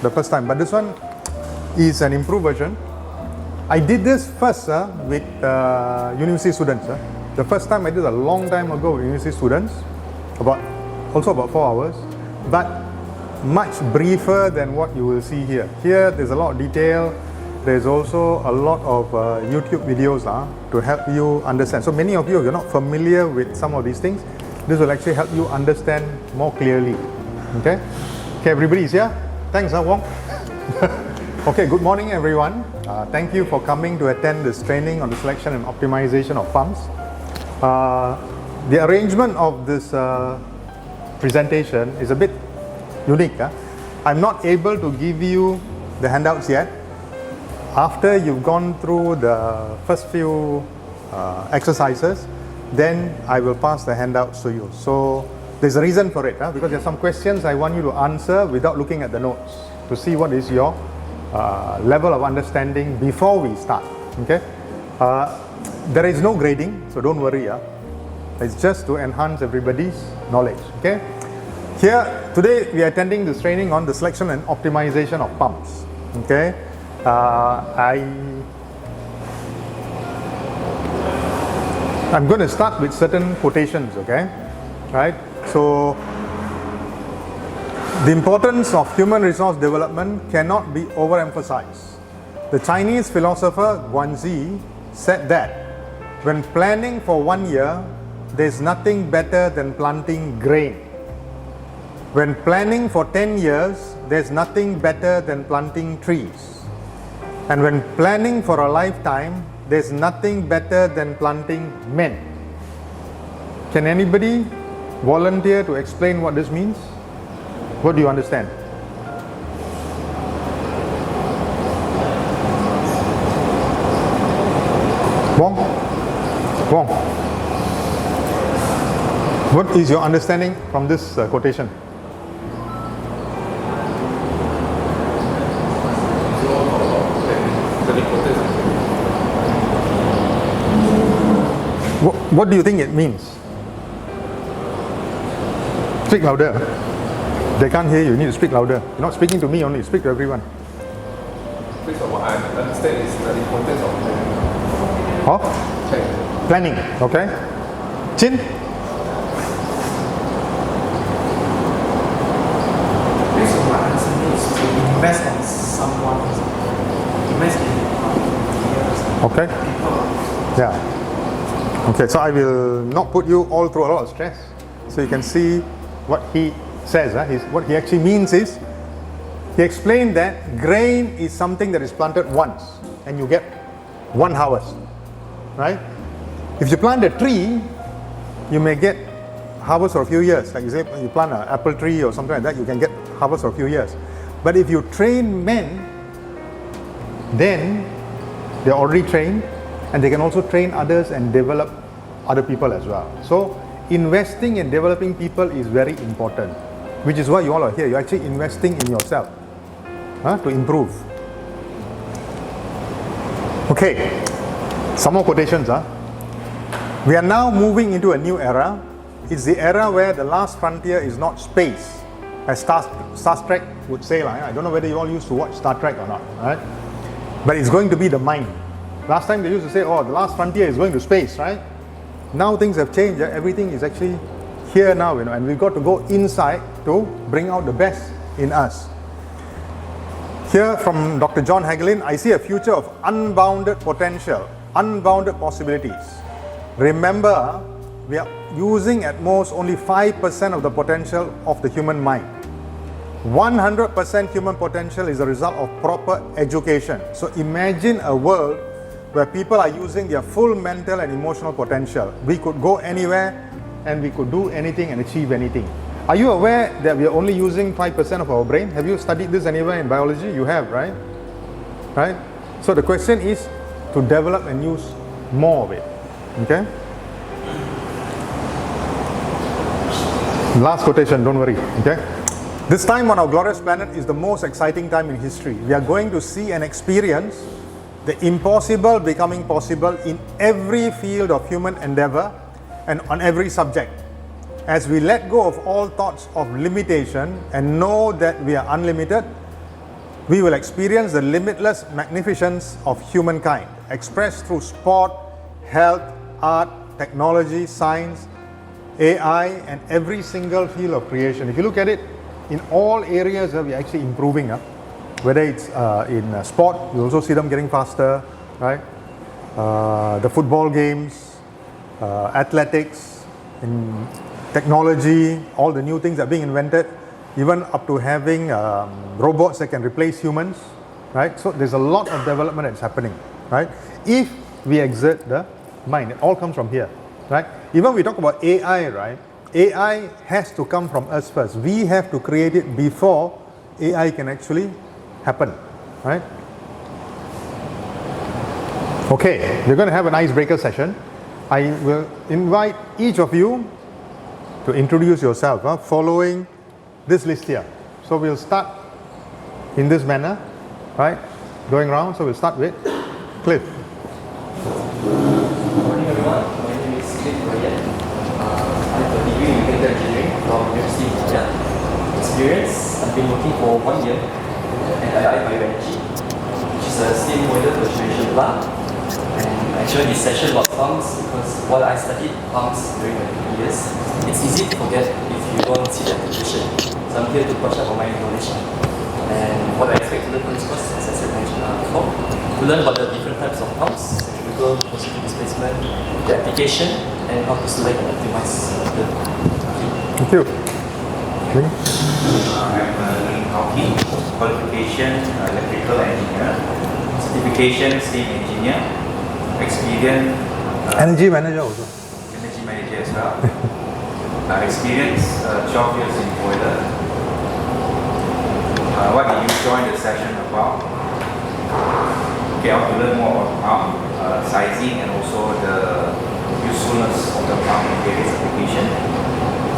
the first time, but this one is an improved version. I did this first with university students. The first time I did a long time ago with university students, also about 4 hours, but much briefer than what you will see here. Here there's a lot of detail. There's also a lot of YouTube videos to help you understand. So many of you, if you're not familiar with some of these things, this will actually help you understand more clearly. Okay, everybody's here. Thanks, Wong. Okay, good morning, everyone. Thank you for coming to attend this training on the selection and optimization of pumps. The arrangement of this presentation is a bit unique. I'm not able to give you the handouts yet. After you've gone through the first few exercises, then I will pass the handouts to you. So there's a reason for it, because there's some questions I want you to answer without looking at the notes to see what is your level of understanding before we start. Okay, there is no grading, so don't worry. It's just to enhance everybody's knowledge. Okay, here today we are attending this training on the selection and optimization of pumps. Okay, I'm going to start with certain quotations. Okay, right? So the importance of human resource development cannot be overemphasized. The Chinese philosopher Guanzi said that when planning for 1 year, there's nothing better than planting grain. When planning for 10 years, there's nothing better than planting trees. And when planning for a lifetime, there's nothing better than planting men. Can anybody volunteer to explain what this means? What do you understand? Wong? What is your understanding from this quotation? What do you think it means? Speak louder. They can't hear you. You need to speak louder. You're not speaking to me only. Speak to everyone. Based on what I understand is the importance of planning. Of? Planning. Okay. Chin? Based on what I understand is to invest on someone. Invest in people. Okay. Yeah. Okay, so I will not put you all through a lot of stress. So you can see what he says. What he actually means is, he explained that grain is something that is planted once and you get one harvest, right? If you plant a tree, you may get harvest for a few years. Like you say, you plant an apple tree or something like that, you can get harvest for a few years. But if you train men, then they're already trained and they can also train others and develop other people as well. So investing in developing people is very important, which is why you all are here. You're actually investing in yourself to improve. Okay, some more quotations. We are now moving into a new era. It's the era where the last frontier is not space, as Star Trek would say. I don't know whether you all used to watch Star Trek or not, right? But it's going to be the mind. Last time they used to say, oh, the last frontier is going to space, right? Now things have changed. Everything is actually here now, and we've got to go inside to bring out the best in us. Here from Dr. John Hagelin, I see a future of unbounded potential, unbounded possibilities. Remember, we are using at most only 5% of the potential of the human mind. 100% human potential is a result of proper education. So imagine a world where people are using their full mental and emotional potential. We could go anywhere and we could do anything and achieve anything. Are you aware that we are only using 5% of our brain? Have you studied this anywhere in biology? You have, right? Right? So the question is to develop and use more of it. Okay? Last quotation, don't worry. Okay? This time on our glorious planet is the most exciting time in history. We are going to see and experience the impossible becoming possible in every field of human endeavor and on every subject. As we let go of all thoughts of limitation and know that we are unlimited, we will experience the limitless magnificence of humankind, expressed through sport, health, art, technology, science, AI, and every single field of creation. If you look at it, in all areas we're actually improving. Whether it's in sport, you also see them getting faster, right? The football games, athletics, in technology, all the new things are being invented, even up to having robots that can replace humans, right? So there's a lot of development that's happening, right? If we exert the mind, it all comes from here, right? Even we talk about AI, right? AI has to come from us first. We have to create it before AI can actually happen, right? Okay, we're going to have an icebreaker session. I will invite each of you to introduce yourself following this list here. So we'll start in this manner, right? Going around, so we'll start with Cliff. Good morning everyone, my name is Cliff Ryan. I have a degree in mechanical engineering from University of Malaysia. Experience, I've been working for 1 year at AI Bioenergy, which is a steam boiler fermentation plant. And I joined this session about pumps because while I studied pumps during my degree years, it's easy to forget if you don't see the application. So I'm here to brush up on my knowledge. And what I expect to learn from this course, as I said before, to learn about the different types of pumps, centrifugal, positive displacement, the application, and how to select and optimize the. Thank you. I'm Ling Hockey, qualification electrical engineer, certification steam engineer, experience Energy manager also. energy manager as well. Experience 12 years in boiler. What did you join the session about? Okay, I want to learn more about pump sizing and also the usefulness of the pump in various applications.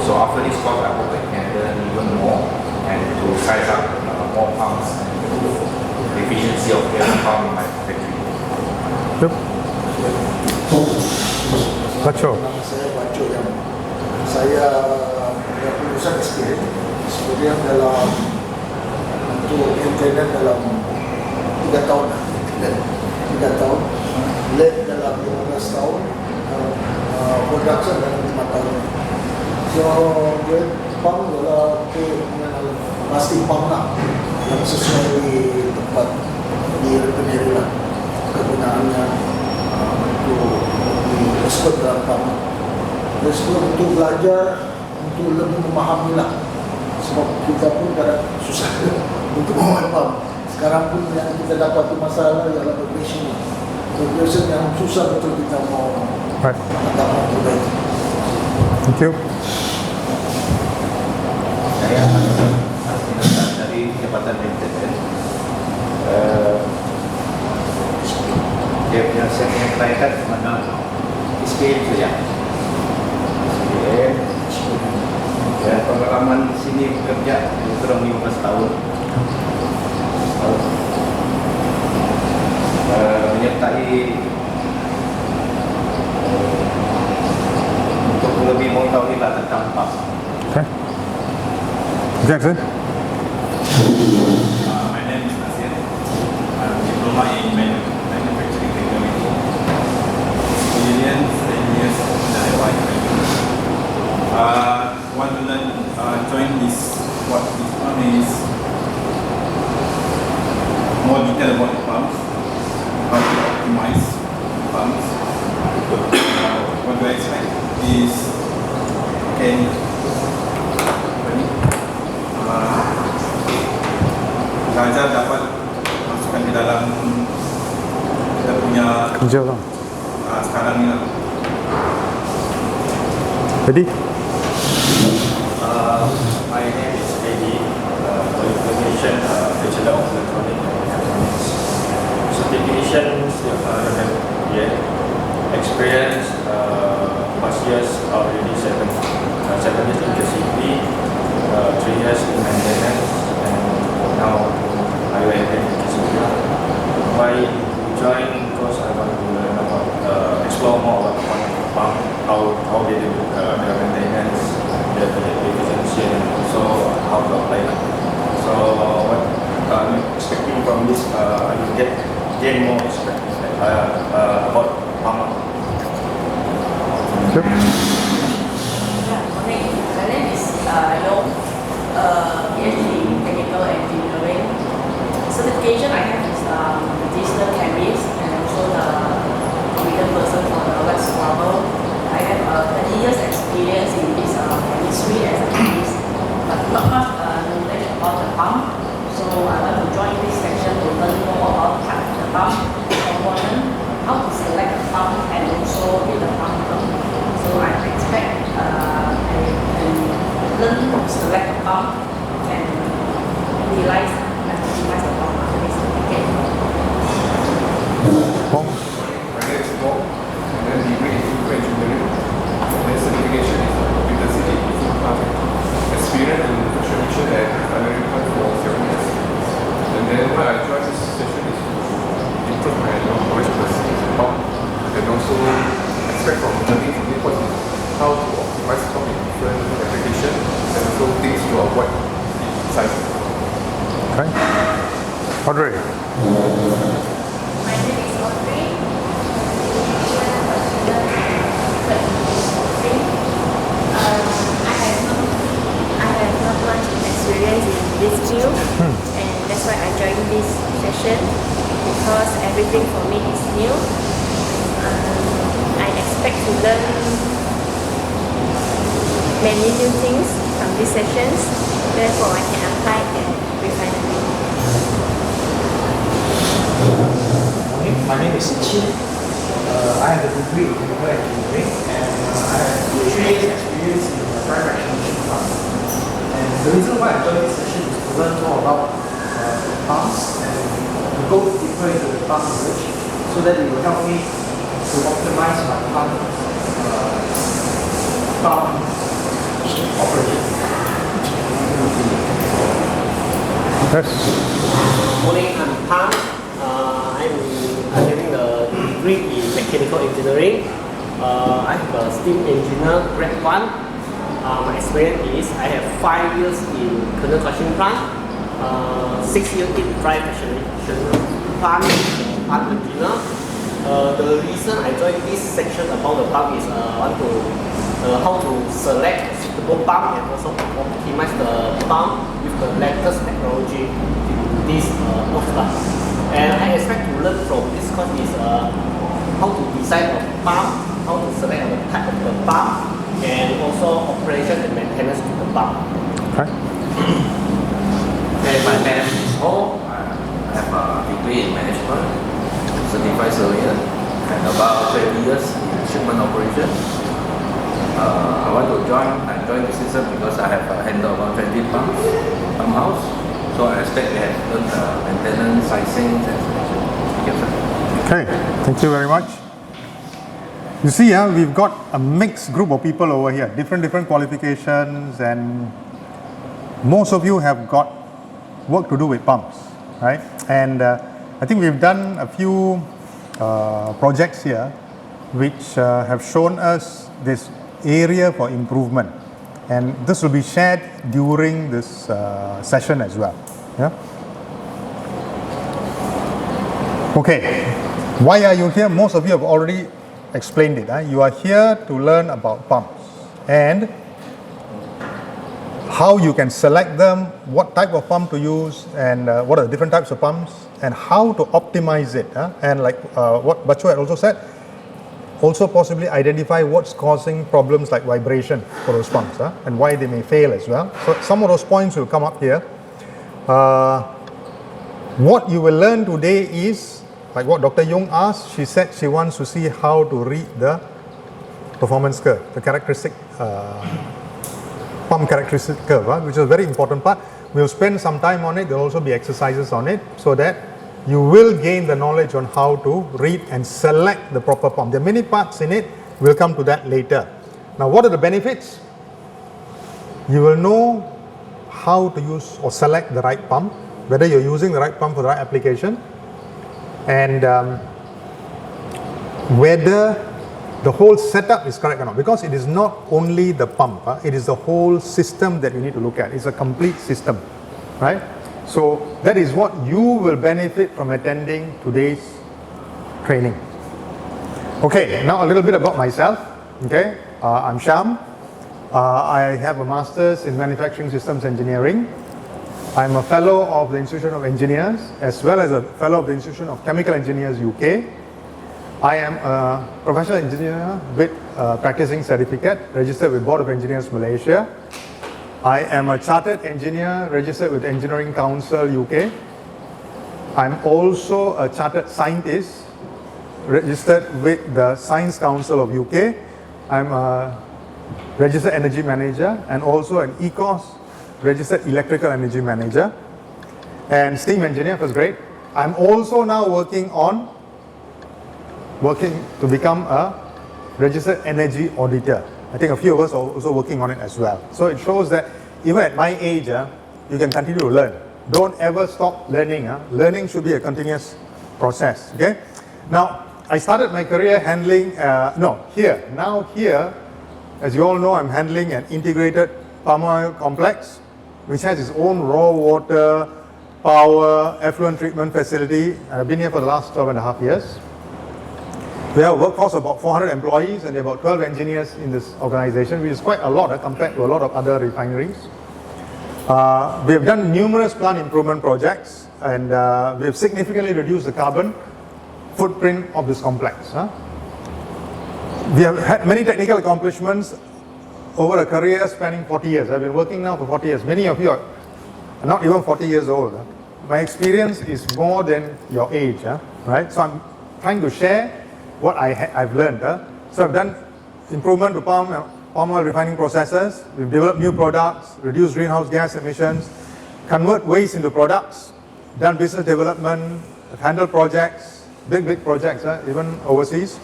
So after this course, I hope I can learn even more and to size up more pumps and improve the efficiency of every pump in my factory. Yep. Bacho. Nama saya Baco yang saya lulusan experience dalam untuk maintenance dalam 3 tahun, 3 tahun, lab dalam 15 tahun, production dalam 5 tahun. So pump adalah pasti pump lah yang sesuai tempat di refinery lah kegunaannya untuk expert dalam pump. Terus untuk belajar, untuk lebih memahami lah. Sebab kita pun kadang susah untuk memahami pump. Sekarang pun yang kita dapat masalah ialah vibration lah. Vibration yang susah betul kita mau dapat perbaiki. Thank you. Saya dari Jabatan Maintenance. Dia punya saya punya kelayakan mana SPM saja. SPM dan pengalaman di sini bekerja kurang 15 tahun. Menyertai untuk lebih mengetahui tentang pump. Okay. Jackson. My name is Nasir. I'm diploma in manufacturing technology. Experience 10 years in the FI. Want to learn, join this, what this one is, more detail about the pumps, how to optimize pumps. What do I expect is, can belajar dapat masukkan di dalam kita punya Kerja lah. sekarang ni lah. Jadi? My name is Eddie, qualification Bachelor of Electronics and Electronics. Certification still don't have yet. Experience past years already 7 years in JCP, 3 years in maintenance, and now I went in JCP. Why join? Because I want to learn about explore more about pump, how they do their maintenance, their efficiency, and also how to apply. So what expecting from this, I will gain more respect about pump. Sure. Yeah, morning. My name is Yong, PhD in Chemical Engineering. Certification I have is digital chemist and also the computer person for the web scrubber. I have 30 years experience in this chemistry as a chemist, but not much knowledge about the pump. So I want to join this section to learn more about the pump component, how to select the pump and also read the pump. So I expect I can learn to select the pump and utilize the pump after this certificate. Bong. My name is Bob, and then degree in chemical engineering. And then certification is with the city experience in distribution and American for 7 years. And then why I joined this session is to improve my knowledge of the city pump and also expect from learning from this course is how to optimize pump in different applications and also things to avoid size. Okay. Audrey. My name is Audrey. I have not much experience in this field, and that's why I joined this session because everything for me is new. I expect to learn many new things from these sessions. Therefore, I can apply and refinery. My name is Chin. I have a degree in chemical engineering and I have 3 years experience in the dry fractionation plant. And the reason why I joined this session is to learn more about pumps and to go deeper into the pump knowledge so that it will help me to optimize my pump operation. Yes. Morning, I'm Pam. I'm having a degree in mechanical engineering. I have a steam engineer grade 1. My experience is I have 5 years in kernel crushing plant, 6 years in dry fractionation plant, plant engineer. The reason I joined this section about the pump is I want to how to select suitable pump and also optimize the pump with the latest technology in this course. And I expect to learn from this course is how to design a pump, how to select the type of the pump, and also operation and maintenance of the pump. Okay. Okay, my name is Ho. I have a degree in management, certified surveyor, and about 20 years in shipment operation. I want to join the system because I have handled about 20 pumps, pump house. So I expect they have done the maintenance, sizing, and selection. Yes, sir. Okay, thank you very much. You see, we've got a mixed group of people over here, different qualifications, and most of you have got work to do with pumps, right? And I think we've done a few projects here which have shown us this area for improvement, and this will be shared during this session as well. Yeah. Okay. Why are you here? Most of you have already explained it. You are here to learn about pumps and how you can select them, what type of pump to use, and what are the different types of pumps, and how to optimize it. And like what Bacho had also said, also possibly identify what's causing problems like vibration for those pumps and why they may fail as well. So some of those points will come up here. What you will learn today is, like what Dr. Jung asked, she said she wants to see how to read the performance curve, the characteristic pump characteristic curve, which is a very important part. We'll spend some time on it. There will also be exercises on it so that you will gain the knowledge on how to read and select the proper pump. There are many parts in it. We'll come to that later. Now, what are the benefits? You will know how to use or select the right pump, whether you're using the right pump for the right application, and whether the whole setup is correct or not, because it is not only the pump, it is the whole system that you need to look at. It's a complete system, right? So that is what you will benefit from attending today's training. Okay, now a little bit about myself. Okay, I'm SHYAM. I have a master's in manufacturing systems engineering. I'm a fellow of the Institution of Engineers as well as a fellow of the Institution of Chemical Engineers UK. I am a professional engineer with a practicing certificate registered with Board of Engineers Malaysia. I am a chartered engineer registered with Engineering Council UK. I'm also a chartered scientist registered with the Science Council of UK. I'm a registered energy manager and also an ECOS registered electrical energy manager and steam engineer, first grade. I'm also now working to become a registered energy auditor. I think a few of us are also working on it as well. So it shows that even at my age, you can continue to learn. Don't ever stop learning. Learning should be a continuous process. Okay. Now, I started my career handling, here, as you all know, I'm handling an integrated palm oil complex, which has its own raw water, power, effluent treatment facility. I've been here for the last 12.5 years. We have a workforce of about 400 employees and there are about 12 engineers in this organization, which is quite a lot compared to a lot of other refineries. We have done numerous plant improvement projects and we have significantly reduced the carbon footprint of this complex. We have had many technical accomplishments over a career spanning 40 years. I've been working now for 40 years. Many of you are not even 40 years old. My experience is more than your age, right? So I'm trying to share what I've learned. So I've done improvement to palm oil refining processes. We've developed new products, reduced greenhouse gas emissions, convert waste into products, done business development, handled projects, big projects, even overseas,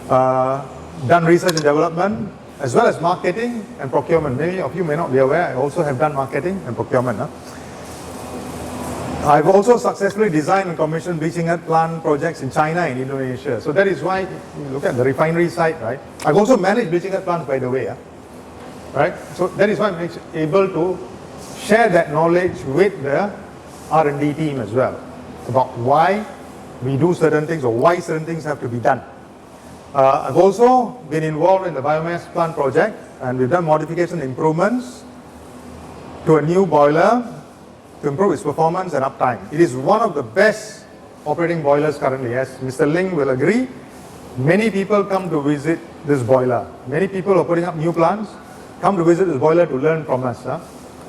done research and development, as well as marketing and procurement. Many of you may not be aware, I also have done marketing and procurement. I've also successfully designed and commissioned bleaching earth plant projects in China and Indonesia. So that is why you look at the refinery side, right? I've also managed bleaching earth plants, by the way, right? So that is why I'm able to share that knowledge with the R&D team as well about why we do certain things or why certain things have to be done. I've also been involved in the biomass plant project and we've done modification improvements to a new boiler to improve its performance and uptime. It is one of the best operating boilers currently. As Mr. Ling will agree, many people come to visit this boiler. Many people are putting up new plants, come to visit this boiler to learn from us.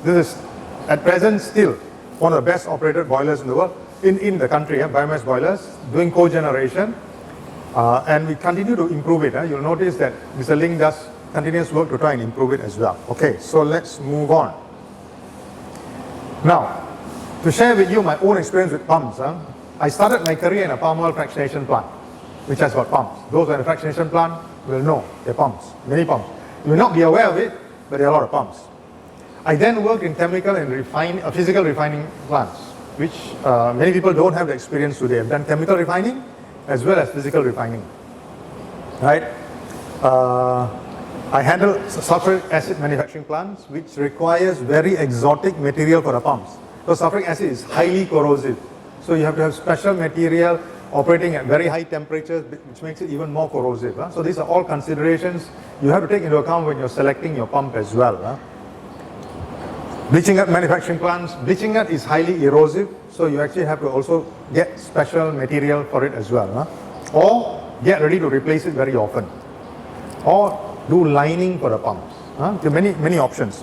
This is at present still one of the best operated boilers in the world, in the country, biomass boilers, doing cogeneration. And we continue to improve it. You'll notice that Mr. Ling does continuous work to try and improve it as well. Okay, so let's move on. Now, to share with you my own experience with pumps, I started my career in a palm oil fractionation plant, which has got pumps. Those who are in a fractionation plant will know there are pumps, many pumps. You may not be aware of it, but there are a lot of pumps. I then worked in chemical and physical refining plants, which many people don't have the experience today. I've done chemical refining as well as physical refining, right? I handle sulfuric acid manufacturing plants, which requires very exotic material for the pumps. So sulfuric acid is highly corrosive. So you have to have special material operating at very high temperatures, which makes it even more corrosive. So these are all considerations you have to take into account when you're selecting your pump as well. Bleaching earth manufacturing plants, bleaching earth is highly erosive, so you actually have to also get special material for it as well. Or get ready to replace it very often. Or do lining for the pumps. There are many options.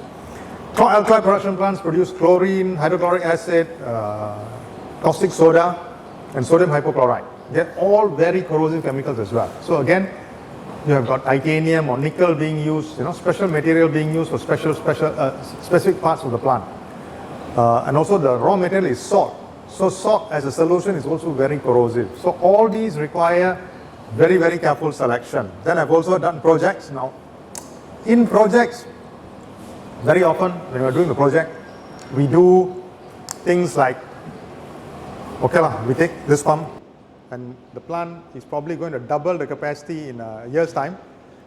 Chlor-alkali production plants produce chlorine, hydrochloric acid, caustic soda, and sodium hypochlorite. They're all very corrosive chemicals as well. So again, you have got titanium or nickel being used, special material being used for specific parts of the plant. And also the raw material is salt. So salt as a solution is also very corrosive. So all these require very, very careful selection. Then I've also done projects. Now, in projects, very often when we're doing the project, we do things like, we take this pump and the plant is probably going to double the capacity in a year's time.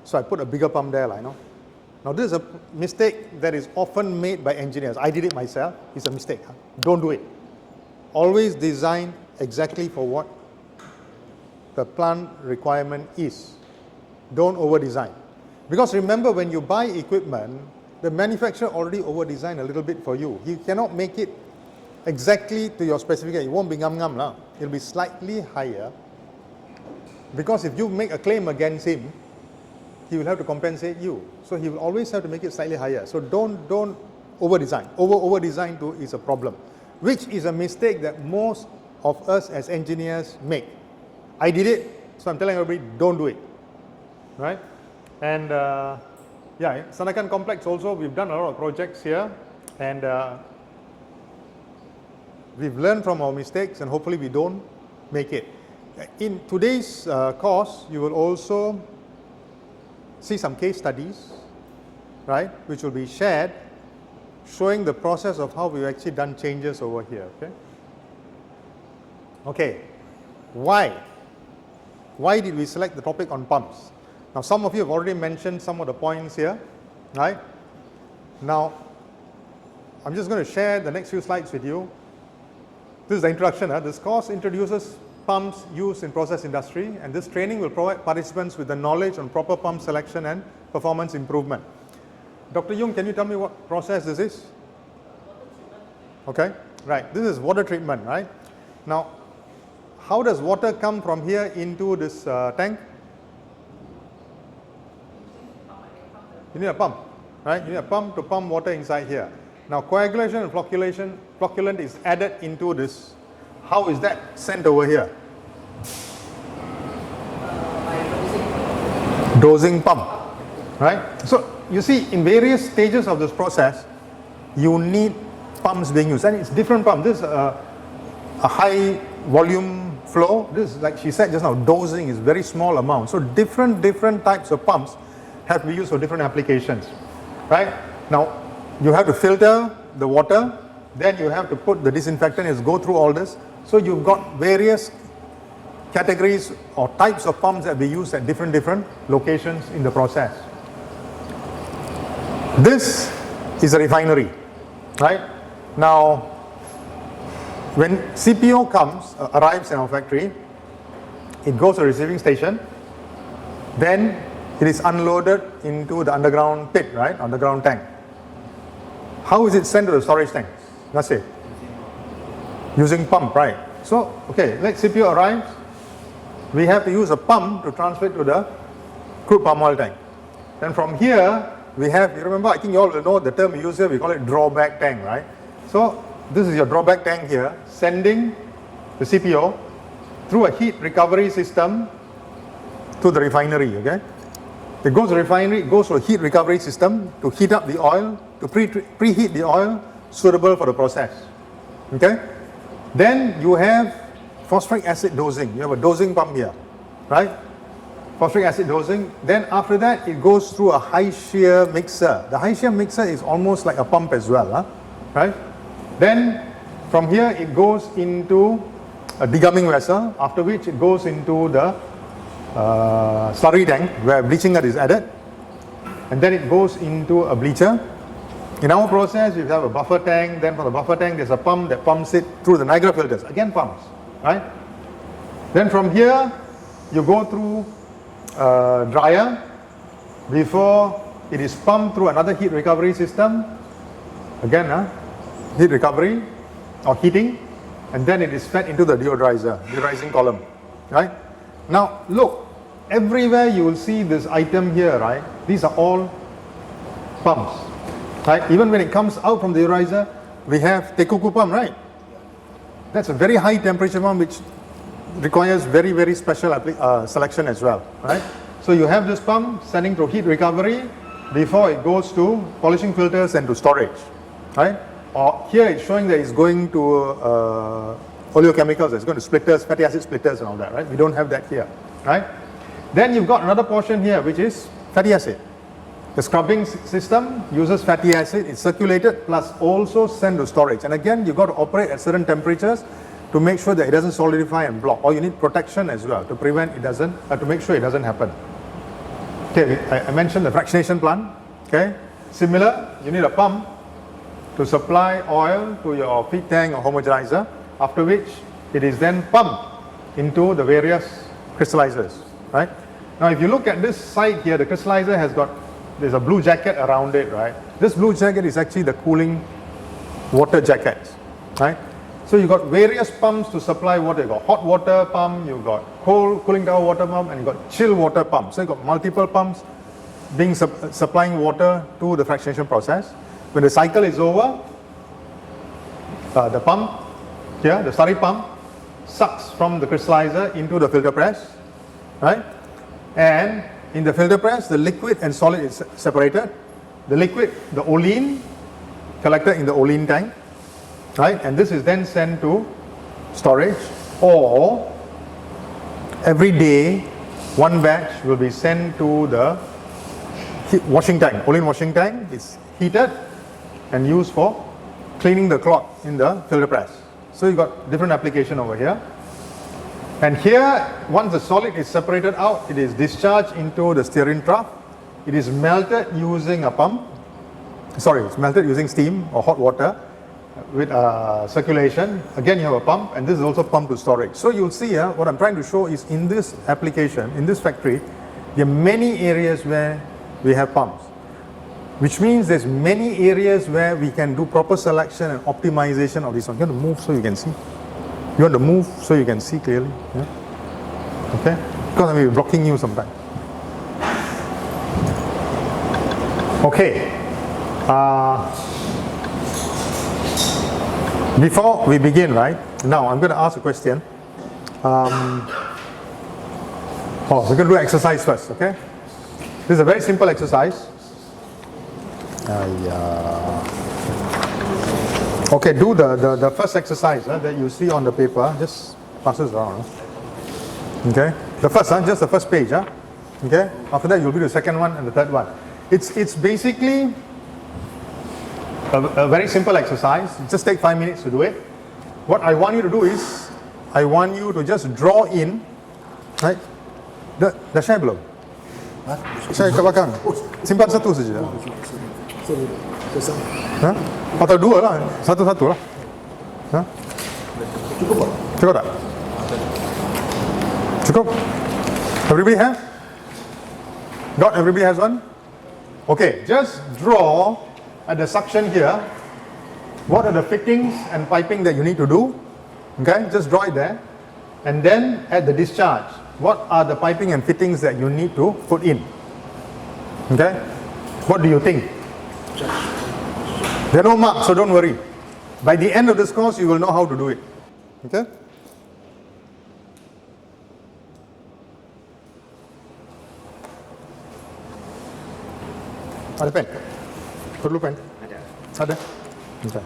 So I put a bigger pump there. Now this is a mistake that is often made by engineers. I did it myself. It's a mistake. Don't do it. always design exactly for what the plant requirement is. Don't over-design. Because remember, when you buy equipment, the manufacturer already over-designed a little bit for you. He cannot make it exactly to your specification. It won't be ngam-ngam lah. It'll be slightly higher. Because if you make a claim against him, he will have to compensate you. So he will always have to make it slightly higher. So don't over-design. Over-design too is a problem, which is a mistake that most of us as engineers make. I did it, so I'm telling everybody, don't do it. Right? And yeah, Sanakan Complex also, we've done a lot of projects here, and we've learned from our mistakes, and hopefully we don't make it. In today's course, you will also see some case studies, right, which will be shared, showing the process of how we've actually done changes over here, okay? Okay, why? Why did we select the topic on pumps? Now, some of you have already mentioned some of the points here, right? Now, I'm just going to share the next few slides with you. This is the introduction. This course introduces pumps used in process industry, and this training will provide participants with the knowledge on proper pump selection and performance improvement. Dr. Yung, can you tell me what process this is? Okay, right. This is water treatment, right? Now, how does water come from here into this tank? You need a pump, right? You need a pump to pump water inside here. Now, coagulation and flocculant is added into this. How is that sent over here? Dosing pump, right? So, you see, in various stages of this process, you need pumps being used, and it's different pumps. This is a high volume flow. This is, like she said just now, dosing is very small amount. So, different types of pumps have to be used for different applications, right? Now, you have to filter the water, then you have to put the disinfectant, is go through all this. So you've got various categories or types of pumps that we use at different locations in the process. This is a refinery, right? Now, when CPO arrives in our factory, it goes to a receiving station, then it is unloaded into the underground pit, right? Underground tank. How is it sent to the storage tank? That's it. Using pump, right? So, okay, let CPO arrives. We have to use a pump to transfer it to the crude palm oil tank. Then from here, we have, you remember, I think you all will know the term we use here, we call it drawback tank, right? So, this is your drawback tank here, sending the CPO through a heat recovery system to the refinery, okay? It goes to the refinery, it goes to a heat recovery system to heat up the oil, to preheat the oil suitable for the process, okay? Then you have phosphoric acid dosing. You have a dosing pump here, right? Phosphoric acid dosing. Then after that, it goes through a high shear mixer. The high shear mixer is almost like a pump as well, right? Then from here, it goes into a degumming vessel, after which it goes into the slurry tank where bleaching earth is added, and then it goes into a bleacher. In our process, we have a buffer tank, then from the buffer tank there's a pump that pumps it through the Niagara filters, again pumps, right? Then from here, you go through a dryer before it is pumped through another heat recovery system, again heat recovery or heating, and then it is fed into the deodorizing column, right? Now look, everywhere you will see this item here, right? These are all pumps, right? Even when it comes out from the deodorizer, we have Tekuku pump, right? That's a very high temperature pump which requires very special selection as well, right? So you have this pump sending through heat recovery before it goes to polishing filters and to storage, right? Or here it's showing that it's going to oleochemicals, it's going to splitters, fatty acid splitters and all that, right? We don't have that here, right? Then you've got another portion here which is fatty acid. The scrubbing system uses fatty acid, it's circulated plus also sent to storage. And again, you've got to operate at certain temperatures to make sure that it doesn't solidify and block. Or you need protection as well to prevent it doesn't, to make sure it doesn't happen. Okay, I mentioned the fractionation plant, okay? Similar, you need a pump to supply oil to your feed tank or homogenizer. after which it is then pumped into the various crystallizers, right? Now if you look at this side here, the crystallizer there's a blue jacket around it, right? This blue jacket is actually the cooling water jackets, right? So you've got various pumps to supply water. You've got hot water pump, you've got cooling down water pump, and you've got chill water pump. So you've got multiple pumps being supplying water to the fractionation process. When the cycle is over, the pump here, the slurry pump, sucks from the crystallizer into the filter press, right? And in the filter press, the liquid and solid is separated. The liquid, the olein, collected in the olein tank, right? And this is then sent to storage, or every day one batch will be sent to the washing tank, olein washing tank. It's heated and used for cleaning the clot in the filter press. So you've got different application over here. And here, once the solid is separated out, it is discharged into the stearine trough. It is melted using a pump. Sorry, it's melted using steam or hot water with circulation. Again, you have a pump, and this is also pumped to storage. So you'll see here, what I'm trying to show is in this application, in this factory, there are many areas where we have pumps, which means there's many areas where we can do proper selection and optimization of this one. You want to move so you can see. You want to move so you can see clearly. Yeah? Okay? Because I may be blocking you sometimes. Okay. Before we begin, right? Now I'm going to ask a question. We're going to do exercise first, okay? This is a very simple exercise. Okay, do the first exercise that you see on the paper. Just pass this around. Okay, the first, just the first page. Okay, after that you'll do the second one and the third one. It's basically a very simple exercise. Just take 5 minutes to do it. What I want you to do is, I want you to just draw in, right? Dah share belum? Share kat belakang. Simpan satu saja. Ha? Atau dua lah, satu-satu lah. Ha? Cukup tak? Cukup tak? Cukup? Everybody have? Got? Everybody has one? Okay, just draw at the suction here. What are the fittings and piping that you need to do? Okay, just draw it there. And then at the discharge, what are the piping and fittings that you need to put in? Okay? What do you think? There are no marks, so don't worry. By the end of this course, you will know how to do it. Okay? Ada pen? Perlu pen? Ada. Okay.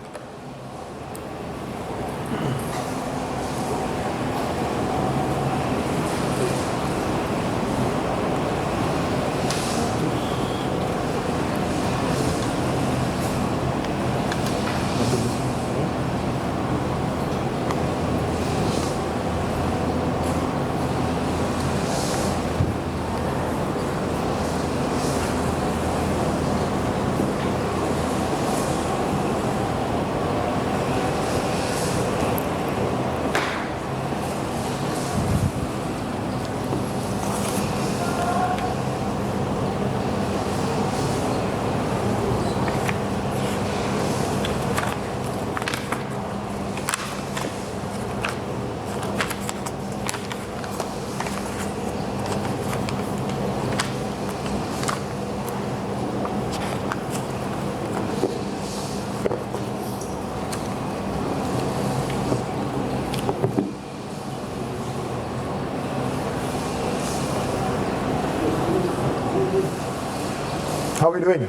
How are we doing?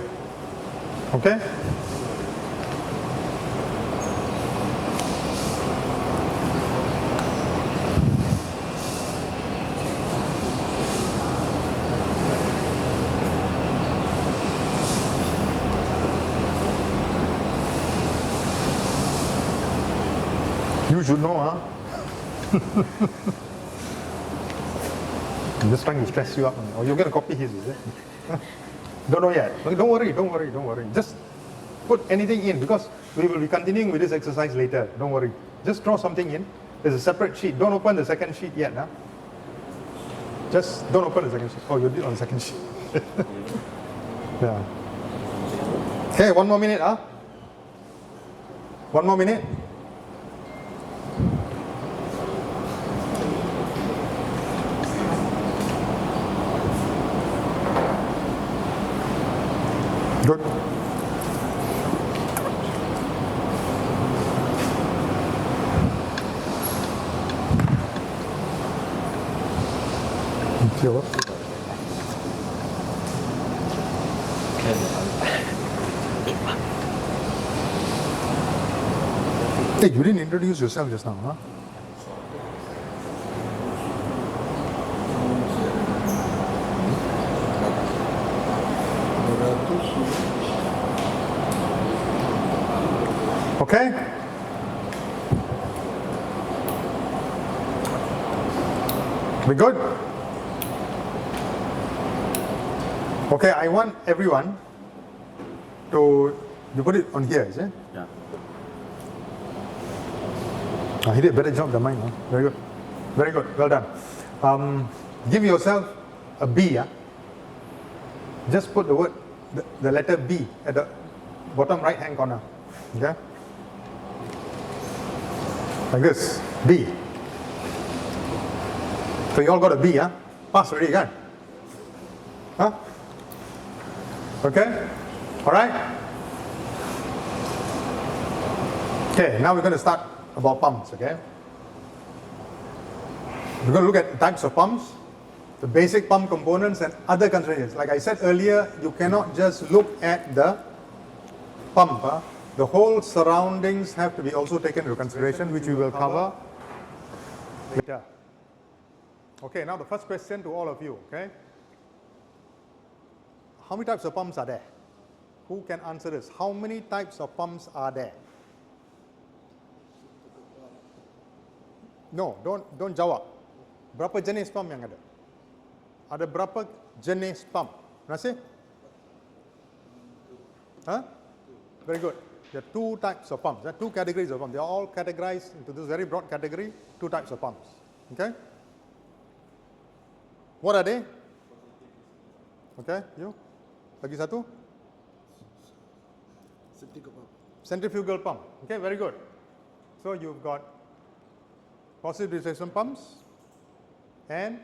Okay? You should know, huh? I'm just trying to stress you up. Oh, you're going to copy his, is it? Don't know yet. Don't worry. Just put anything in, because we will be continuing with this exercise later. Don't worry. Just draw something in. There's a separate sheet. Don't open the second sheet yet. Huh? Just don't open the second sheet. Oh, you did on the second sheet. Yeah. Okay, 1 more minute. 1 more minute. Good. Hey, you didn't introduce yourself just now, huh? Okay? We good? Okay, I want everyone to, you put it on here, is it? Yeah. He did a better job than mine. Huh? Very good. Very good. Well done. Give yourself a B. Yeah? Just put the word, the letter B at the bottom right hand corner. Okay? Like this. B. So you all got a B, huh? Pass already, kan? Huh? Okay? Alright? Okay, now we're going to start about pumps, okay? We're going to look at types of pumps, the basic pump components and other considerations. Like I said earlier, you cannot just look at the pump. Huh? The whole surroundings have to be also taken into consideration, which we will cover later. Okay, now the first question to all of you, okay? How many types of pumps are there? Who can answer this? How many types of pumps are there? No, don't jawab. Berapa jenis pump yang ada? Ada berapa jenis pump? Masih? Huh? Very good. There are 2 types of pumps. There are 2 categories of pumps. They are all categorized into this very broad category. 2 types of pumps. Okay? What are they? Okay, you? Lagi satu? Centrifugal pump. Okay, very good. So you've got positive displacement pumps and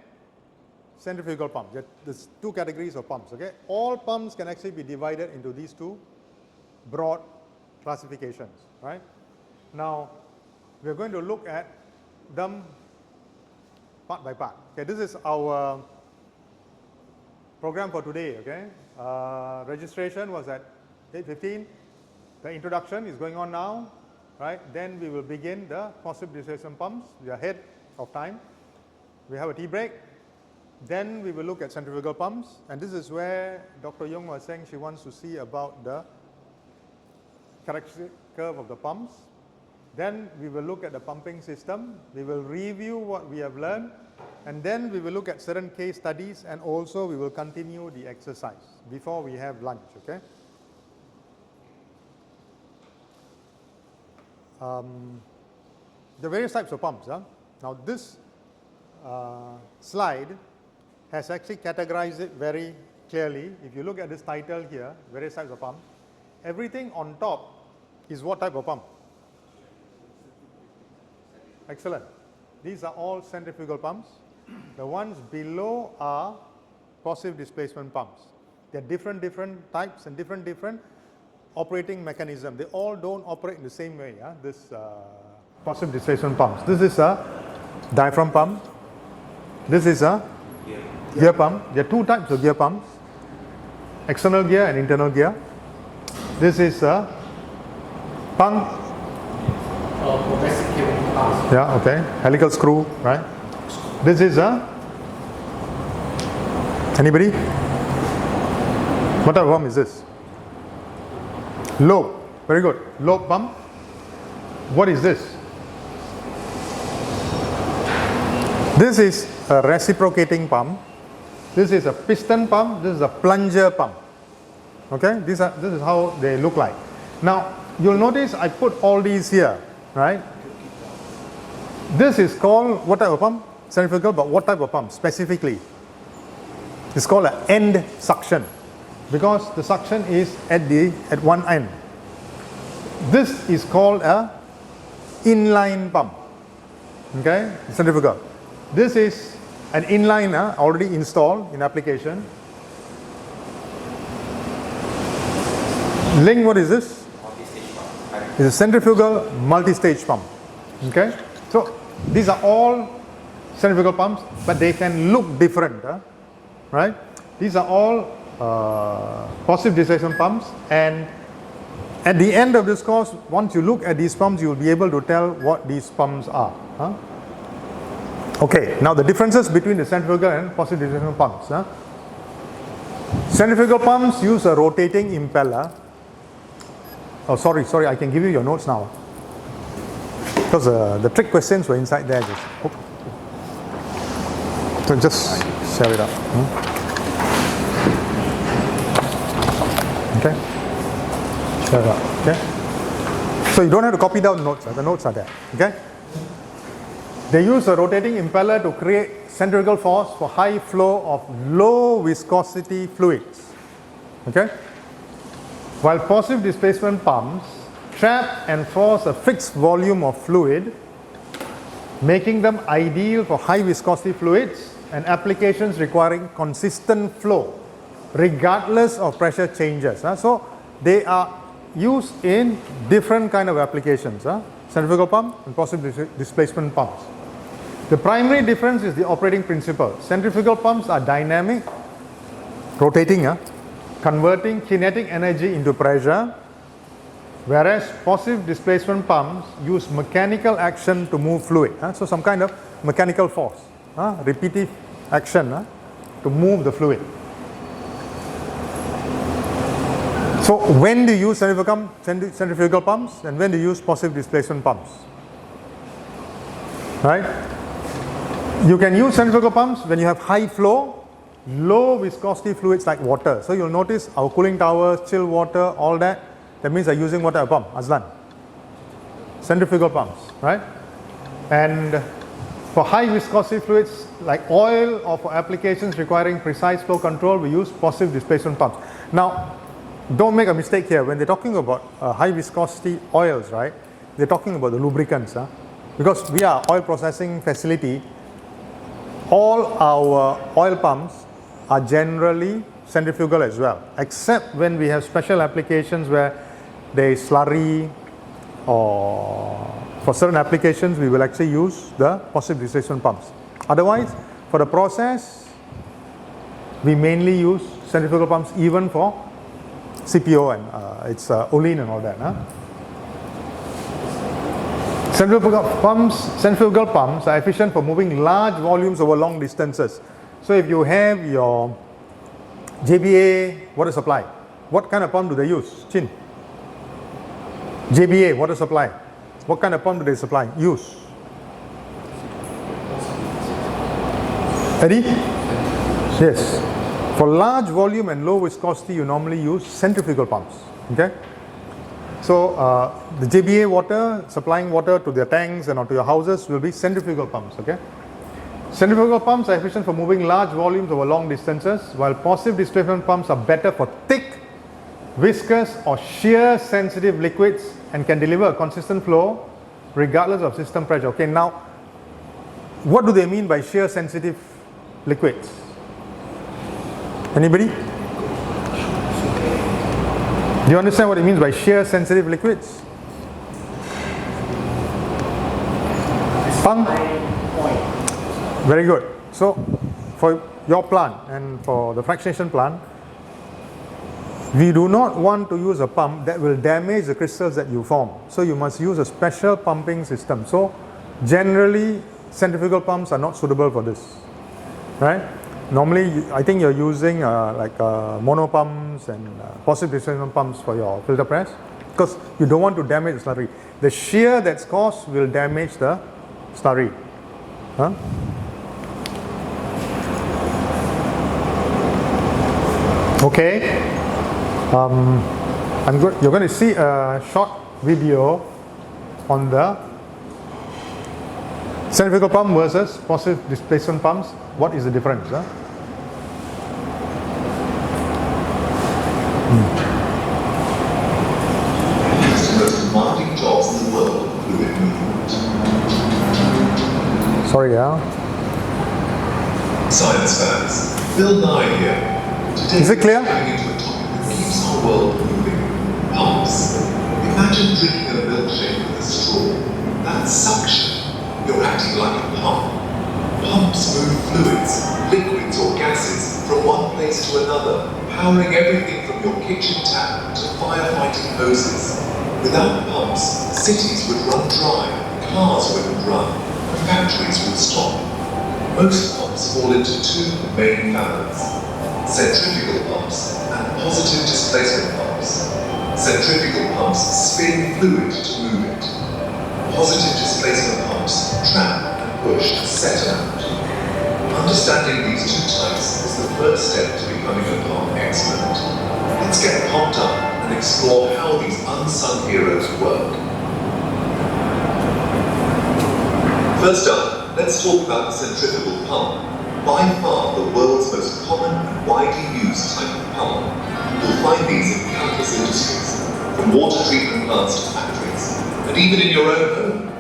centrifugal pumps. There's 2 categories of pumps. Okay, all pumps can actually be divided into these 2 broad classifications. Right? Now we're going to look at them part by part. Okay, this is our program for today. Okay, registration was at 8:15. The introduction is going on now, right? Then we will begin the positive displacement pumps. We are ahead of time. We have a tea break. Then we will look at centrifugal pumps, and this is where Dr. Young was saying she wants to see about the characteristic curve of the pumps. Then we will look at the pumping system. We will review what we have learned, and then we will look at certain case studies, and also we will continue the exercise before we have lunch. Okay. The various types of pumps. Now this slide has actually categorized it very clearly. If you look at this title here, various types of pumps, everything on top is what type of pump? Excellent. These are all centrifugal pumps. The ones below are positive displacement pumps. There are different types and different operating mechanism. They all don't operate in the same way. This positive displacement pumps. This is a diaphragm pump. This is a gear pump. There are 2 types of gear pumps: external gear and internal gear. This is a pump. Progressive gear pumps. Yeah. Okay. Helical screw. Right. This is a. Anybody? What type of pump is this? Lobe. Very good. Lobe pump. What is this? This is a reciprocating pump. This is a piston pump. This is a plunger pump. Okay. This is how they look like. Now you'll notice I put all these here, right? This is called what type of pump? Centrifugal, but what type of pump specifically? It's called an end suction because the suction is at one end. This is called a inline pump. Okay, centrifugal. This is an inline already installed in application. Ling, what is this? Multi-stage pump. It's a centrifugal multi-stage pump. Okay, so these are all centrifugal pumps, but they can look different, right? These are all positive displacement pumps, and at the end of this course, once you look at these pumps, you will be able to tell what these pumps are. Okay, now the differences between the centrifugal and positive displacement pumps. Centrifugal pumps use a rotating impeller. Oh, sorry, I can give you your notes now. Because the trick questions were inside there. So just share it up. Okay. Share it up. Okay. So you don't have to copy down notes. The notes are there. Okay. They use a rotating impeller to create centrifugal force for high flow of low viscosity fluids. Okay. While positive displacement pumps trap and force a fixed volume of fluid, making them ideal for high viscosity fluids and applications requiring consistent flow regardless of pressure changes. So they are used in different kind of applications, centrifugal pump and positive displacement pumps. The primary difference is the operating principle. Centrifugal pumps are dynamic, rotating, converting kinetic energy into pressure, whereas positive displacement pumps use mechanical action to move fluid. So some kind of mechanical force, repetitive action to move the fluid. So when do you use centrifugal pumps and when do you use positive displacement pumps? Right? You can use centrifugal pumps when you have high flow, low viscosity fluids like water. So you'll notice our cooling towers, chill water, all that. That means they're using what type of pump? Azlan. Centrifugal pumps, right? And for high viscosity fluids like oil or for applications requiring precise flow control, we use positive displacement pumps. Now, don't make a mistake here. When they're talking about high viscosity oils, right? They're talking about the lubricants. Because we are oil processing facility, all our oil pumps are generally centrifugal as well, except when we have special applications where there is slurry, or for certain applications we will actually use the positive displacement pumps. Otherwise, for the process, we mainly use centrifugal pumps even for CPO and it's Olean and all that. Centrifugal pumps are efficient for moving large volumes over long distances. So if you have your JBA water supply, what kind of pump do they use? Chin. JBA water supply, what kind of pump do they use? Eddie? Yes. For large volume and low viscosity, you normally use centrifugal pumps. Okay. So the JBA water, supplying water to their tanks and to your houses will be centrifugal pumps. Okay. Centrifugal pumps are efficient for moving large volumes over long distances, while positive displacement pumps are better for thick, viscous or shear sensitive liquids and can deliver a consistent flow regardless of system pressure. Okay, now what do they mean by shear sensitive liquids? Anybody? Do you understand what it means by shear sensitive liquids? Pang? Very good. So for your plant and for the fractionation plant, we do not want to use a pump that will damage the crystals that you form. So you must use a special pumping system. So generally centrifugal pumps are not suitable for this, right? Normally I think you're using like mono pumps and positive displacement pumps for your filter press because you don't want to damage the slurry. The shear that's caused will damage the slurry. Okay. You're going to see a short video on the centrifugal pump versus positive displacement pumps. What is the difference? It's the most demanding jobs in the world, fluid movement. Sorry, Science fans, Bill Nye here. Today Is it clear? we're diving into a topic that keeps our world moving. Pumps. Imagine drinking a milkshake with a straw. That's suction. You're acting like a pump. Pumps move fluids, liquids or gases from one place to another, powering everything from your kitchen tap to firefighting hoses. Without pumps, cities would run dry, cars wouldn't run, and factories would stop. Most pumps fall into two main families: centrifugal pumps and positive displacement pumps. Centrifugal pumps spin fluid to move it. Positive displacement pumps trap and push to set out. Understanding these two types is the first step to becoming a pump expert. Let's get pumped up and explore how these unsung heroes work. First up, let's talk about the centrifugal pump. By far the world's most common and widely used type of pump. You'll find these in countless industries, from water treatment plants to factories, and even in your own home.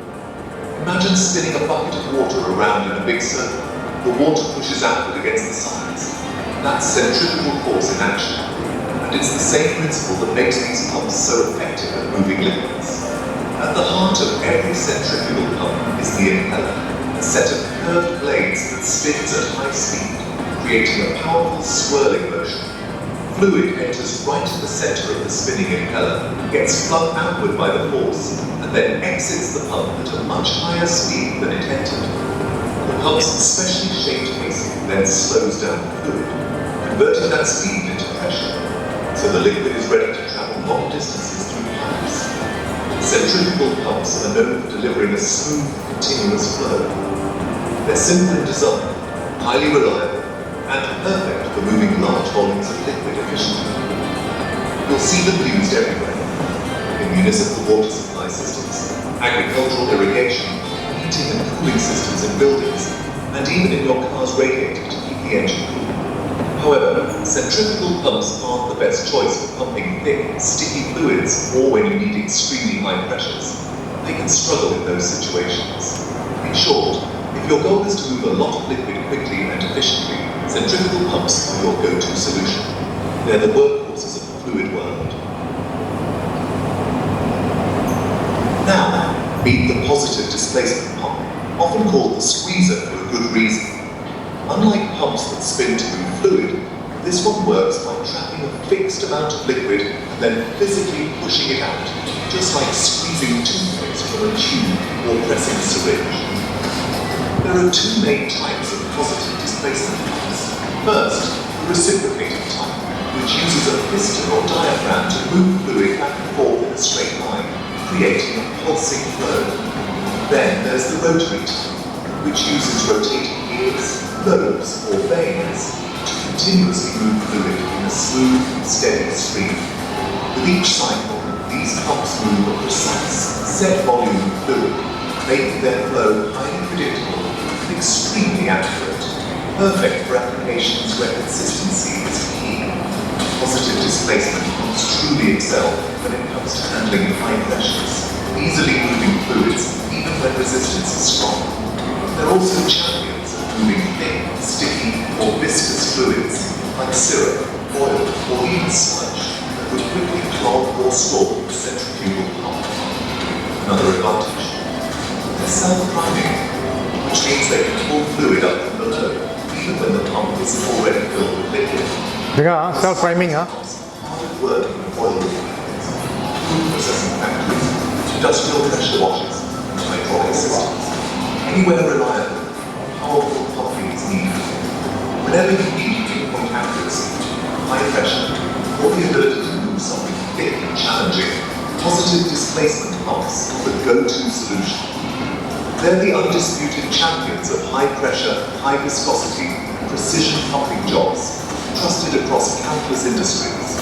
Imagine spinning a bucket of water around in a big circle. The water pushes outward against the sides. That's centrifugal force in action. And it's the same principle that makes these pumps so effective at moving liquids. At the heart of every centrifugal pump is the impeller, a set of curved blades that spins at high speed, creating a powerful swirling motion. Fluid enters right at the center of the spinning impeller, gets flung outward by the force, and then exits the pump at a much higher speed than it entered. The pump's specially shaped casing then slows down the fluid, converting that speed into pressure, so the liquid is ready to travel long distances through pipes. Centrifugal pumps are known for delivering a smooth, continuous flow. They're simple in design, highly reliable, and perfect for moving large volumes of liquid efficiently. You'll see them used everywhere: in municipal water supply systems, agricultural irrigation, heating and cooling systems in buildings, and even in your car's radiator to keep the engine cool. However, centrifugal pumps aren't the best choice for pumping thick, sticky fluids or when you need extremely high pressures. They can struggle in those situations. In short, if your goal is to move a lot of liquid quickly and efficiently, centrifugal pumps are your go-to solution. They're the workhorses of the fluid world. Now, meet the positive displacement pump, often called the squeezer for a good reason. Unlike pumps that spin to move fluid, this one works by trapping a fixed amount of liquid and then physically pushing it out, just like squeezing toothpaste from a tube or pressing a syringe. There are two main types of positive displacement pumps. First, the reciprocating type, which uses a piston or diaphragm to move fluid back and forth in a straight line, creating a pulsing flow. Then there's the rotary type, which uses rotating gears, lobes, or vanes to continuously move fluid in a smooth, steady stream. With each cycle, these pumps move a precise, set volume of fluid, making their flow highly predictable and extremely accurate, perfect for applications where consistency is key. Positive displacement pumps truly excel when it comes to handling high pressures, easily moving fluids even when resistance is strong. They're also champions of moving thick, sticky, or viscous fluids like syrup, oil, or even sludge that would quickly clog or stall the centrifugal pump. Another advantage: they're self-priming, which means they can pull fluid up from below, even when the pump is already filled with liquid. Self-priming, Hard work in oil refineries, food processing factories, industrial pressure washers, and hydraulic systems. Anywhere reliable, powerful pumping is needed. Whenever you need pinpoint accuracy, high pressure, or the ability to move something thick and challenging, positive displacement pumps are the go-to solution. They're the undisputed champions of high pressure, high viscosity, precision pumping jobs, trusted across countless industries.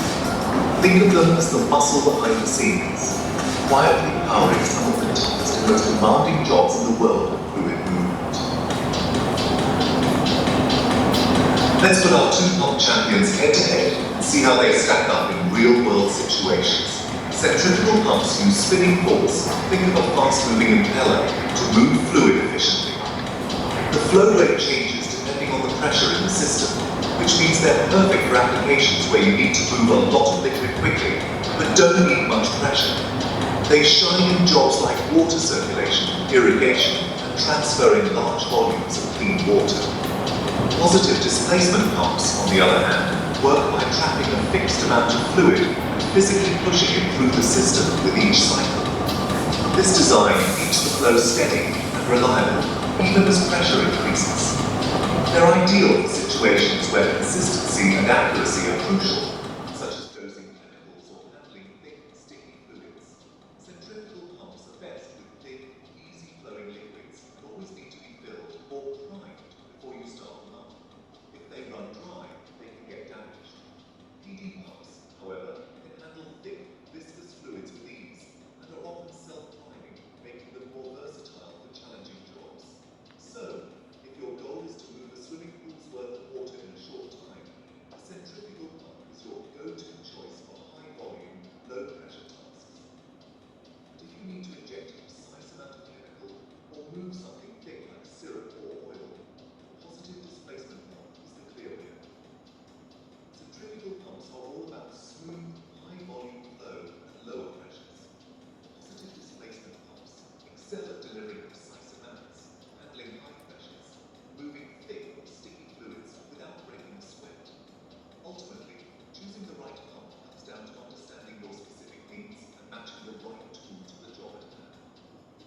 Think of them as the muscle behind the scenes. quietly powering some of the toughest and most demanding jobs in the world of fluid movement. Let's put our two pump champions head to head and see how they stack up in real-world situations. Centrifugal pumps use spinning force, think of a fast-moving impeller, to move fluid efficiently. The flow rate changes depending on the pressure in the system, which means they're perfect for applications where you need to move a lot of liquid quickly, but don't need much pressure. They shine in jobs like water circulation, irrigation, and transferring large volumes of clean water. Positive displacement pumps, on the other hand, work by trapping a fixed amount of fluid and physically pushing it through the system with each cycle. This design keeps the flow steady and reliable, even as pressure increases. They're ideal for situations where consistency and accuracy are crucial, such as dosing chemicals or handling thick, sticky fluids. Centrifugal pumps are best with thick, easy-flowing liquids and always need to be filled or primed before you start them up. If they run dry, they can get damaged. PD pumps, however, can handle thick, viscous fluids with ease and are often self-priming, making them more versatile for challenging jobs. So, if your goal is to move a swimming pool's worth of water in a short time, a centrifugal pump is your go-to choice for high-volume, low-pressure tasks. But if you need to inject a precise amount of chemical or move something thick like syrup or oil, a positive displacement pump is the clear winner. Centrifugal pumps are all about smooth, high-volume flow at lower pressures. Positive displacement pumps excel at delivering precise amounts, handling high pressures, moving thick or sticky fluids without breaking a sweat. Ultimately, choosing the right pump comes down to understanding your specific needs and matching the right tool to the job at hand.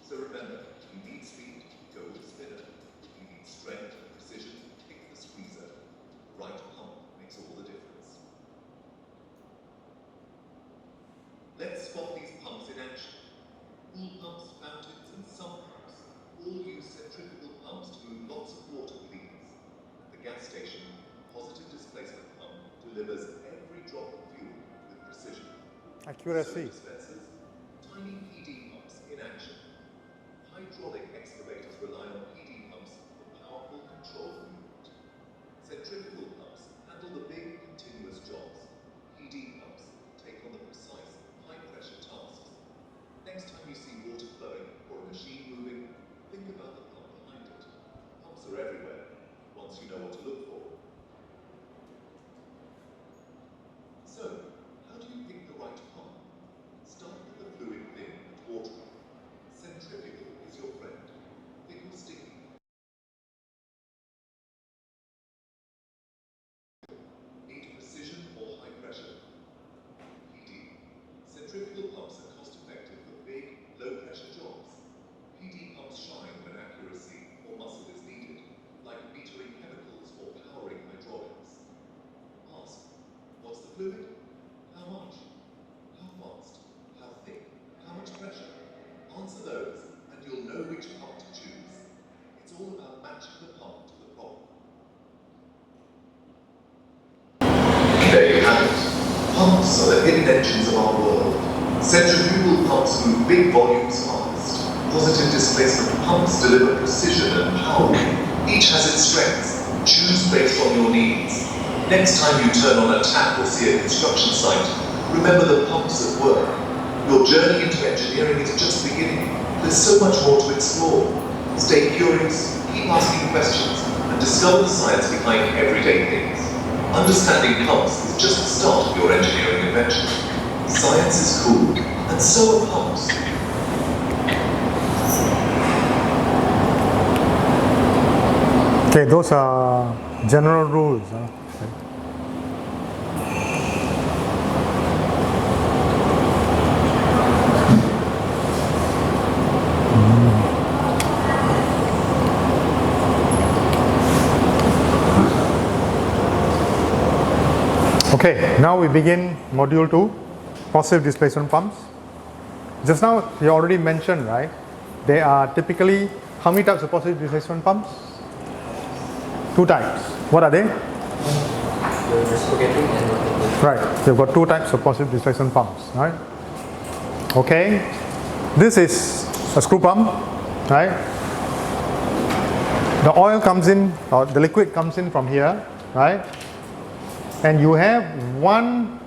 So remember, if you need speed, go with the spinner. If you need strength and precision, pick the squeezer. The right pump makes all the difference. Let's spot these pumps in action. Pool pumps, fountains, and sump pumps all use centrifugal pumps to move lots of water with ease. At the gas station, positive displacement pump delivers every drop of fuel with precision. Accuracy. Soap dispensers, tiny PD pumps in action. Hydraulic excavators rely on PD pumps for powerful controlled movement. Centrifugal pumps handle the big, continuous jobs. PD pumps take on the precise, high-pressure tasks. Next time you see water flowing or a machine moving, think about the pump behind it. Pumps are everywhere, once you know what to look for. So, how do you pick the right pump? Start with the fluid thin and watery. Centrifugal is your friend. Thick or sticky? Need precision or high pressure? PD. Centrifugal pumps are cost-effective for big, low-pressure jobs. PD pumps shine when accuracy or muscle is needed, like metering chemicals or powering hydraulics. Ask, what's the fluid? How much? How fast? How thick? How much pressure? Answer those, and you'll know which pump to choose. It's all about matching the pump to the problem. There you have it. Pumps are the hidden engines of our world. Centrifugal pumps move big volumes fast. Positive displacement pumps deliver precision and power. Each has its strengths. Choose based on your needs. Next time you turn on a tap or see a construction site, remember the pumps at work. Your journey into engineering is just beginning. There's so much more to explore. Stay curious, keep asking questions, and discover the science behind everyday things. Understanding pumps is just the start of your engineering adventure. Science is cool, and so are pumps. Okay, those are general rules. Okay, now we begin module 2, positive displacement pumps. Just now you already mentioned, right? There are typically, how many types of positive displacement pumps? 2 types. What are they? The reciprocating and Right, we've got 2 types of positive displacement pumps, right? Okay, This is a screw pump, right? The oil comes in, or the liquid comes in from here, right? And you have one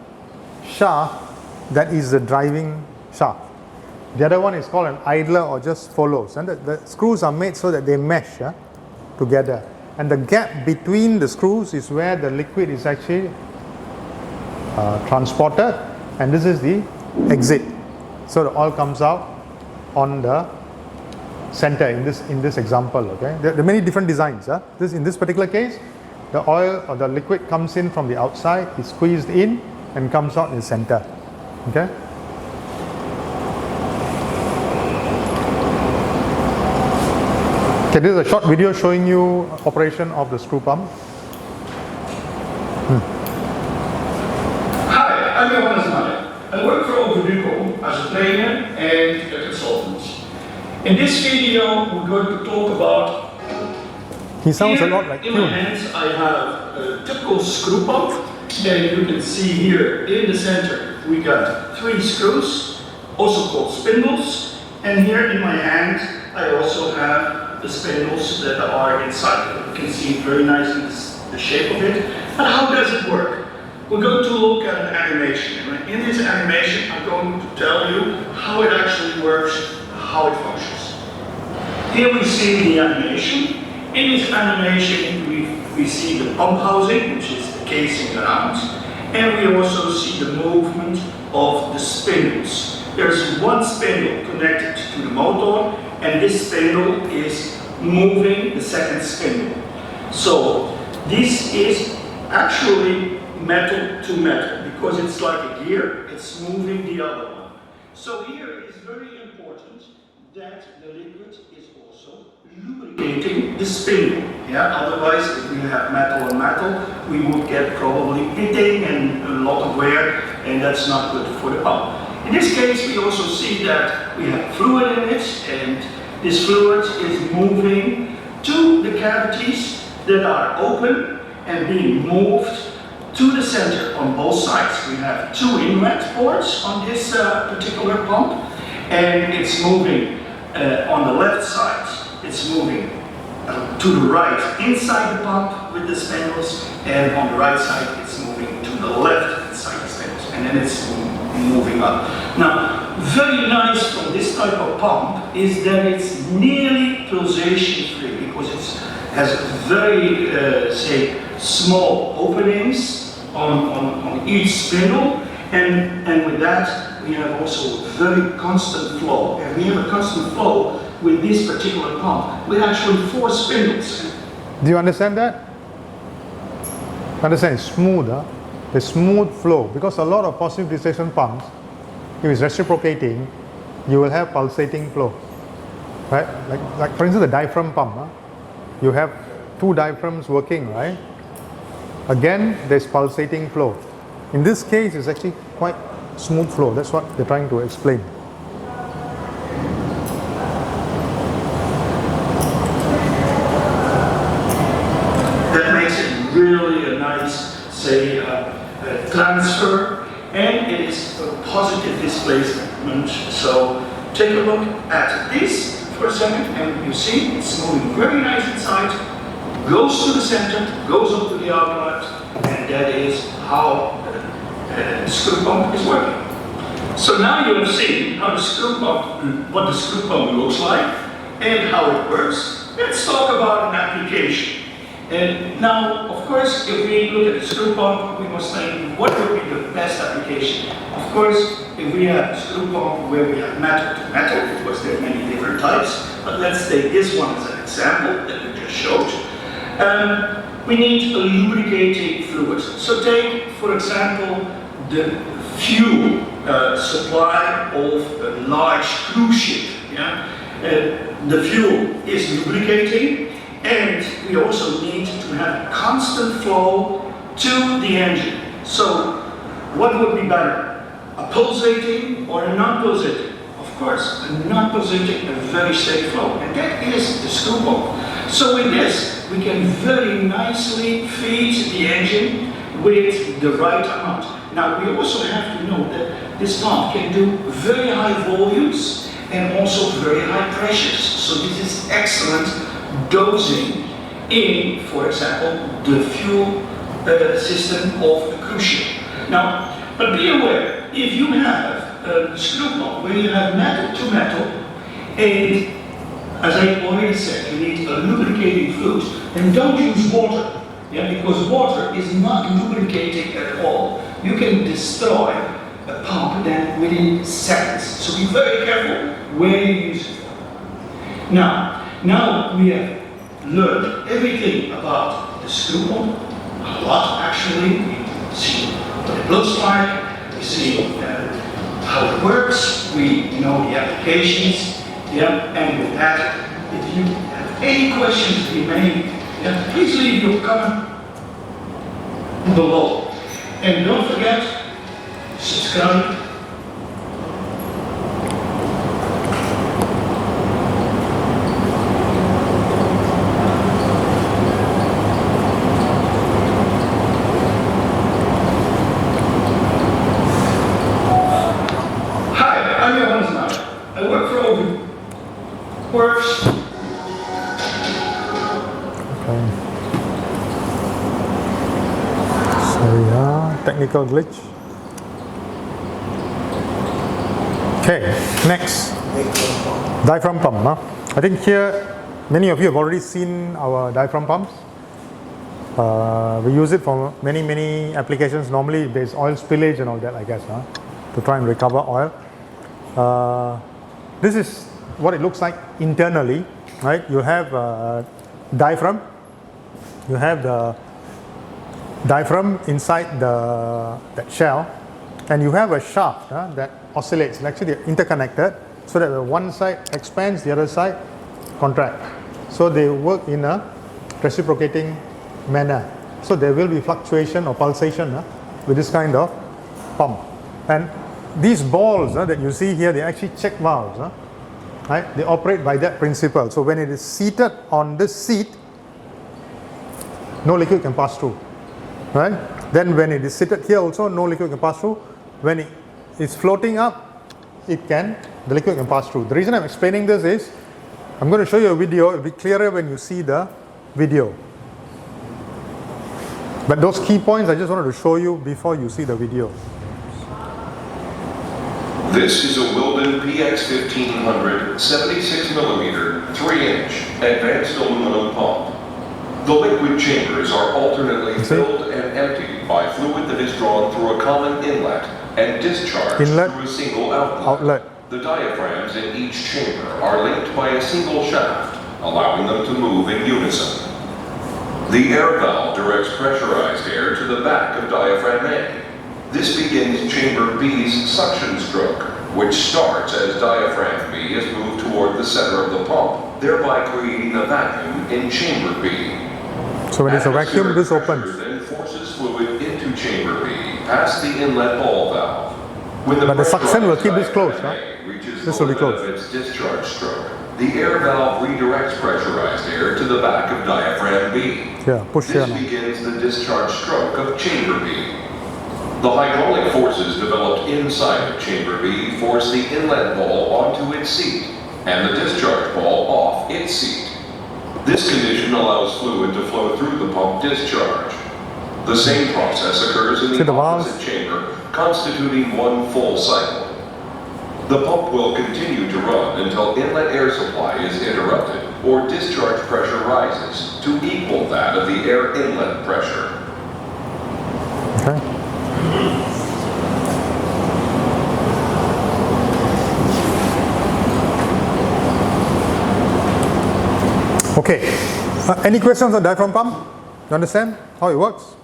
shaft that is the driving shaft. The other one is called an idler or just follows. And the screws are made so that they mesh together. And the gap between the screws is where the liquid is actually transported. And this is the exit. So the oil comes out on the center in this example. Okay, there are many different designs. In this particular case, the oil or the liquid comes in from the outside, is squeezed in, and comes out in the center. Okay. Okay, this is a short video showing you operation of the screw pump. Hi, I'm Johannes Meyer. I work for Overduco as a trainer and a consultant. In this video, we're going to talk about. He sounds a lot like in my hands, I have a typical screw pump, and you can see here in the center we got 3 screws, also called spindles, and here in my hand I also have the spindles that are inside. You can see very nicely the shape of it. But how does it work? We're going to look at an animation. In this animation, I'm going to tell you how it actually works, how it functions. Here we see the animation. In this animation, we see the pump housing, which is the casing around, and we also see the movement of the spindles. There's one spindle connected to the motor, and this spindle is moving the second spindle. So this is actually metal to metal, because it's like a gear, it's moving the other one. So here it's very important that the liquid is also lubricating the spindle. Otherwise, if we have metal on metal, we would get probably pitting and a lot of wear, and that's not good for the pump. In this case, we also see that we have fluid in it, and this fluid is moving to the cavities that are open and being moved to the center on both sides. We have 2 inlet ports on this particular pump, and it's moving on the left side. It's moving to the right inside the pump with the spindles, and on the right side it's moving to the left inside the spindles, and then it's moving up. Now, very nice from this type of pump is that it's nearly pulsation free, because it has very, say, small openings on each spindle, and with that we have also very constant flow. And we have a constant flow with this particular pump with actually 4 spindles. Do you understand that? Understand? It's smooth, the smooth flow, because a lot of positive displacement pumps, if it's reciprocating, you will have pulsating flow, right? Like for instance, the diaphragm pump, you have 2 diaphragms working, right? Again, there's pulsating flow. In this case, it's actually quite smooth flow. That's what they're trying to explain. That makes it really a nice, say, transfer, and it is a positive displacement. So take a look at this for a second, and you see it's moving very nice inside, goes to the center, goes up to the outlet, and that is how the screw pump is working. So now you have seen how the screw pump, what the screw pump looks like, and how it works. Let's talk about an application. And now, of course, if we look at the screw pump, we must think, what would be the best application? Of course, if we have a screw pump where we have metal to metal, because there are many different types, but let's take this one as an example that we just showed. We need a lubricating fluid. So take, for example, the fuel supply of a large cruise ship. The fuel is lubricating, and we also need to have constant flow to the engine. So what would be better? A pulsating or a non-pulsating? Of course, a non-pulsating, a very steady flow. And that is the screw pump. So with this, we can very nicely feed the engine with the right amount. Now, we also have to know that this pump can do very high volumes, and also very high pressures. So this is excellent dosing in, for example, the fuel system of the cruise ship. Now, but be aware, if you have a screw pump where you have metal to metal, and as I already said, you need a lubricating fluid, then don't use water, because water is not lubricating at all. You can destroy a pump then within seconds. So be very careful where you use it. Now we have learned everything about the screw pump, a lot actually. We see what it looks like, we see how it works, we know the applications, and with that, if you have any questions remaining, please leave your comment below. And don't forget, subscribe. Works. Sorry, technical glitch. Okay, next. Diaphragm pump. I think here, many of you have already seen our diaphragm pumps. We use it for many applications. Normally, there's oil spillage and all that, I guess, to try and recover oil. This is what it looks like internally, right? You have diaphragm. You have the diaphragm inside that shell, and you have a shaft that oscillates. Actually, they're interconnected, so that the one side expands, the other side contracts. So they work in a reciprocating manner. So there will be fluctuation or pulsation with this kind of pump. And these balls that you see here, they're actually check valves. Right? They operate by that principle. So when it is seated on this seat, no liquid can pass through. Right? Then when it is seated here also, no liquid can pass through. When it is floating up, the liquid can pass through. The reason I'm explaining this is, I'm going to show you a video. It will be clearer when you see the video. But those key points I just wanted to show you before you see the video. This is a Wilden PX1500 76mm 3-inch advanced aluminum pump. The liquid chambers are alternately filled and emptied by fluid that is drawn through a common inlet and discharged through a single outlet. The diaphragms in each chamber are linked by a single shaft, allowing them to move in unison. The air valve directs pressurized air to the back of diaphragm A. This begins chamber B's suction stroke, which starts as diaphragm B is moved toward the center of the pump, thereby creating a vacuum in chamber B. So when it's a vacuum, this opens. Then forces fluid into chamber B past the inlet ball valve. When the but the suction will keep this closed. This will be closed. Its discharge stroke, the air valve redirects pressurized air to the back of diaphragm B. Push this begins the discharge stroke of chamber B. The hydraulic forces developed inside of chamber B force the inlet ball onto its seat and the discharge ball off its seat. This condition allows fluid to flow through the pump discharge. The same process occurs in the opposite chamber, constituting one full cycle. The pump will continue to run until inlet air supply is interrupted or discharge pressure rises to equal that of the air inlet pressure. Okay. Any questions on diaphragm pump? You understand how it works?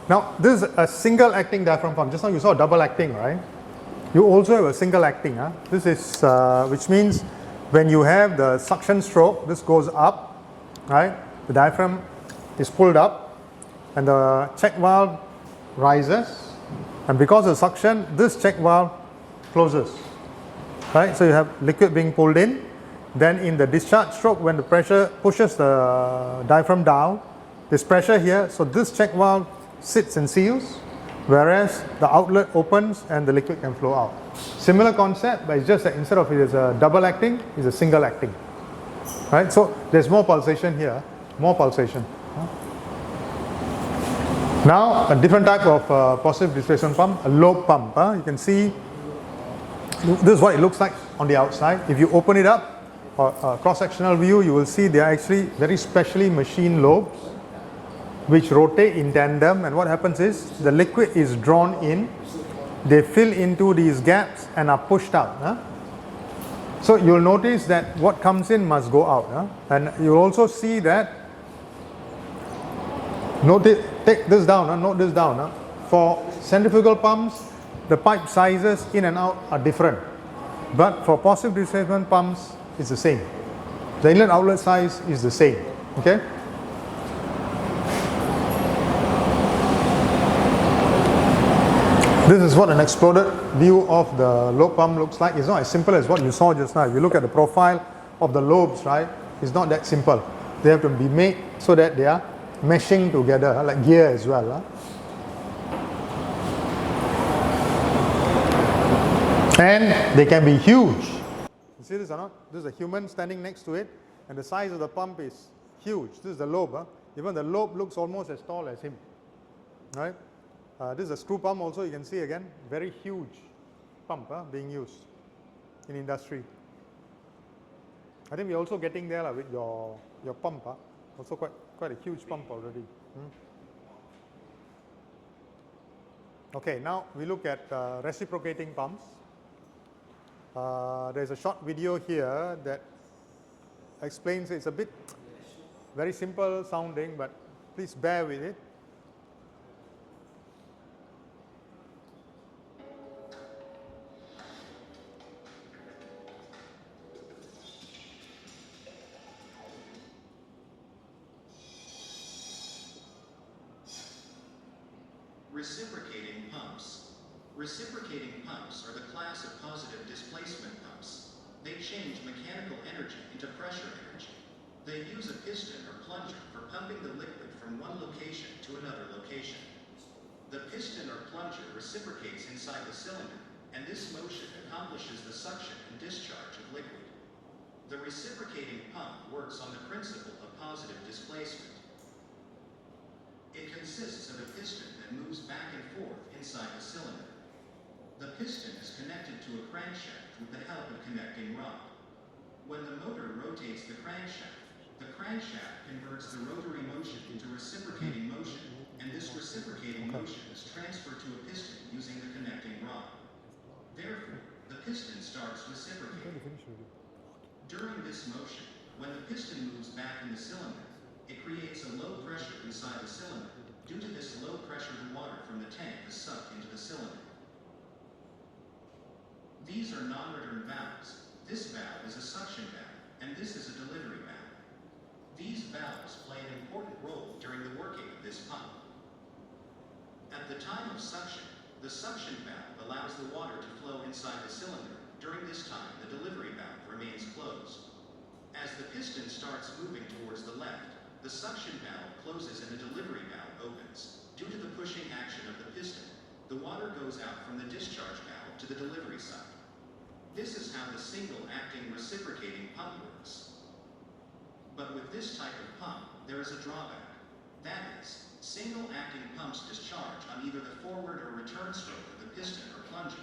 Now, this is a single acting diaphragm pump. Just now you saw double acting, right? You also have a single acting. This is, which means when you have the suction stroke, this goes up, right? The diaphragm is pulled up and the check valve rises. And because of suction, this check valve closes, right? So you have liquid being pulled in. Then in the discharge stroke, when the pressure pushes the diaphragm down, there's pressure here. So this check valve sits and seals, whereas the outlet opens and the liquid can flow out. Similar concept, but it's just that instead of it is a double acting, it's a single acting. Right? So there's more pulsation here, more pulsation. Now a different type of positive displacement pump, a lobe pump. You can see this is what it looks like on the outside. If you open it up, or cross-sectional view, you will see they are actually very specially machined lobes which rotate in tandem, and what happens is the liquid is drawn in, they fill into these gaps and are pushed out. So you'll notice that what comes in must go out, and you'll also see that, take this down, note this down. For centrifugal pumps, the pipe sizes in and out are different, but for positive displacement pumps, it's the same. The inlet outlet size is the same. Okay. This is what an exploded view of the lobe pump looks like. It's not as simple as what you saw just now. If you look at the profile of the lobes, right, it's not that simple. They have to be made so that they are meshing together, like gear as well. And they can be huge. You see this or not? This is a human standing next to it, and the size of the pump is huge. This is the lobe. Even the lobe looks almost as tall as him. Right? This is a screw pump also, you can see again, very huge pump being used in industry. I think we're also getting there with your pump, also quite a huge pump already. Okay, now we look at reciprocating pumps. There's a short video here that explains, it's a bit very simple sounding, but please bear with it. Reciprocating pumps. Reciprocating pumps are the class of positive displacement pumps. They change mechanical energy into pressure energy. They use a piston or plunger for pumping the liquid from one location to another location. The piston or plunger reciprocates inside the cylinder, and this motion accomplishes the suction and discharge of liquid. The reciprocating pump works on the principle of positive displacement. It consists of a piston that moves back and forth inside the cylinder. The piston is connected to a crankshaft with the help of connecting rod. When the motor rotates the crankshaft converts the rotary motion into reciprocating motion, and this reciprocating motion is transferred to a piston using the connecting rod. Therefore, the piston starts reciprocating. During this motion, when the piston moves back in the cylinder, it creates a low pressure inside the cylinder. Due to this low pressure, the water from the tank is sucked into the cylinder. These are non-return valves. This valve is a suction valve, and this is a delivery valve. These valves play an important role during the working of this pump. At the time of suction, the suction valve allows the water to flow inside the cylinder. During this time, the delivery valve remains closed. As the piston starts moving towards the left, the suction valve closes and the delivery valve opens. Due to the pushing action of the piston, the water goes out from the discharge valve to the delivery side. This is how the single-acting reciprocating pump works. But with this type of pump, there is a drawback. That is, single-acting pumps discharge on either the forward or return stroke of the piston or plunger.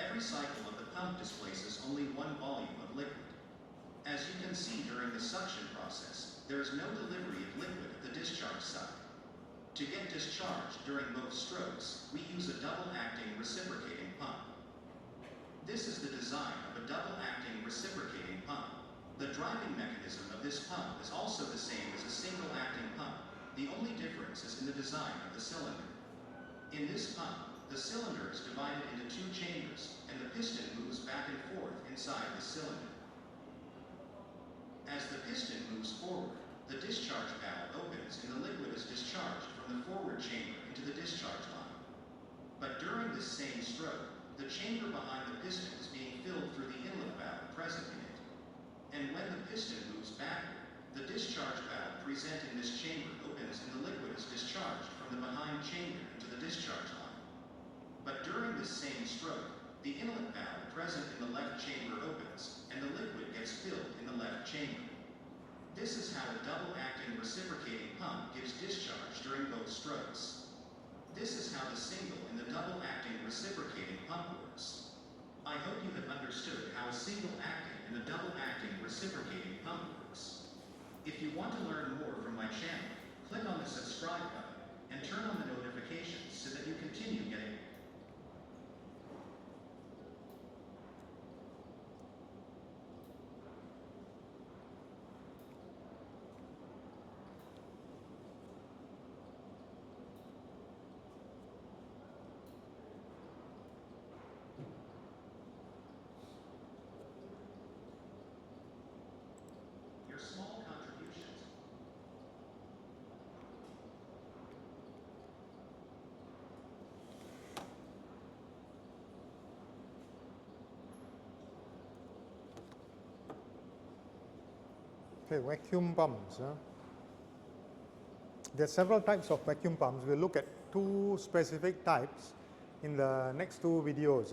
Every cycle of the pump displaces only one volume of liquid. As you can see during the suction process, there is no delivery of liquid at the discharge side. To get discharge during both strokes, we use a double-acting reciprocating pump. This is the design of a double-acting reciprocating pump. The driving mechanism of this pump is also the same as a single-acting pump. The only difference is in the design of the cylinder. In this pump, the cylinder is divided into two chambers, and the piston moves back and forth inside the cylinder. As the piston moves forward, the discharge valve opens and the liquid is discharged from the forward chamber into the discharge line. But during this same stroke, the chamber behind the piston is being filled through the inlet valve present in it. And when the piston moves backward, the discharge valve present in this chamber opens and the liquid is discharged from the behind chamber into the discharge line. But during this same stroke, The inlet valve present in the left chamber opens, and the liquid gets filled in the left chamber. This is how a double-acting reciprocating pump gives discharge during both strokes. This is how the single and the double-acting reciprocating pump works. I hope you have understood how a single-acting and a double-acting reciprocating pump works. If you want to learn more from my channel, click on the subscribe button and turn on the notifications so that you continue getting your small contributions. Okay, vacuum pumps. There are several types of vacuum pumps. We'll look at two specific types in the next two videos.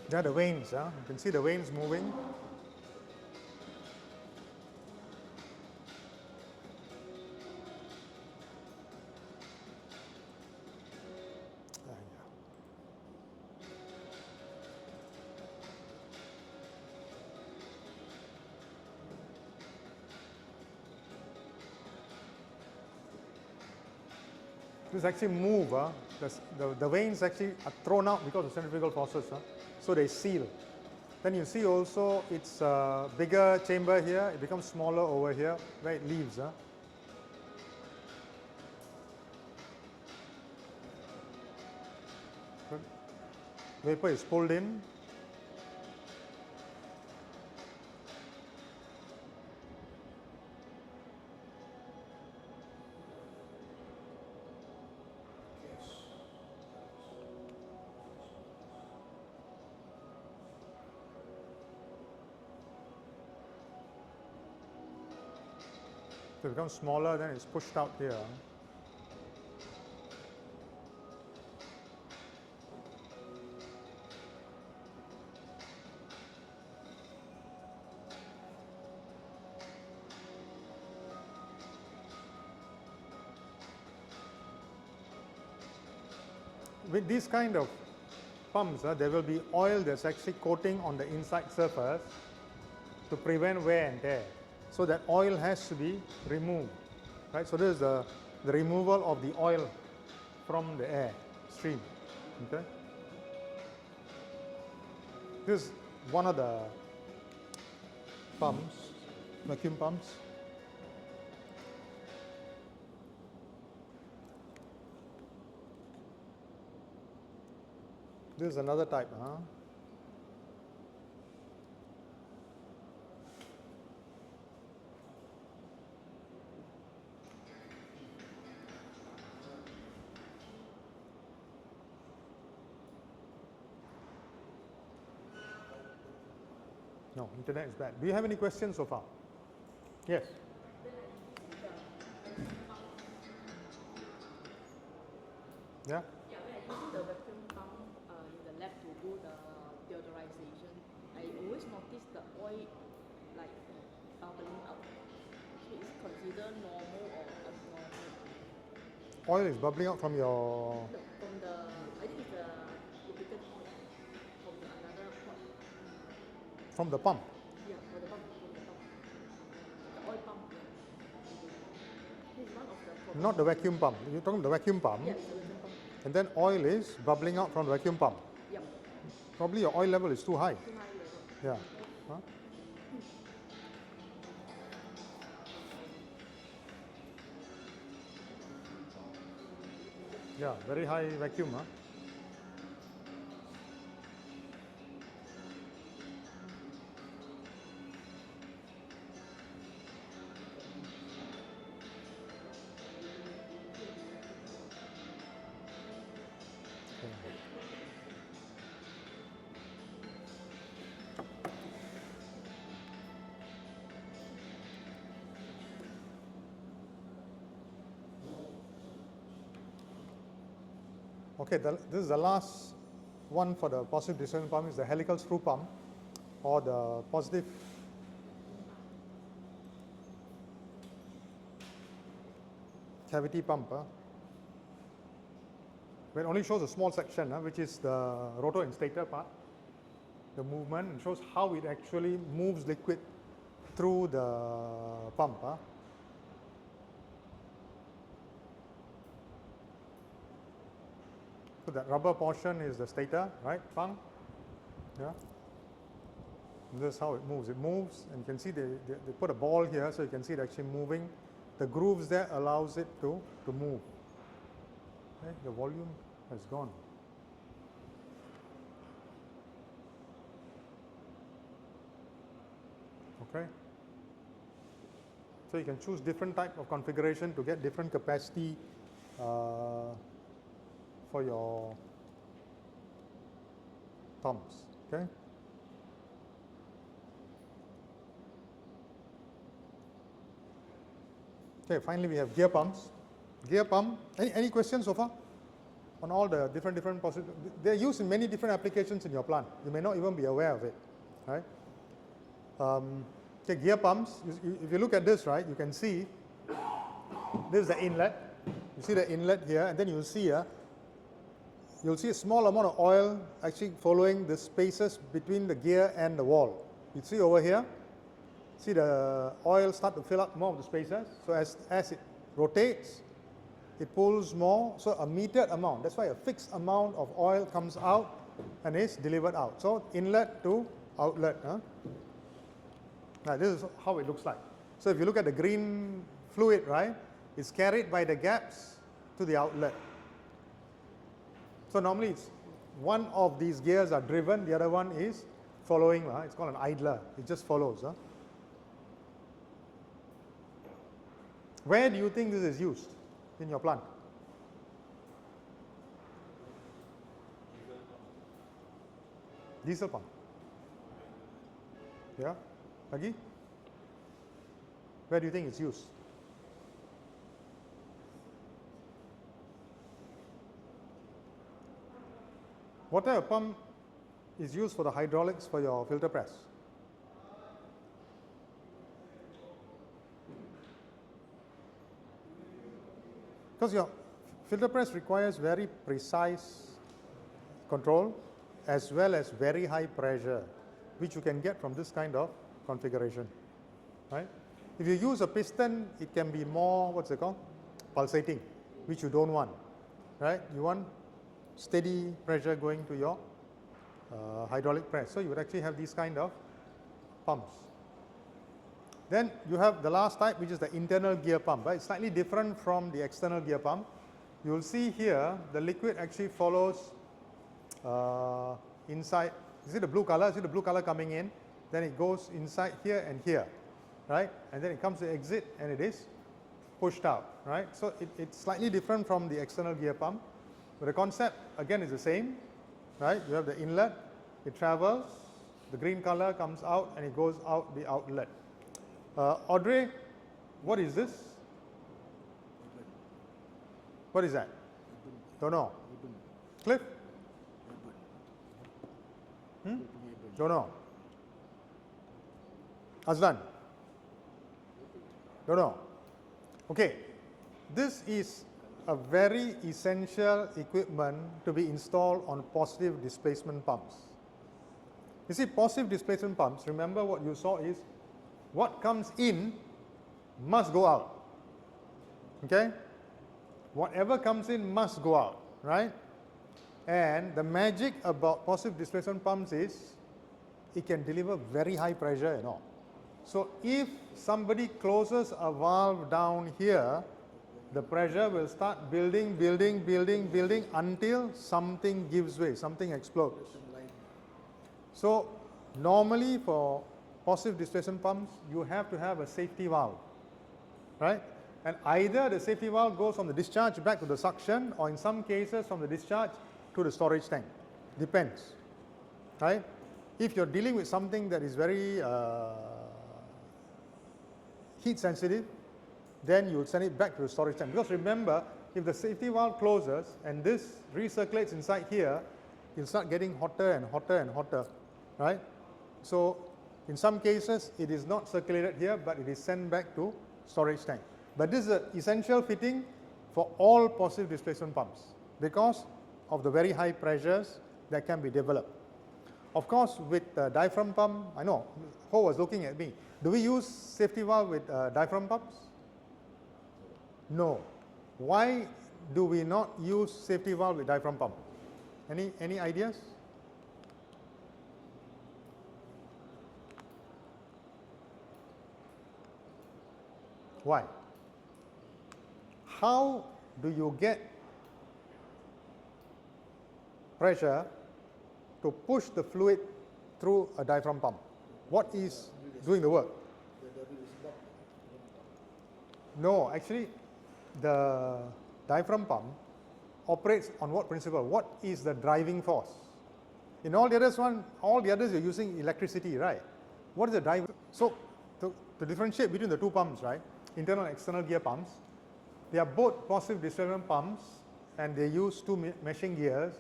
There are the vanes. You can see the vanes moving. This actually move. The vanes actually are thrown out because of centrifugal forces. So they seal. Then you see also it's a bigger chamber here. It becomes smaller over here where it leaves. Vapor is pulled in. So it becomes smaller, then it's pushed out here. With these kind of pumps, there will be oil that's actually coating on the inside surface to prevent wear and tear. So that oil has to be removed, right? So this is the removal of the oil from the air stream. Okay. This is one of the pumps, vacuum pumps. This is another type, No, internet is bad. Do you have any questions so far? Yes. Yeah? Yeah, when I using the vacuum pump in the lab to do the deodorization, I always notice the oil like bubbling out. So is it considered normal or abnormal? Oil is bubbling out from your... No, from the, I think it's the lubricant oil from the another pot. From the pump? Yeah, from the pump. The oil pump. This is one of the problems. Not the vacuum pump. You're talking the vacuum pump? Yes, the vacuum pump. And then oil is bubbling out from the vacuum pump. Yep. Probably your oil level is too high. Too high, yes. Yeah. Huh? Yeah, very high vacuum. Huh? Okay, this is the last one for the positive displacement pump, is the helical screw pump, or the positive cavity pump. It only shows a small section, which is the rotor and stator part, the movement, and shows how it actually moves liquid through the pump. So that rubber portion is the stator, right, pump? Yeah. And this is how it moves. It moves, and you can see they put a ball here, so you can see it actually moving. The grooves there allows it to move. Okay, the volume has gone. Okay. So you can choose different type of configuration to get different capacity for your pumps. Okay. Okay, finally we have gear pumps. Gear pump, any questions so far on all the different possible? They're used in many different applications in your plant. You may not even be aware of it, right? Okay, gear pumps, if you look at this, right, you can see this is the inlet. You see the inlet here, and then you'll see a small amount of oil actually following the spaces between the gear and the wall. You see over here, see the oil start to fill up more of the spaces. So as it rotates, it pulls more, so a metered amount. That's why a fixed amount of oil comes out and is delivered out. So inlet to outlet. Now this is how it looks like. So if you look at the green fluid, right, it's carried by the gaps to the outlet. So normally it's one of these gears are driven, the other one is following. It's called an idler. It just follows. Where do you think this is used in your plant? Diesel pump. Yeah? Lagi? Where do you think it's used? What type of pump is used for the hydraulics for your filter press? Because your filter press requires very precise control as well as very high pressure, which you can get from this kind of configuration, right? If you use a piston, it can be more, what's it called? Pulsating, which you don't want, right? You want steady pressure going to your hydraulic press. So you would actually have these kind of pumps. Then you have the last type, which is the internal gear pump, right? It's slightly different from the external gear pump. You will see here the liquid actually follows inside. You see the blue color? See the blue color coming in? Then it goes inside here and here, right? And then it comes to exit and it is pushed out, right? So it's slightly different from the external gear pump. But the concept, again, is the same, right? You have the inlet, it travels, the green color comes out and it goes out the outlet. Audrey, what is this? What is that? Don't know. Cliff? Don't know. Azlan? Don't know. Okay, this is a very essential equipment to be installed on positive displacement pumps. You see, positive displacement pumps, remember what you saw is what comes in must go out. Okay? Whatever comes in must go out, right? And the magic about positive displacement pumps is it can deliver very high pressure and all. So if somebody closes a valve down here, the pressure will start building until something gives way, something explodes. So normally for positive displacement pumps, you have to have a safety valve, right? And either the safety valve goes from the discharge back to the suction, or in some cases from the discharge to the storage tank. Depends, right? If you're dealing with something that is very heat sensitive, then you will send it back to the storage tank. Because remember, if the safety valve closes and this recirculates inside here, you'll start getting hotter and hotter and hotter, right? So in some cases, it is not circulated here, but it is sent back to storage tank. But this is an essential fitting for all positive displacement pumps because of the very high pressures that can be developed. Of course, with diaphragm pump, I know, Ho was looking at me. Do we use safety valve with diaphragm pumps? No. Why do we not use safety valve with diaphragm pump? Any ideas? Why? How do you get pressure to push the fluid through a diaphragm pump? What is doing the work? No, actually, the diaphragm pump operates on what principle? What is the driving force? In all the others you're using electricity, right? What is the drive? So to differentiate between the two pumps, right? Internal and external gear pumps, they are both positive displacement pumps and they use two meshing gears,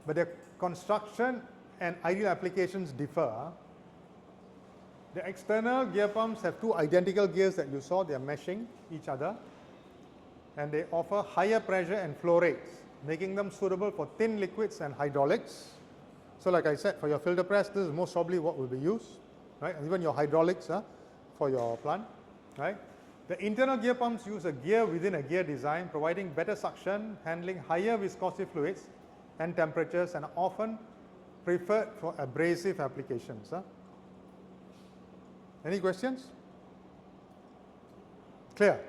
but their construction and ideal applications differ. The external gear pumps have two identical gears that you saw, they are meshing each other, and they offer higher pressure and flow rates, making them suitable for thin liquids and hydraulics. So like I said, for your filter press, this is most probably what will be used, right? And even your hydraulics for your plant, right? The internal gear pumps use a gear within a gear design, providing better suction, handling higher viscosity fluids and temperatures, and are often preferred for abrasive applications. Any questions? Clear?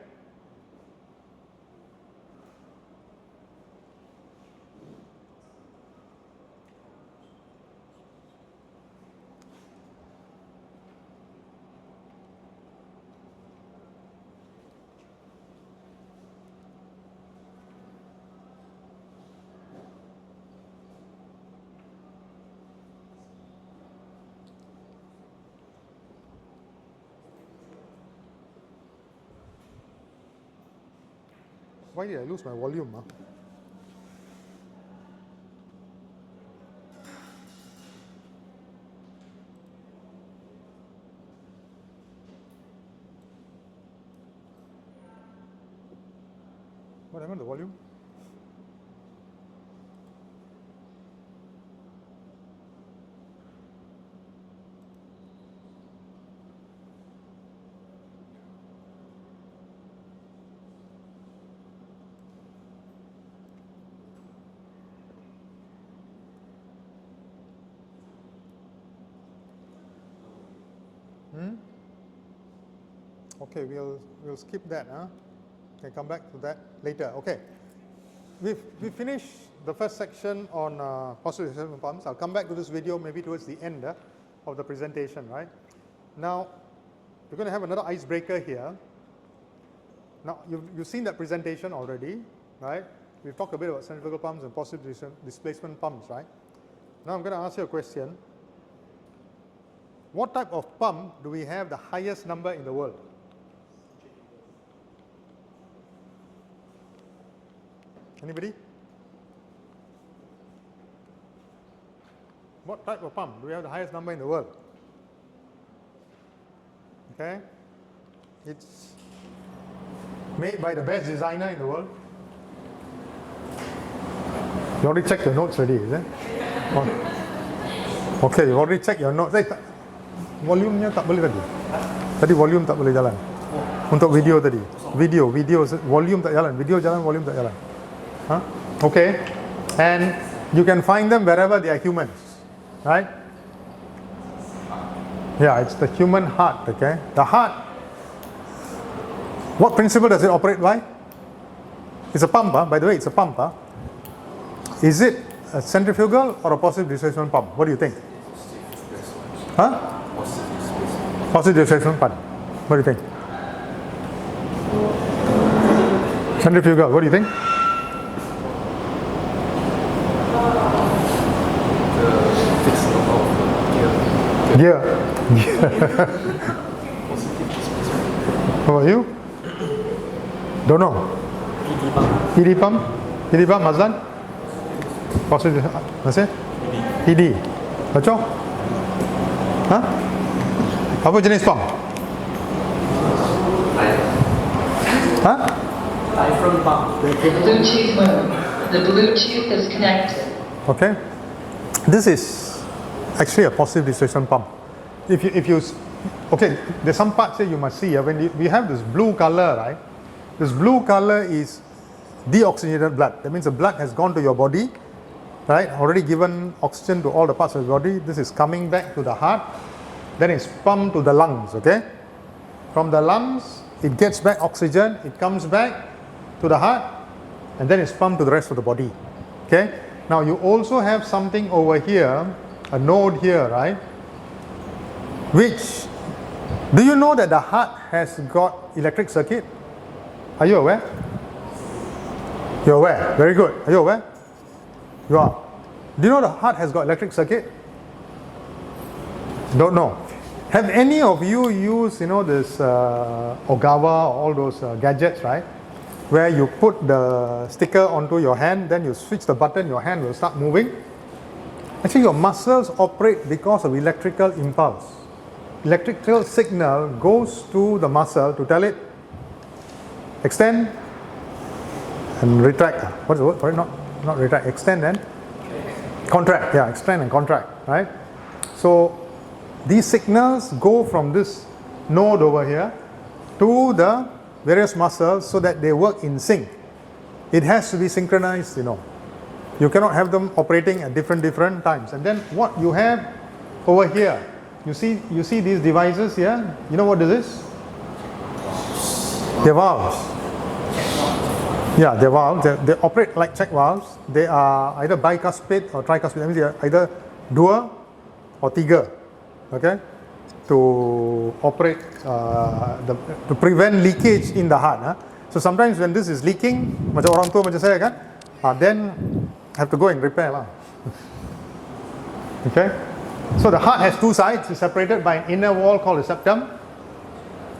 Why did I lose my volume? What happened to the volume? Okay, we'll skip that. Can come back to that later. Okay, we finished the first section on positive displacement pumps. I'll come back to this video maybe towards the end of the presentation. Right now, we're going to have another icebreaker here. Now you've seen that presentation already, right? We've talked a bit about centrifugal pumps and positive displacement pumps, right? Now I'm going to ask you a question. What type of pump do we have the highest number in the world? Anybody? What type of pump do we have the highest number in the world? Okay. It's made by the best designer in the world. You already checked your notes already, is it? Okay, you already checked your notes. Volume-nya tak boleh tadi. Tadi volume tak boleh jalan. Untuk video tadi. Video volume tak jalan. Video jalan, volume tak jalan. Okay. And you can find them wherever they are humans. Right? Yeah, it's the human heart, okay? The heart, what principle does it operate by? It's a pump, by the way, it's a pump. Is it a centrifugal or a positive displacement pump? What do you think? Huh? Positive displacement pump. What do you think? Centrifugal, what do you think? Gear. How about you? Don't know. PD pump? PD pump, Mazlan? Positive, what's it? PD. Betul? Hah? Apa jenis pump? Huh? Diaphragm pump. Bluetooth mode. The Bluetooth is connected. Okay. This is actually a positive displacement pump. If you okay, there's some parts here you must see. When we have this blue color, right? This blue color is deoxygenated blood. That means the blood has gone to your body, right? Already given oxygen to all the parts of the body. This is coming back to the heart. Then it's pumped to the lungs, okay? From the lungs, it gets back oxygen. It comes back to the heart, and then it's pumped to the rest of the body, okay? Now you also have something over here, a node here, right? Which, do you know that the heart has got electric circuit? Are you aware? You're aware. Very good. Are you aware? You are. Do you know the heart has got electric circuit? Don't know. Have any of you used, this Ogawa, all those gadgets, right? Where you put the sticker onto your hand, then you switch the button, your hand will start moving. Actually, your muscles operate because of electrical impulse. Electrical signal goes to the muscle to tell it extend and retract. What's the word for it? Not retract, extend and contract. Yeah, extend and contract, right? So these signals go from this node over here to the various muscles so that they work in sync. It has to be synchronized, You cannot have them operating at different times. And then what you have over here, you see these devices here? You know what this is? They're valves. Yeah, they're valves. They operate like check valves. They are either bicuspid or tricuspid. That means they are either dua or tiga. Okay? To operate, to prevent leakage in the heart. So sometimes when this is leaking, macam orang tua macam saya kan, then have to go and repair lah. Okay? So the heart has two sides. It's separated by an inner wall called the septum.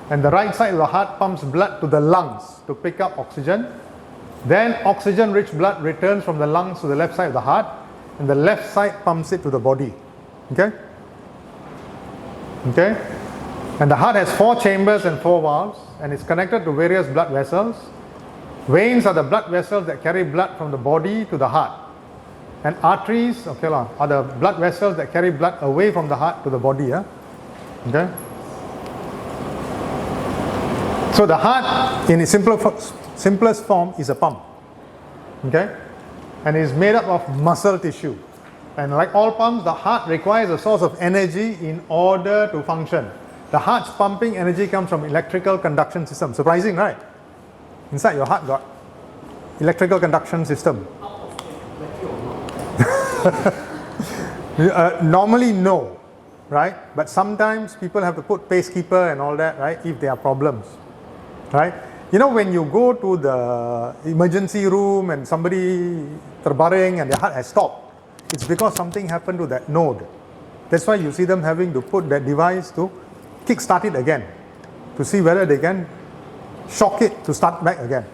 And the right side of the heart pumps blood to the lungs to pick up oxygen. Then oxygen-rich blood returns from the lungs to the left side of the heart. And the left side pumps it to the body. Okay? Okay? And the heart has 4 chambers and 4 valves. And it's connected to various blood vessels. Veins are the blood vessels that carry blood from the body to the heart. And arteries, are the blood vessels that carry blood away from the heart to the body. Okay? So the heart, in its simplest form, is a pump. Okay? And is made up of muscle tissue. And like all pumps, the heart requires a source of energy in order to function. The heart's pumping energy comes from electrical conduction system. Surprising, right? Inside your heart got electrical conduction system. Normally no, right? But sometimes people have to put pacekeeper and all that, right? If there are problems, right? When you go to the emergency room and somebody terbaring and their heart has stopped, it's because something happened to that node. That's why you see them having to put that device to kick-start it again, to see whether they can shock it to start back again,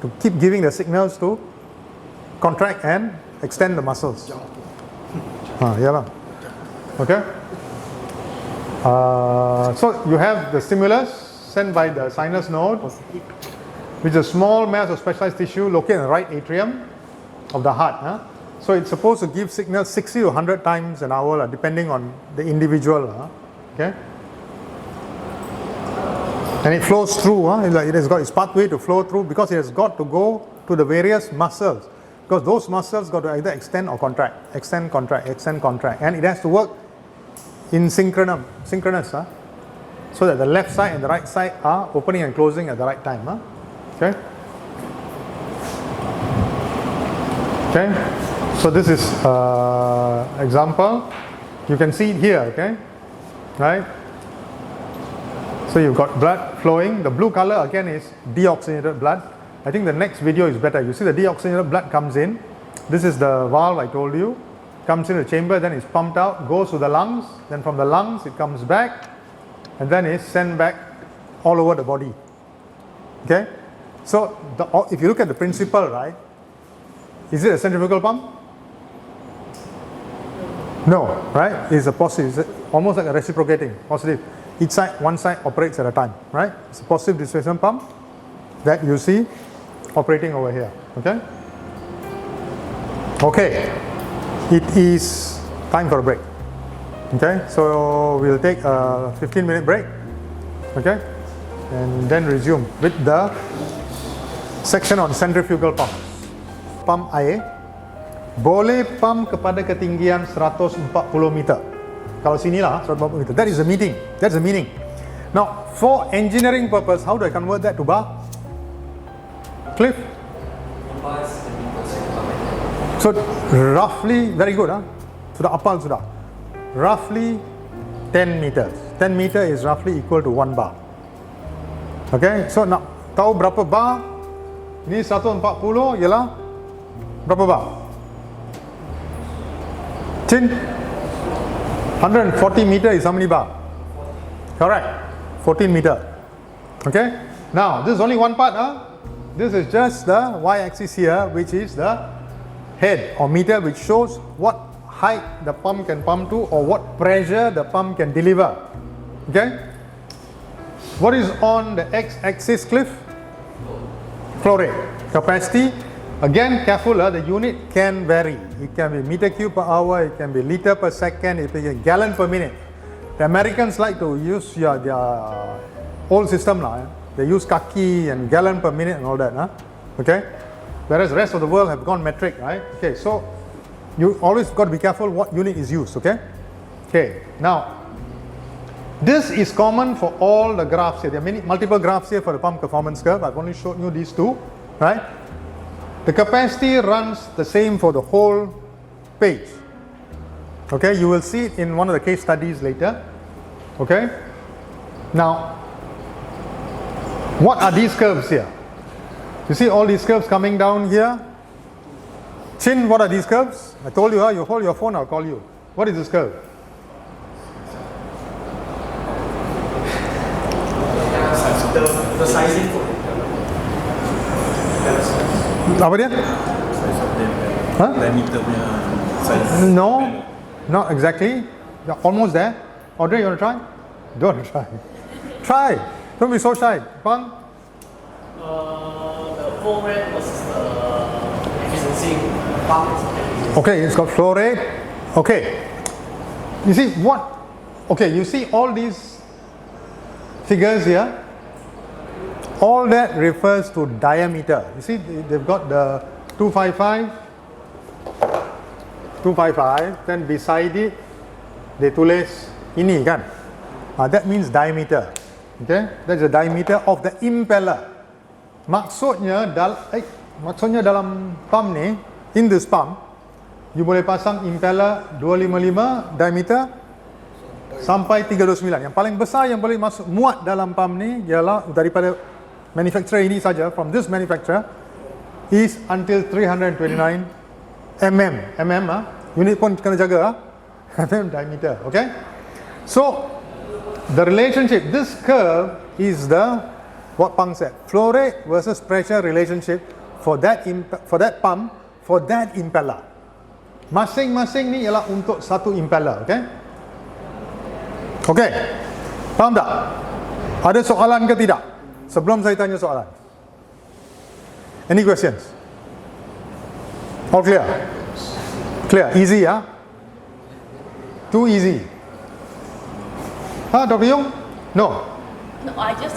to keep giving the signals to contract and extend the muscles. Okay. So you have the stimulus sent by the sinus node, which is a small mass of specialized tissue located in the right atrium of the heart. So it's supposed to give signals 60 to 100 times an hour, depending on the individual. Okay. And it flows through. It has got its pathway to flow through because it has got to go to the various muscles. Because those muscles got to either extend or contract, extend, contract, extend, contract. And it has to work in synchronous, so that the left side and the right side are opening and closing at the right time. Okay. Okay. So this is example. You can see it here. Okay. Right. So you've got blood flowing. The blue color again is deoxygenated blood. I think the next video is better. You see the deoxygenated blood comes in. This is the valve I told you. Comes in the chamber, then is pumped out, goes to the lungs. Then from the lungs it comes back, and then is sent back all over the body. Okay. So if you look at the principle, right? Is it a centrifugal pump? No, right? It's a positive. It's almost like a reciprocating positive. Each side, one side operates at a time, right? It's a positive displacement pump that you see operating over here. Okay. Okay. It is time for a break. Okay. So we'll take a 15-minute break. Okay. And then resume with the section on centrifugal pumps. Pump air boleh pump kepada ketinggian 140 meter. Kalau sinilah 140 meter. That is the meaning. That's the meaning. Now, for engineering purpose, how do I convert that to bar? Cliff? So roughly, very good, sudah apal sudah. Roughly 10 meters. 10 meter is roughly equal to 1 bar. Okay, so nak tahu berapa bar? Ini 140 ialah berapa bar? Chin? 140 meter is how many bar? Correct. 14 meter. Okay. Now, this is only one part. This is just the y-axis here, which is the head or meter, which shows what height the pump can pump to or what pressure the pump can deliver. Okay. What is on the x-axis, Cliff? Flow rate. Capacity. Again, careful, the unit can vary. It can be meter cube per hour, it can be liter per second, it can be gallon per minute. The Americans like to use their old system now. They use kaki and gallon per minute and all that. Okay? Whereas the rest of the world have gone metric, right? Okay, so you always got to be careful what unit is used, okay? Okay, now, this is common for all the graphs here. There are multiple graphs here for the pump performance curve. I've only shown you these two, right? The capacity runs the same for the whole page. Okay, you will see it in one of the case studies later. Okay, now what are these curves here? You see all these curves coming down here? Chin, what are these curves? I told you, you hold your phone, I'll call you. What is this curve? The sizing for it. Apa dia? Huh? Diameter punya size. No, not exactly. You're almost there. Audrey, you want to try? Don't try. Try. Don't be so shy. Pang? The flow rate versus the efficiency pump. Okay, it's got flow rate. Okay. You see what? Okay, you see all these figures here? All that refers to diameter. You see, they've got the 255, then beside it, they tulis ini kan. That means diameter. Okay, that's the diameter of the impeller. Maksudnya dalam pump ni, in this pump, you boleh pasang impeller 255 diameter sampai 329. Yang paling besar yang boleh masuk muat dalam pump ni ialah daripada manufacturer ini saja, from this manufacturer, is until 329 mm. Unit pun kena jaga mm diameter. Okay, so the relationship, this curve is the what Pang said, flow rate versus pressure relationship for that pump, for that impeller. Masing-masing ni ialah untuk satu impeller. Okay, okay, faham tak? Ada soalan ke tidak? Sebelum saya tanya soalan. Any questions? All clear? Clear? Easy, Too easy. Dr. Yung? No. No, I just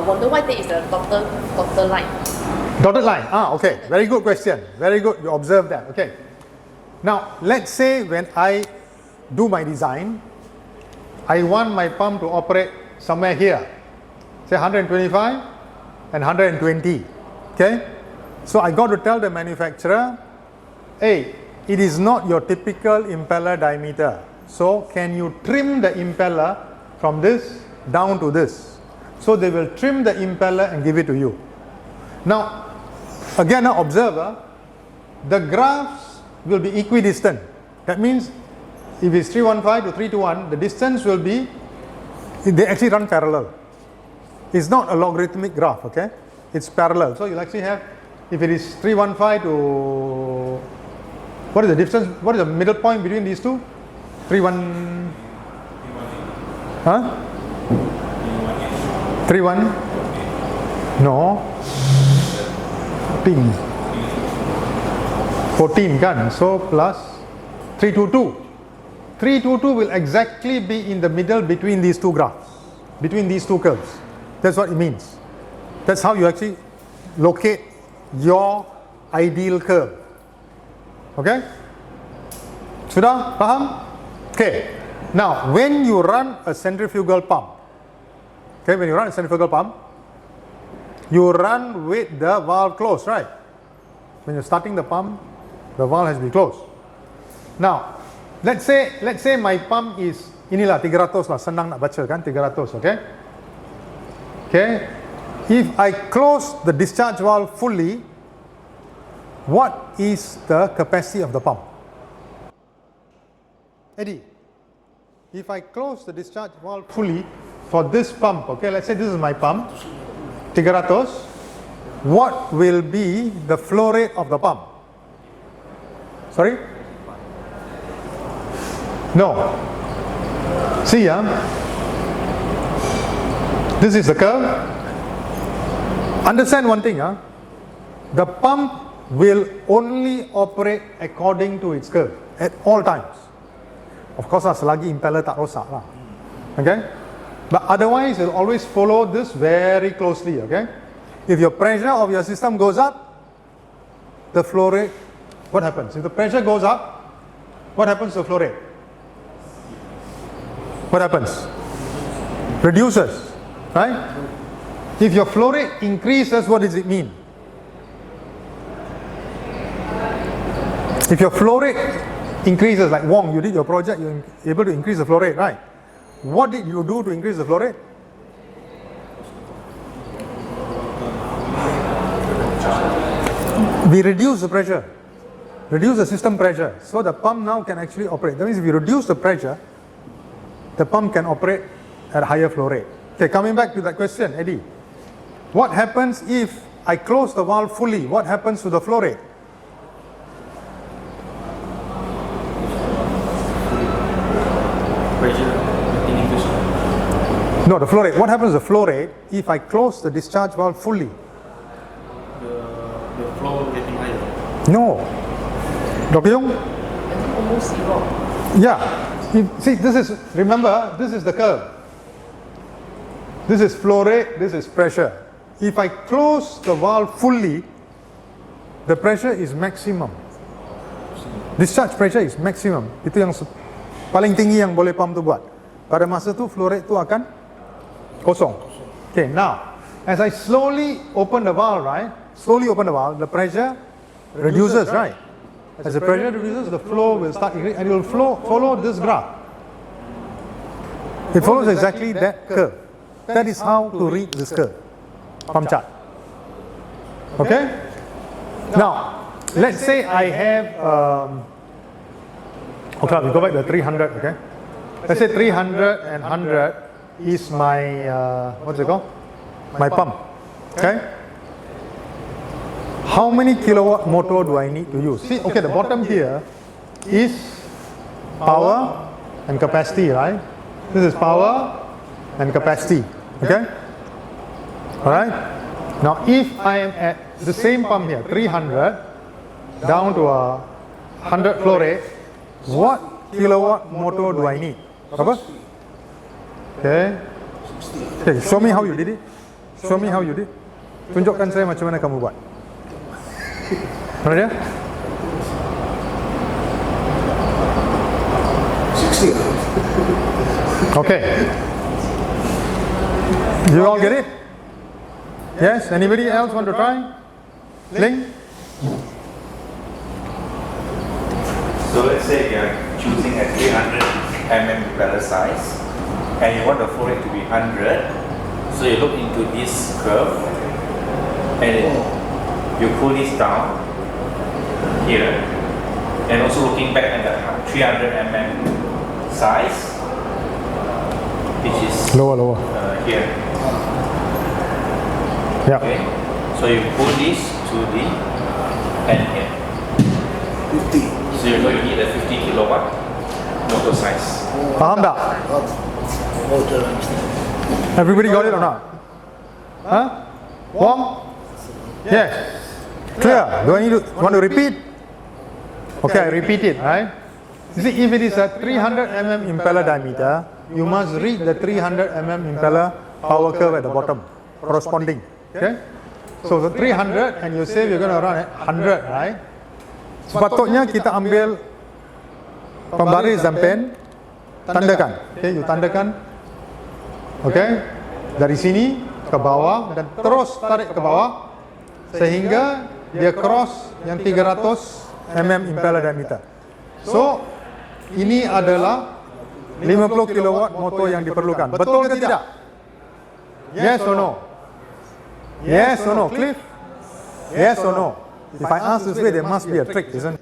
wonder why there is a dotted line. Dotted line. Okay. Very good question. Very good. You observe that. Okay. Now, let's say when I do my design, I want my pump to operate somewhere here, say 125 and 120. Okay? So I got to tell the manufacturer, hey, it is not your typical impeller diameter. So can you trim the impeller from this down to this? So they will trim the impeller and give it to you. Now, again, now observe, the graphs will be equidistant. That means if it's 315 to 321, the distance will be, they actually run parallel. It's not a logarithmic graph, okay? It's parallel. So you'll actually have, if it is 315 to, what is the distance, what is the middle point between these two? 31, huh? 31, no, 14 kan, so plus 322. 322 will exactly be in the middle between these two graphs, between these two curves. That's what it means. That's how you actually locate your ideal curve. Okay? Sudah? Paham? Okay. Now, when you run a centrifugal pump, okay, when you run a centrifugal pump, you run with the valve closed, right? When you're starting the pump, the valve has to be closed. Now, let's say my pump is, inilah 300 lah, senang nak baca kan, 300, okay? Okay, if I close the discharge valve fully, what is the capacity of the pump? Eddie, if I close the discharge valve fully for this pump, okay, let's say this is my pump, 300, what will be the flow rate of the pump? Sorry? No. See, this is the curve. Understand one thing, the pump will only operate according to its curve at all times. Of course, selagi impeller tak rosak lah. Okay? But otherwise, it will always follow this very closely. Okay? If your pressure of your system goes up, the flow rate, what happens? If the pressure goes up, what happens to the flow rate? What happens? Reduces, right? If your flow rate increases, what does it mean? If your flow rate increases, like Wong, you did your project, you're able to increase the flow rate, right? What did you do to increase the flow rate? We reduce the pressure, reduce the system pressure, so the pump now can actually operate. That means if you reduce the pressure, the pump can operate at a higher flow rate. Okay, coming back to that question, Eddie. What happens if I close the valve fully? What happens to the flow rate? No, the flow rate. What happens to the flow rate if I close the discharge valve fully? The flow getting higher. No. Dr. Yung? Almost zero. Yeah. See, this is, remember, this is the curve. This is flow rate, this is pressure. If I close the valve fully, the pressure is maximum. Discharge pressure is maximum. Itu yang paling tinggi yang boleh pump tu buat. Pada masa tu flow rate tu akan kosong. Okay, now, as I slowly open the valve, right? Slowly open the valve, the pressure reduces, right? As the pressure reduces, the flow will start increasing, and it will follow this graph. It follows exactly that curve. That is how to read this curve. Pump chart. Okay? Now, let's say I have, okay, we go back to 300, okay? Let's say 300 and 100 is my, what's it called? My pump, okay? How many kilowatt motor do I need to use? See, okay, the bottom here is power and capacity, right? This is power and capacity, okay? Alright? Now, if I am at the same pump here, 300, down to a 100 flow rate, what kilowatt motor do I need? Apa? Okay. Okay, show me how you did it. Show me how you did. Tunjukkan saya macam mana kamu buat. Mana dia? 60. Okay. You all get it? Yes? Anybody else want to try? Ling? So let's say you are choosing a 300 mm impeller size and you want the flow rate to be 100. So you look into this curve and you pull this down here, and also looking back at the 300 mm size, which is lower. here. Yeah. Okay. So you pull this to the end here. 50. So you know you need a 50 kilowatt motor size. Faham tak? Everybody got it or not? Huh? Wong? Yes. Clear? Do I need to want to repeat? Okay, I repeat it, right? You see, if it is a 300 mm impeller diameter, you must read the 300 mm impeller power curve at the bottom, corresponding. Okay? So the 300, and you say we're going to run at 100, right? Sepatutnya kita ambil pembaris dan pen, tandakan. Okay, you tandakan. Okay, dari sini ke bawah dan terus tarik ke bawah sehingga dia cross yang 300 mm impeller diameter. So, ini adalah 50 kilowatt motor yang diperlukan. Betul ke tidak? Yes or no? Yes or no, Cliff? Yes or no? If I ask this way, there must be a trick, isn't it?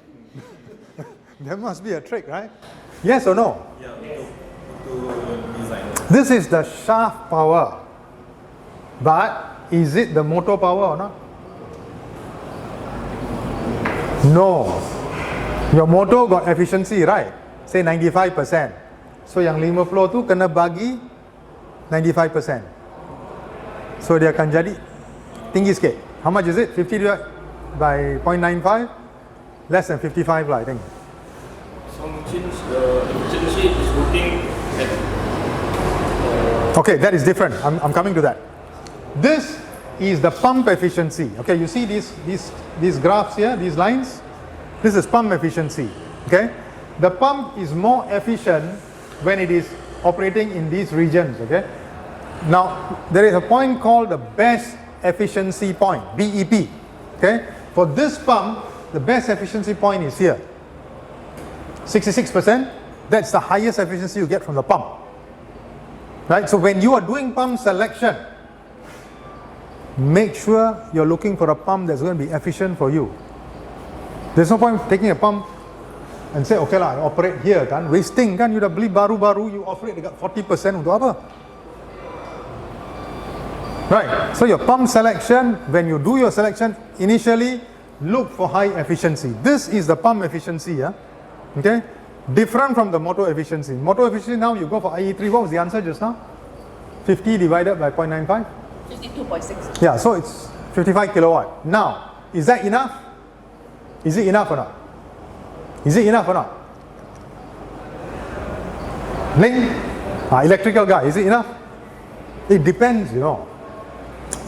There must be a trick, right? Yes or no? This is the shaft power. But is it the motor power or not? No. Your motor got efficiency, right? Say 95%. So yang 5 flow tu kena bagi 95%. So dia akan jadi tinggi sikit. How much is it? 50 divided by 0.95? Less than 55 lah, I think. So since the efficiency is looking at Okay, that is different. I'm coming to that. This is the pump efficiency. Okay, you see these graphs here, these lines? This is pump efficiency. Okay, the pump is more efficient when it is operating in these regions. Okay, now there is a point called the best efficiency point, BEP. Okay, for this pump, the best efficiency point is here, 66%. That's the highest efficiency you get from the pump. Right, so when you are doing pump selection, make sure you're looking for a pump that's going to be efficient for you. There's no point taking a pump and say, okay lah, I operate here kan, wasting kan, you dah beli baru-baru, you operate dekat 40% untuk apa? Right, so your pump selection, when you do your selection, initially look for high efficiency. This is the pump efficiency, yeah? Okay? Different from the motor efficiency. Motor efficiency now you go for IE3, what was the answer just now? 50 divided by 0.95? 52.6. Yeah, so it's 55 kilowatt. Now, is that enough? Is it enough or not? Is it enough or not? Ling? Electrical guy, is it enough? It depends, you know.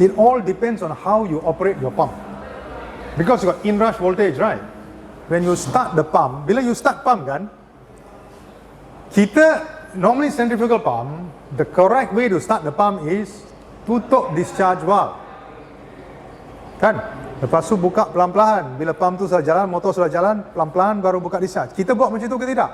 It all depends on how you operate your pump. Because you got inrush voltage, right? When you start the pump, bila you start pump kan, kita, normally centrifugal pump, the correct way to start the pump is tutup discharge valve. Kan? Lepas tu buka pelan-pelan. Bila pump tu sudah jalan, motor sudah jalan, pelan-pelan baru buka discharge. Kita buat macam tu ke tidak?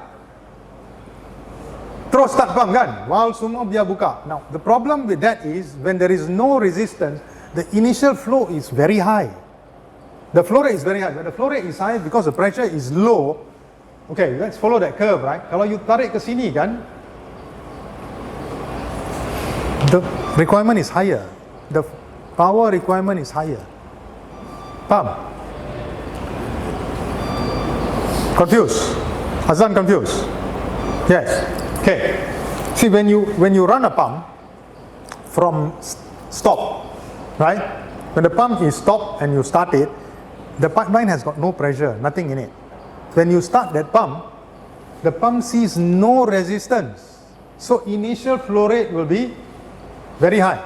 Terus start pump kan? Valve semua biar buka. Now, the problem with that is, when there is no resistance, the initial flow is very high. The flow rate is very high. When the flow rate is high, because the pressure is low, okay, let's follow that curve, right? Kalau you tarik ke sini kan, the requirement is higher. The power requirement is higher. Paham? Confused? Hazan confused? Yes. Okay. See, when you run a pump from stop, right? When the pump is stopped and you start it, the pipeline has got no pressure, nothing in it. When you start that pump, the pump sees no resistance. So initial flow rate will be very high.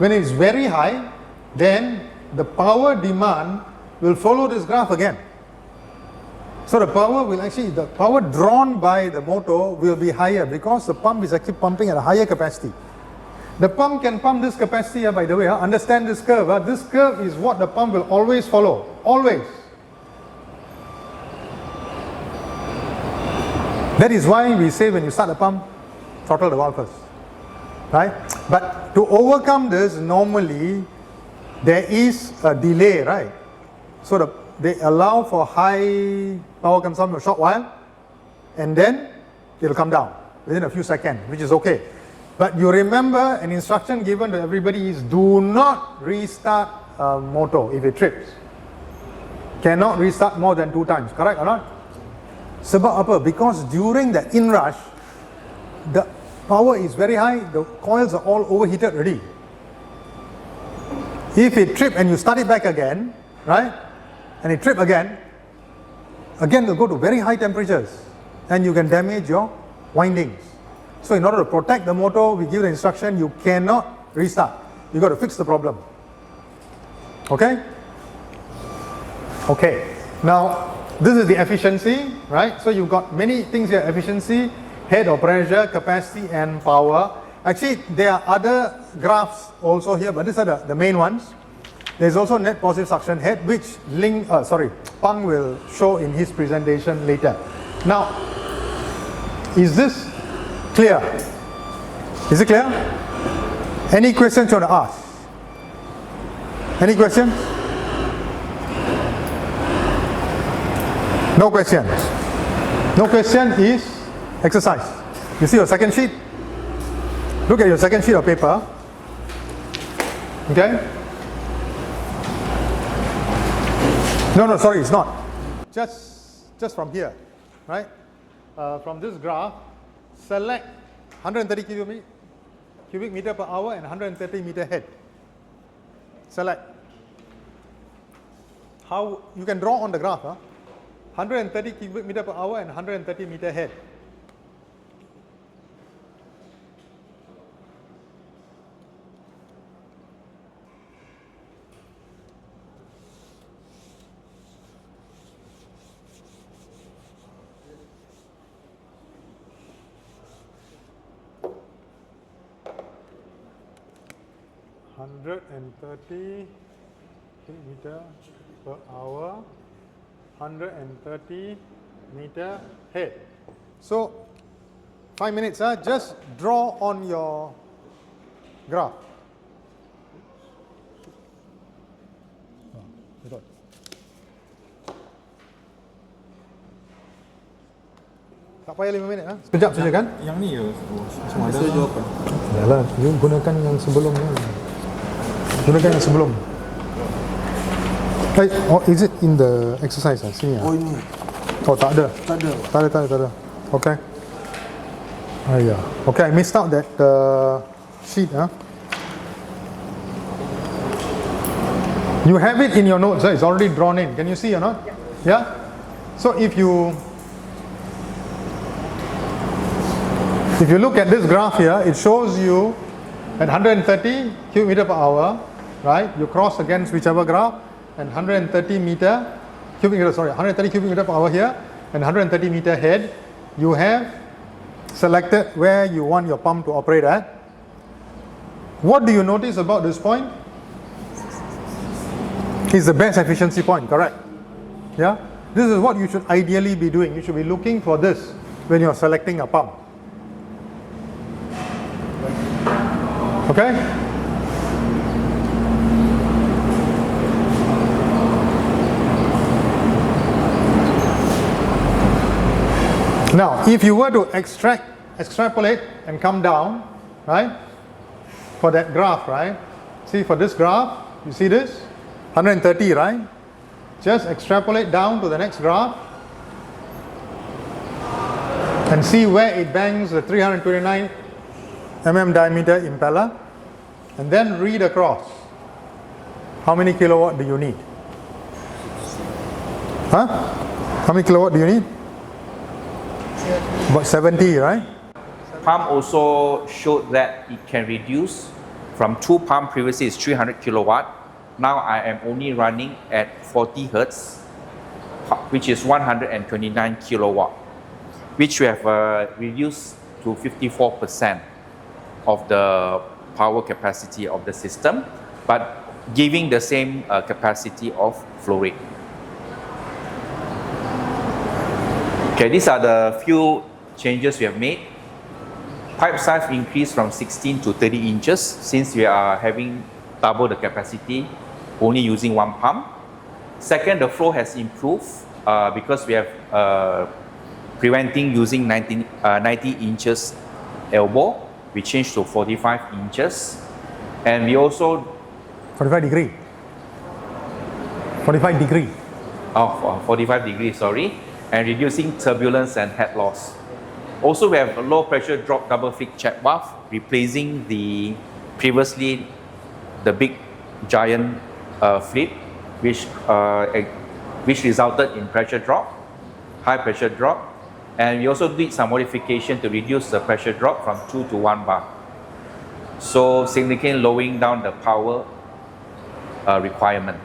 When it is very high, then the power demand will follow this graph again. So the power drawn by the motor will be higher because the pump is actually pumping at a higher capacity. The pump can pump this capacity here, by the way. Understand this curve. This curve is what the pump will always follow. Always. That is why we say when you start the pump, throttle the valve first. Right? But to overcome this, normally there is a delay, right? So they allow for high power consumption for a short while, and then it will come down within a few seconds, which is okay. But you remember an instruction given to everybody is do not restart a motor if it trips. Cannot restart more than 2 times, correct or not? Sebab apa? Because during the inrush, the power is very high, the coils are all overheated already. If it trips and you start it back again, right, and it trips again it'll go to very high temperatures and you can damage your windings. So in order to protect the motor, we give the instruction you cannot restart. You got to fix the problem. Okay? Okay. Now, this is the efficiency, right? So you've got many things here: efficiency, head or pressure, capacity, and power. Actually, there are other graphs also here, but these are the main ones. There's also net positive suction head, which Pang will show in his presentation later. Now, is this clear? Is it clear? Any questions you want to ask? Any questions? No questions. No question is exercise. You see your second sheet? Look at your second sheet of paper. Okay? No, sorry, it's not. Just from here, right? From this graph, select 130 cubic meter per hour and 130 meter head. Select. How you can draw on the graph, 130 cubic meter per hour and 130 meter head. Meter per hour, 130 meter head. So 5 minutes, just draw on your graph. Tak payah 5 minit, sekejap saja kan? Yang ni ya, semua ada jawapan. Yalah, gunakan yang sebelumnya. Gunakan yang sebelum. Oh, is it in the exercise? Sini ya? Oh, ini. Oh, tak ada. Tak ada. Okay. Yeah. Okay, I missed out that sheet. You have it in your notes. It's already drawn in. Can you see or not? Yeah. So if you look at this graph here, it shows you at 130 cubic meter per hour, right? You cross against whichever graph, and 130 cubic meter per hour here, and 130 meter head. You have selected where you want your pump to operate at. What do you notice about this point? It's the best efficiency point, correct? Yeah? This is what you should ideally be doing. You should be looking for this when you're selecting a pump. Okay? Now, if you were to extrapolate and come down, right, for that graph, right, see for this graph, you see this, 130, right, just extrapolate down to the next graph and see where it bangs the 329 mm diameter impeller, and then read across. How many kilowatt do you need? How many kilowatt do you need? About 70, right? Pump also showed that it can reduce from 2 pump previously is 300 kilowatt. Now I am only running at 40 hertz. which is 129 kilowatt, which we have reduced to 54% of the power capacity of the system, but giving the same capacity of flow rate. Okay, these are the few changes we have made. Pipe size increased from 16 to 30 inches since we are having double the capacity only using one pump. Second, the flow has improved because we have preventing using 90 inches elbow. We changed to 45 inches, and we also 45 degree. 45 degree. Oh, 45 degrees, sorry, and reducing turbulence and head loss. Also, we have a low pressure drop double flick check valve, replacing the previously the big giant flip, which resulted in pressure drop, high pressure drop, and we also did some modification to reduce the pressure drop from 2 to 1 bar, so significantly lowering down the power requirement.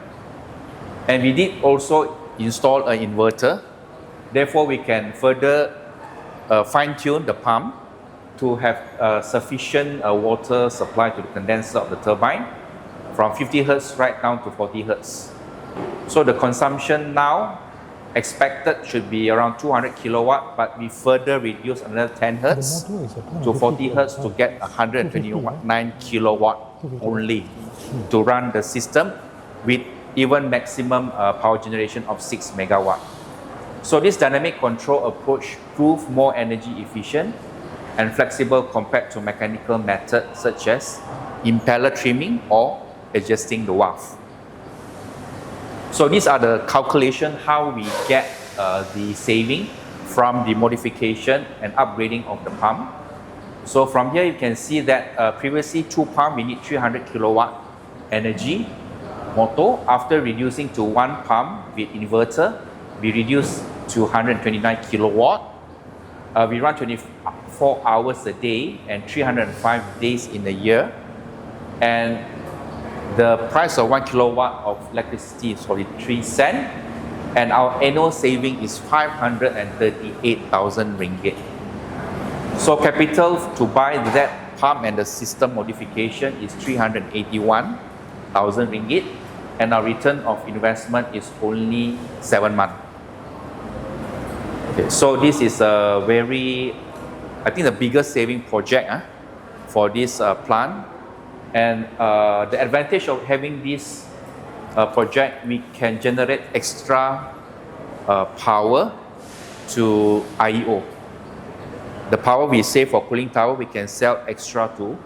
And we did also install an inverter, therefore we can further fine-tune the pump to have sufficient water supply to the condenser of the turbine from 50 Hz right down to 40 Hz. So the consumption now expected should be around 200 kilowatt, but we further reduce another 10 Hz to 40 Hz to get 129 kilowatt only to run the system with even maximum power generation of 6 megawatt. So this dynamic control approach proved more energy efficient and flexible compared to mechanical methods such as impeller trimming or adjusting the valve. So these are the calculations how we get the saving from the modification and upgrading of the pump. So from here you can see that previously 2 pump we need 300 kilowatt energy motor. After reducing to 1 pump with inverter, we reduce to 129 kilowatt. We run 24 hours a day and 305 days in a year, and the price of 1 kilowatt of electricity is 43 cents, and our annual saving is 538,000 ringgit. So capital to buy that pump and the system modification is 381,000 ringgit, and our return of investment is only 7 months. Okay, so this is a very, I think the biggest saving project for this plant. And the advantage of having this project, we can generate extra power to IEO. The power we save for cooling tower, we can sell extra to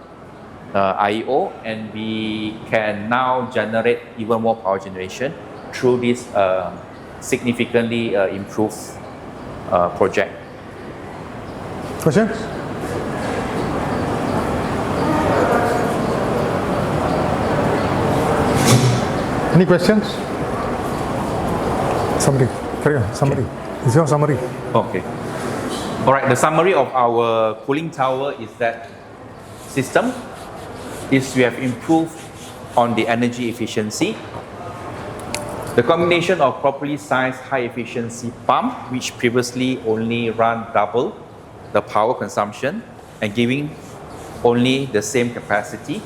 IEO, and we can now generate even more power generation through this significantly improved project. Questions? Any questions? Summary. Carry on. Summary. Is your summary? Okay. All right. The summary of our cooling tower is that system is we have improved on the energy efficiency. The combination of properly sized high efficiency pump, which previously only run double the power consumption and giving only the same capacity.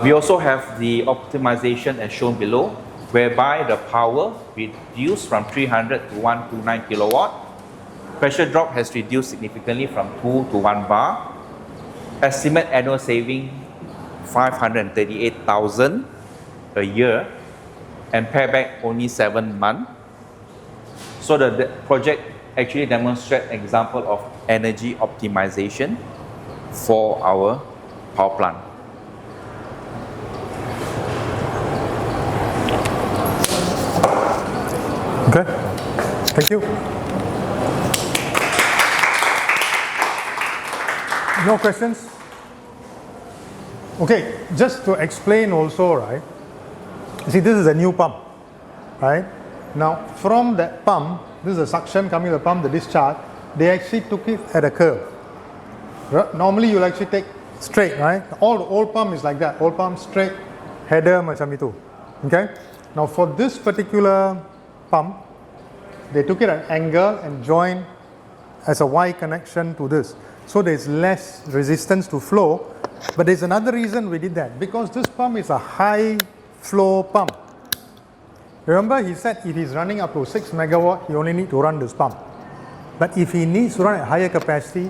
We also have the optimization as shown below, whereby the power reduced from 300 to 129 kilowatt. Pressure drop has reduced significantly from 2 to 1 bar. Estimate annual saving 538,000 a year, and payback only 7 months. So the project actually demonstrates example of energy optimization for our power plant. Okay, thank you. No questions? Okay, just to explain also, right? See, this is a new pump, right? Now, from that pump, this is a suction coming to the pump, the discharge, they actually took it at a curve. Normally, you'll actually take straight, right? All the old pump is like that. Old pump straight, header macam itu. Okay? Now for this particular pump, they took it at an angle and joined as a Y connection to this. So there's less resistance to flow. But there's another reason we did that. Because this pump is a high flow pump. Remember, he said if he's running up to 6 megawatt, he only need to run this pump. But if he needs to run at higher capacity,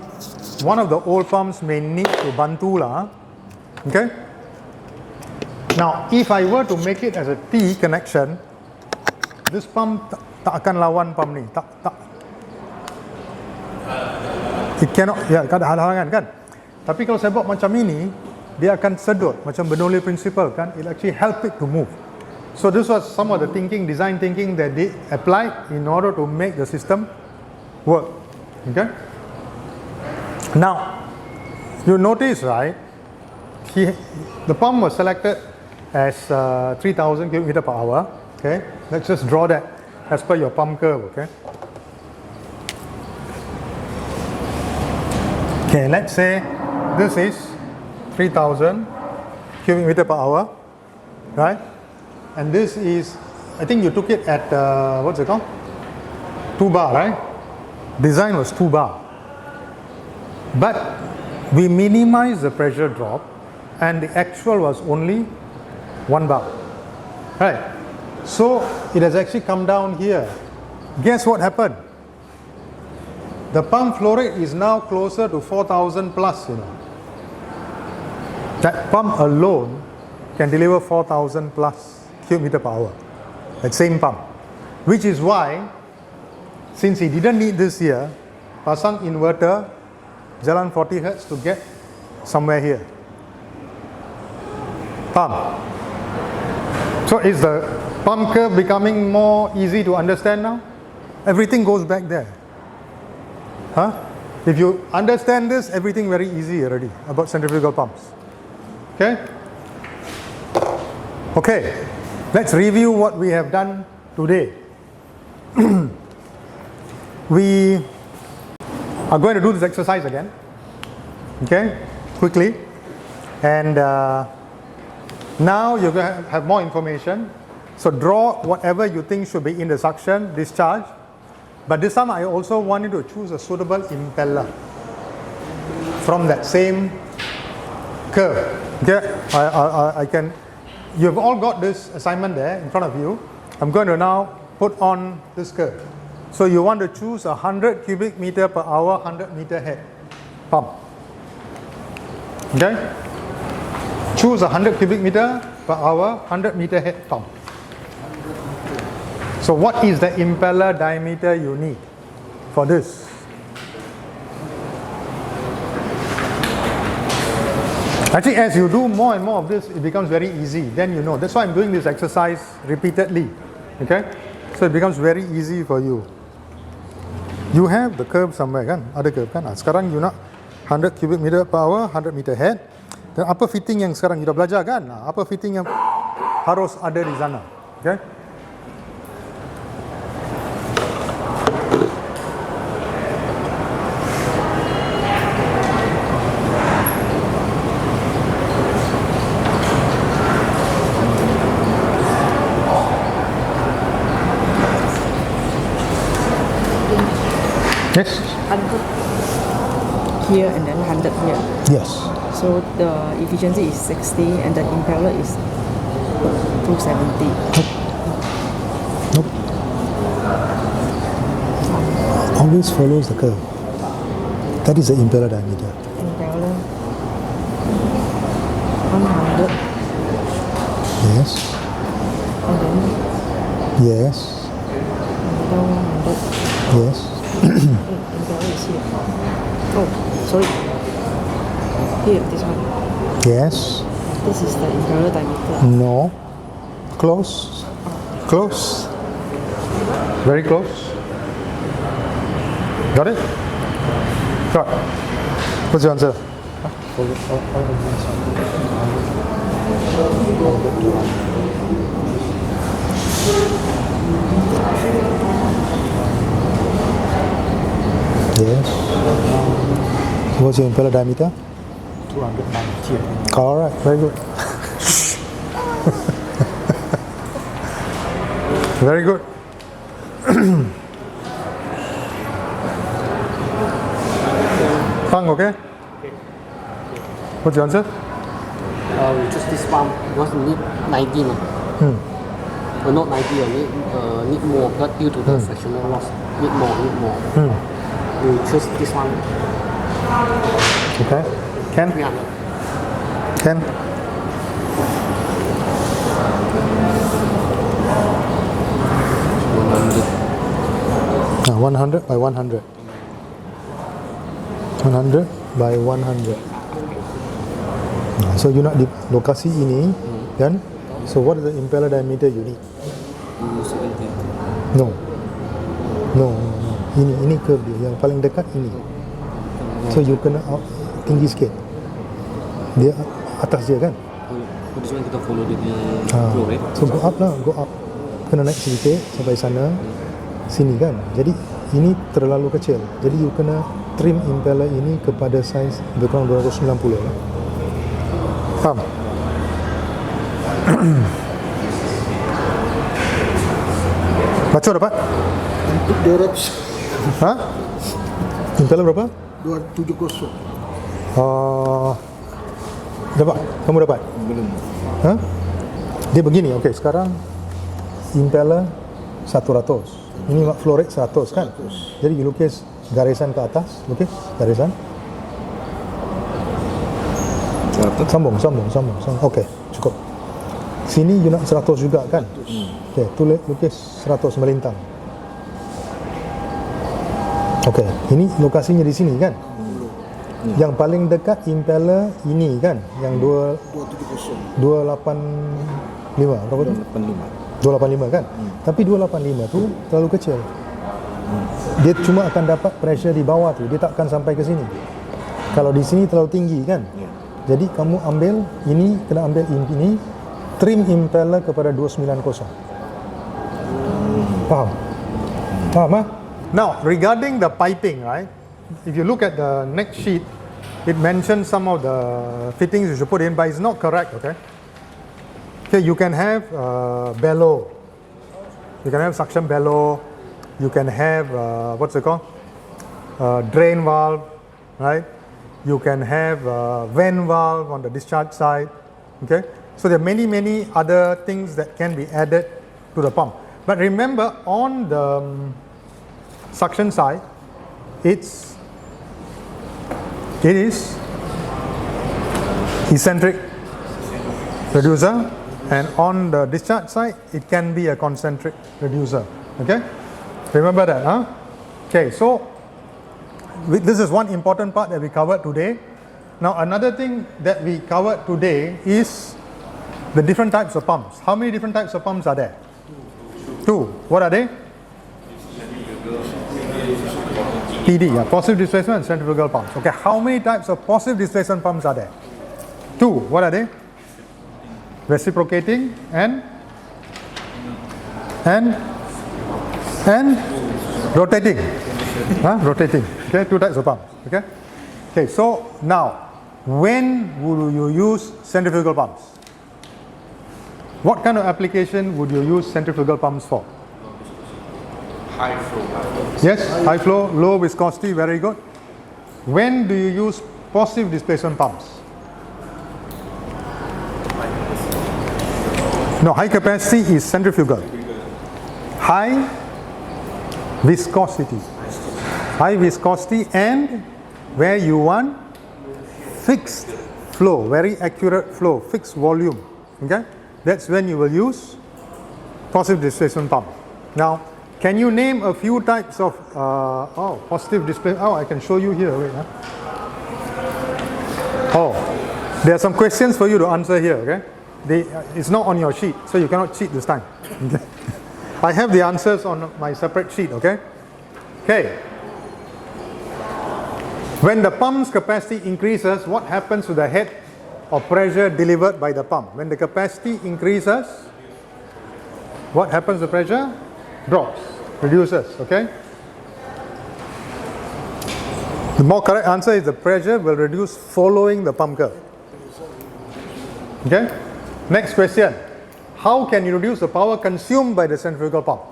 one of the old pumps may need to bantu lah. Okay? Now, if I were to make it as a T connection, this pump tak akan lawan pump ni. Tak. It cannot, ya, ada halangan kan? Tapi kalau saya buat macam ini, dia akan sedut macam Bernoulli principle kan? It actually help it to move. So this was some of the design thinking that they applied in order to make the system work. Okay? Now, you notice, right? The pump was selected as 3,000 cubic meter per hour. Okay? Let's just draw that as per your pump curve. Okay? Okay, let's say this is 3,000 cubic meter per hour, right? And this is, I think you took it at, what's it called? 2 bar, right? Design was 2 bar. But we minimized the pressure drop and the actual was only 1 bar. Right? So it has actually come down here. Guess what happened? The pump flow rate is now closer to 4,000 plus, you know. That pump alone can deliver 4,000 plus cubic meter per hour. That same pump. Which is why, since he didn't need this here, pasang inverter, jalan 40 hertz to get somewhere here. Pump. So is the pump curve becoming more easy to understand now? Everything goes back there. Huh? If you understand this, everything very easy already about centrifugal pumps. Okay? Okay. Let's review what we have done today. We are going to do this exercise again. Okay? Quickly. And now you're going to have more information. So draw whatever you think should be in the suction, discharge. But this time I also want you to choose a suitable impeller from that same curve. Okay, I can. You've all got this assignment there in front of you. I'm going to now put on this curve. So you want to choose a 100 cubic meter per hour, 100 meter head pump. Okay? Choose a 100 cubic meter per hour, 100 meter head pump. So what is the impeller diameter you need for this? Actually, as you do more and more of this, it becomes very easy. Then you know. That's why I'm doing this exercise repeatedly. Okay? So it becomes very easy for you. You have the curve somewhere kan? Ada curve kan? Sekarang you nak 100 cubic meter per hour, 100 meter head. Dan apa fitting yang sekarang you dah belajar kan? Apa fitting yang harus ada di sana? Okay? Yes? 100 here and then 100 here. Yes. So the efficiency is 60 and the impeller is 270. Nope. Always follows the curve. That is the impeller diameter. Impeller 100. Yes. And then Yes. another 100. Yes. Impeller is here. Oh, sorry. Here, this one. Yes. This is the impeller diameter. No. Close. Close. Very close. Got it? Got it. What's your answer? Yes. What's your impeller diameter? 290. Alright, very good. Very good. Pang, okay? What's your answer? We choose this one because we need 90. No? Not 90, need more because due to the fractional loss. Need more. We choose this one. Okay. Ken? 300. Ken? Ah, 100 by 100. 100 by 100. So you nak di lokasi ini, kan? So what is the impeller diameter you need? No. Ini curve dia, yang paling dekat ini. So you kena tinggi sikit. Dia atas dia kan? This one kita follow dia flow, right? So go up lah, go up. Kena naik sedikit sampai sana, sini kan? Jadi ini terlalu kecil. Jadi you kena trim impeller ini kepada saiz lebih kurang 290 lah. Faham? Baca dapat? 200. Hah? Impeller berapa? 270. Dapat? Kamu dapat? Belum. Hah? Dia begini, okey, sekarang impeller 100. Ini flow rate 100 kan? Jadi you lukis garisan ke atas, lukis garisan. Sambung. Okey, cukup. Sini you nak 100 juga kan? Okey, tulis lukis 100 melintang. Okey, ini lokasinya di sini kan? Yang paling dekat impeller ini kan? Yang 285 berapa tu? 285 kan? Tapi 285 tu terlalu kecil. Dia cuma akan dapat pressure di bawah tu, dia tak akan sampai ke sini. Kalau di sini terlalu tinggi kan? Jadi kamu ambil ini, kena ambil ini, trim impeller kepada 290. Faham? Faham ah? Now, regarding the piping, right? If you look at the next sheet, it mentions some of the fittings you should put in, but it's not correct, okay? Okay, you can have bellow. You can have suction bellow. You can have, what's it called? Drain valve, right? You can have vent valve on the discharge side, okay? So there are many other things that can be added to the pump. But remember, on the suction side, it is eccentric reducer, and on the discharge side, it can be a concentric reducer. Okay, remember that, huh? Okay, so this is one important part that we covered today. Now, another thing that we covered today is the different types of pumps. How many different types of pumps are there? Two. What are they? PD, positive displacement and centrifugal pumps. Okay, how many types of positive displacement pumps are there? Two. What are they? Reciprocating and rotating. Rotating. Okay, two types of pumps. Okay, so now, when would you use centrifugal pumps? What kind of application would you use centrifugal pumps for? High flow. Yes, high flow, low viscosity, very good. When do you use positive displacement pumps? No, high capacity is centrifugal. High viscosity. High viscosity, and where you want fixed flow, very accurate flow, fixed volume. Okay, that's when you will use positive displacement pump. Now, can you name a few types of positive displacement? Oh, I can show you here. Wait, there are some questions for you to answer here. Okay, it's not on your sheet, so you cannot cheat this time. Okay? I have the answers on my separate sheet. Okay. When the pump's capacity increases, what happens to the head of pressure delivered by the pump? When the capacity increases, what happens to pressure? Drops, reduces, okay? The more correct answer is the pressure will reduce following the pump curve. Okay? Next question. How can you reduce the power consumed by the centrifugal pump?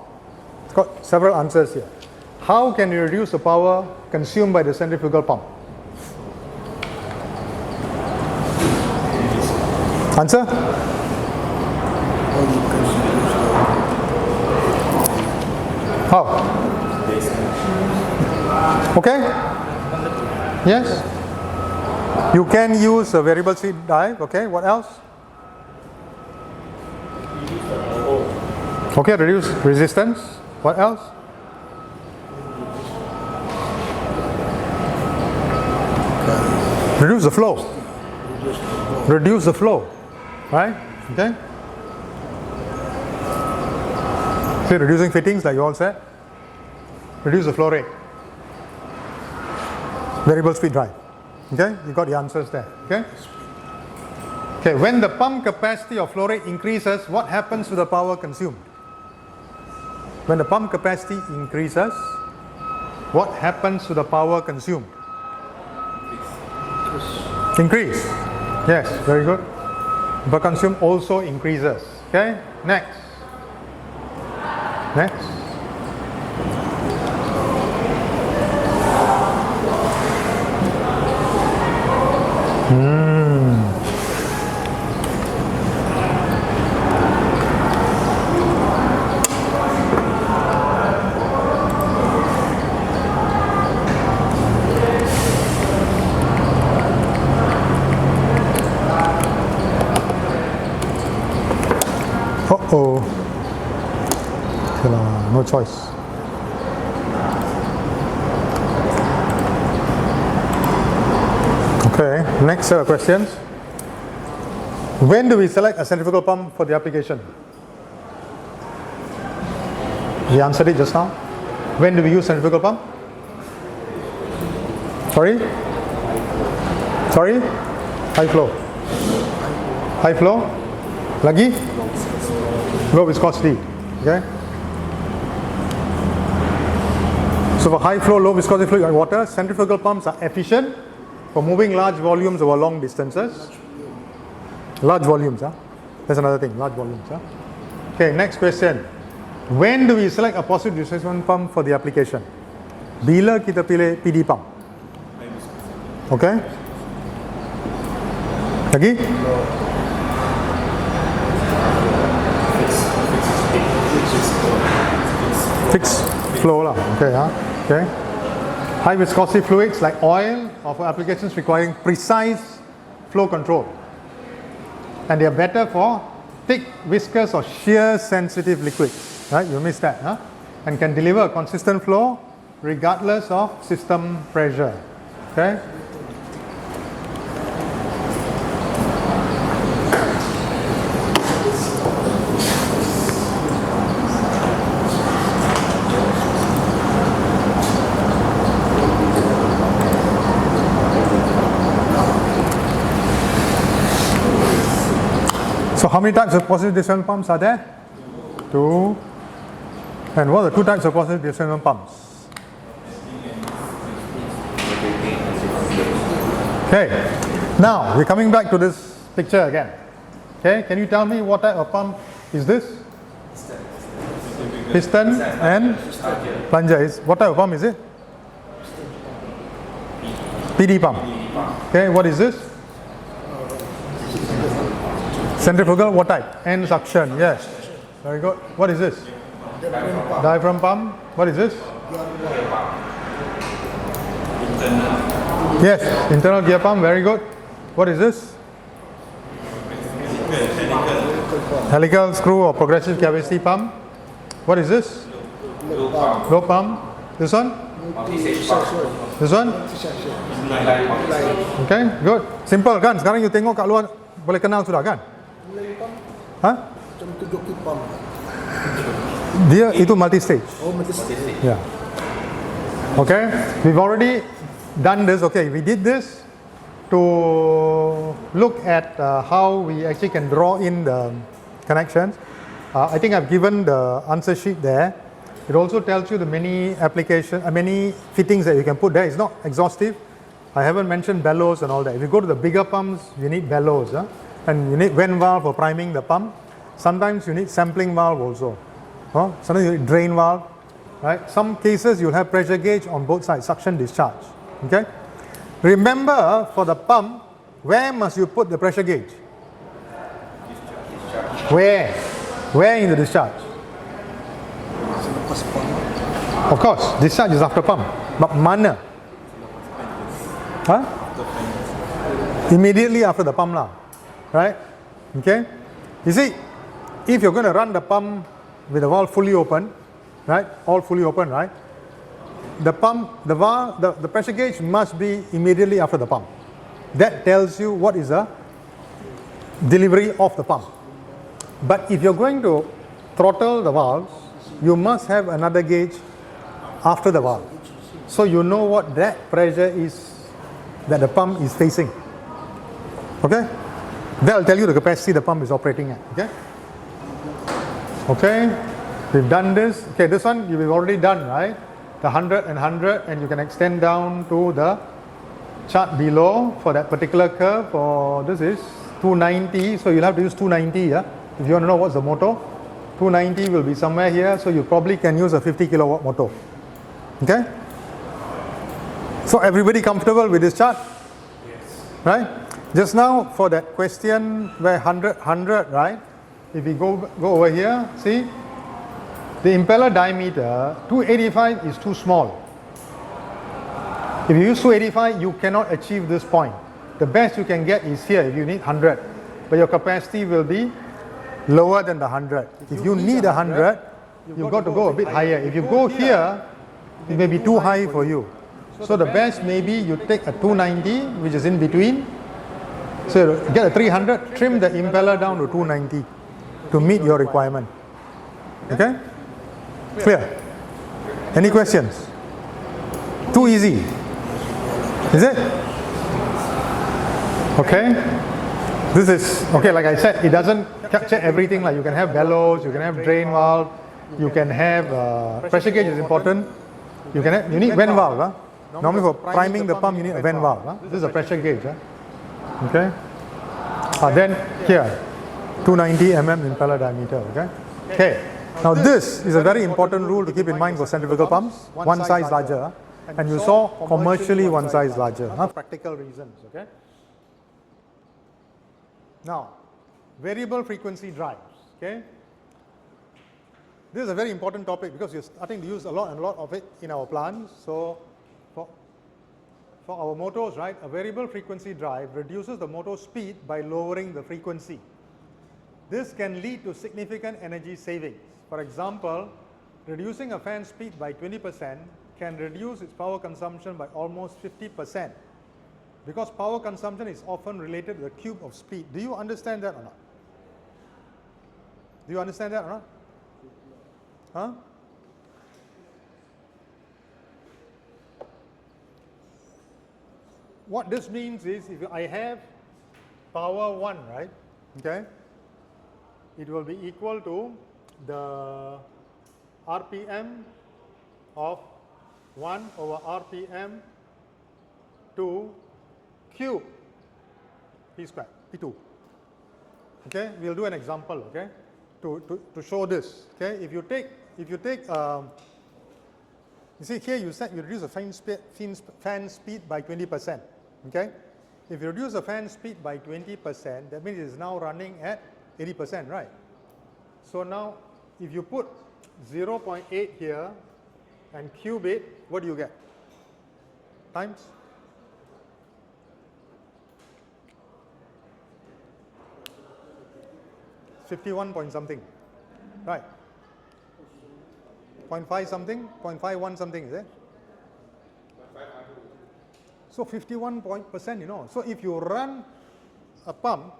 It's got several answers here. How can you reduce the power consumed by the centrifugal pump? Answer? How? Okay? Yes? You can use a variable speed drive. Okay, what else? Okay, reduce resistance. What else? Reduce the flow. Reduce the flow. Right? Okay? See, reducing fittings, like you all said. Reduce the flow rate. Variable speed drive. Okay? You got the answers there. Okay? Okay, when the pump capacity or flow rate increases, what happens to the power consumed? When the pump capacity increases, what happens to the power consumed? Increase. Yes, very good. Power consumed also increases. Okay, next. Next. Uh-oh. Okay lah, no choice. Okay, next set of questions. When do we select a centrifugal pump for the application? We answered it just now. When do we use centrifugal pump? Sorry? Sorry? High flow. High flow? Lagi? Low viscosity. Okay? So for high flow, low viscosity fluid like water, centrifugal pumps are efficient for moving large volumes over long distances. Large volumes, that's another thing, large volumes. Okay, next question. When do we select a positive displacement pump for the application? Bila kita pilih PD pump. Okay? Lagi? Fixed flow lah. Okay, okay. High viscosity fluids like oil or for applications requiring precise flow control. And they are better for thick, viscous or shear sensitive liquids. Right? You missed that, and can deliver a consistent flow regardless of system pressure. Okay? So how many types of positive displacement pumps are there? Two. And what are the two types of positive displacement pumps? Okay. Now we're coming back to this picture again. Okay. Can you tell me what type of pump is this? Piston and plunger. What type of pump is it? PD pump. Okay. What is this? Centrifugal, what type? End suction, yes. Very good. What is this? Diaphragm pump. What is this? Yes, internal gear pump, very good. What is this? Helical screw or progressive cavity pump. What is this? Low pump. This one? This one? Okay, good. Simple kan? Sekarang you tengok kat luar boleh kenal sudah kan? Macam tu joki pump. Dia itu multi-stage. Oh, multi-stage. Yeah. Okay, we've already done this. Okay, we did this to look at how we actually can draw in the connections. I think I've given the answer sheet there. It also tells you the many many fittings that you can put there. It's not exhaustive. I haven't mentioned bellows and all that. If you go to the bigger pumps, you need bellows. And you need vent valve for priming the pump. Sometimes you need sampling valve also. Sometimes you need drain valve. Right? Some cases you'll have pressure gauge on both sides, suction discharge. Okay? Remember, for the pump, where must you put the pressure gauge? Where? Where in the discharge? Of course, discharge is after pump. But mana? Immediately after the pump lah. Right? Okay? You see, if you're going to run the pump with the valve fully open, right? All fully open, right? The pump, the valve, the pressure gauge must be immediately after the pump. That tells you what is the delivery of the pump. But if you're going to throttle the valves, you must have another gauge after the valve. So you know what that pressure is that the pump is facing. Okay? That will tell you the capacity the pump is operating at. Okay? Okay? We've done this. Okay, this one you've already done, right? The 100 and 100, and you can extend down to the chart below for that particular curve. For this is 290, so you'll have to use 290. Yeah? If you want to know what's the motor, 290 will be somewhere here, so you probably can use a 50 kilowatt motor. Okay? So everybody comfortable with this chart? Yes. Right? Just now for that question where 100, 100, right? If we go over here, see? The impeller diameter, 285 is too small. If you use 285, you cannot achieve this point. The best you can get is here if you need 100. But your capacity will be lower than the 100. If you need 100, you've got to go a bit higher. If you go here, it may be too high for you. So the best maybe you take a 290, which is in between. So get a 300, trim the impeller down to 290 to meet your requirement. Okay? Clear? Any questions? Too easy. Is it? Okay? This is, okay, like I said, it doesn't capture everything. Like you can have bellows, you can have drain valve, you can have, pressure gauge is important. You can have, you need vent valve. Huh? Normally for priming the pump, you need a vent valve. Huh? This is a pressure gauge. Huh? Okay? Then here, 290 mm impeller diameter. Okay? Okay. Now this is a very important rule to keep in mind for centrifugal pumps. One size larger, and you saw commercially one size larger. For practical reasons. Okay. Now, variable frequency drives. Okay. This is a very important topic because you're starting to use a lot of it in our plants. So, for our motors, right, a variable frequency drive reduces the motor speed by lowering the frequency. This can lead to significant energy savings. For example, reducing a fan speed by 20% can reduce its power consumption by almost 50%, because power consumption is often related to the cube of speed. Do you understand that or not? Do you understand that or not? Huh? What this means is, if I have power 1, right, okay, it will be equal to the RPM of 1 over RPM to Q P square, P2. Okay, we'll do an example, okay, to show this. Okay, if you take, you see here you said you reduce the fan speed by 20%. Okay, if you reduce the fan speed by 20%, that means it's now running at 80%, right? So now, if you put 0.8 here and cube it, what do you get? Times? $51 point something, right? 0.5 something, 0.51 something, is it? So 51%, you know. So if you run a pump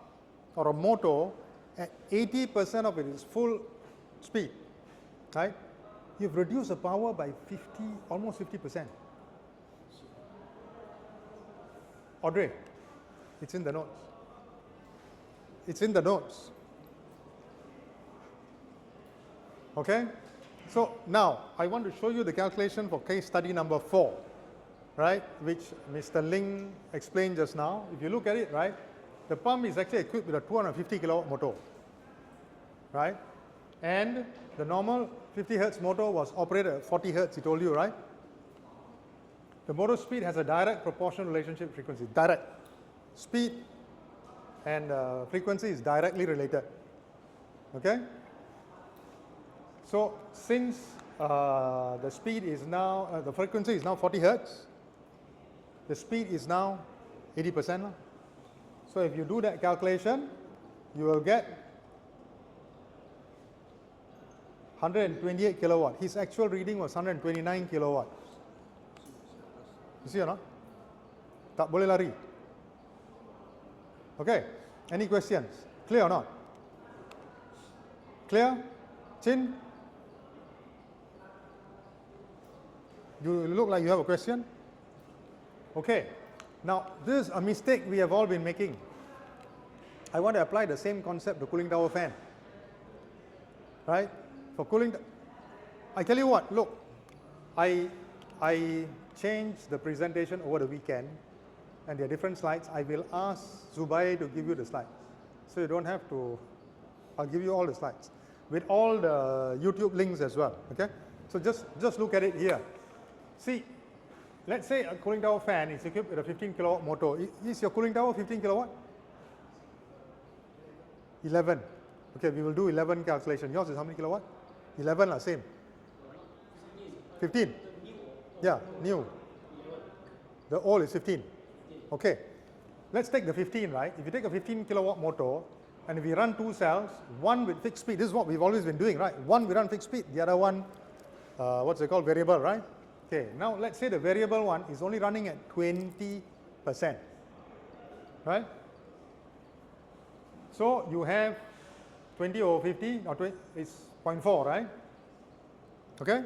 or a motor at 80% of its full speed, right? You've reduced the power by almost 50%. Audrey, it's in the notes. It's in the notes. Okay? So now, I want to show you the calculation for case study number 4, right? Which Mr. Ling explained just now. If you look at it, right? The pump is actually equipped with a 250 kilowatt motor. right? And the normal 50 hertz motor was operated at 40 hertz, he told you, right? The motor speed has a direct proportional relationship with frequency. Direct. Speed and frequency is directly related. Okay? So, since the speed is now, the frequency is now 40 hertz, the speed is now 80%. So, if you do that calculation, you will get 128 kilowatt. His actual reading was 129 kilowatt. You see or not? Tak boleh lari. Okay. Any questions? Clear or not? Clear? Chin? You look like you have a question? Okay. Now, this is a mistake we have all been making. I want to apply the same concept to cooling tower fan. Right? For cooling, I tell you what, look, I changed the presentation over the weekend and there are different slides. I will ask Zubai to give you the slides. So you don't have to, I'll give you all the slides with all the YouTube links as well. Okay? So just look at it here. See, let's say a cooling tower fan is equipped with a 15 kilowatt motor. Is your cooling tower 15 kilowatt? 11. Okay, we will do 11 calculation. Yours is how many kilowatt? 11 lah, same. 15. Yeah, new. The old is 15. Okay. Let's take the 15, right? If you take a 15 kilowatt motor and if we run two cells, one with fixed speed, this is what we've always been doing, right? One we run fixed speed, the other one, what's it called, variable, right? Okay, now let's say the variable one is only running at 20%, right? So you have 20 over 50, or 20 is 0.4, right? Okay?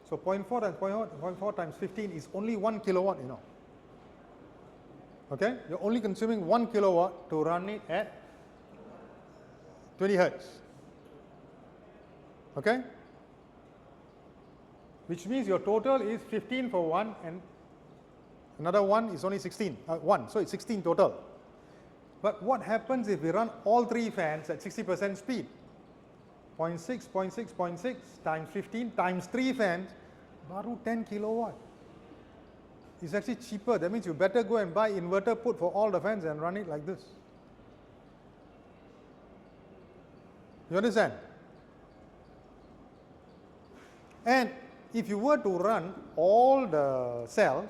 So 0.4 times 0.4 times 15 is only 1 kilowatt, you know. Okay? You're only consuming 1 kilowatt to run it at 20 hertz. Okay? Which means your total is 15 for one and another one is only 16, 1, so it's 16 total. But what happens if we run all three fans at 60% speed? 0.6, 0.6, 0.6 times 15 times 3 fans, baru 10 kilowatt. It's actually cheaper. That means you better go and buy inverter, put for all the fans and run it like this. You understand? And if you were to run all the cells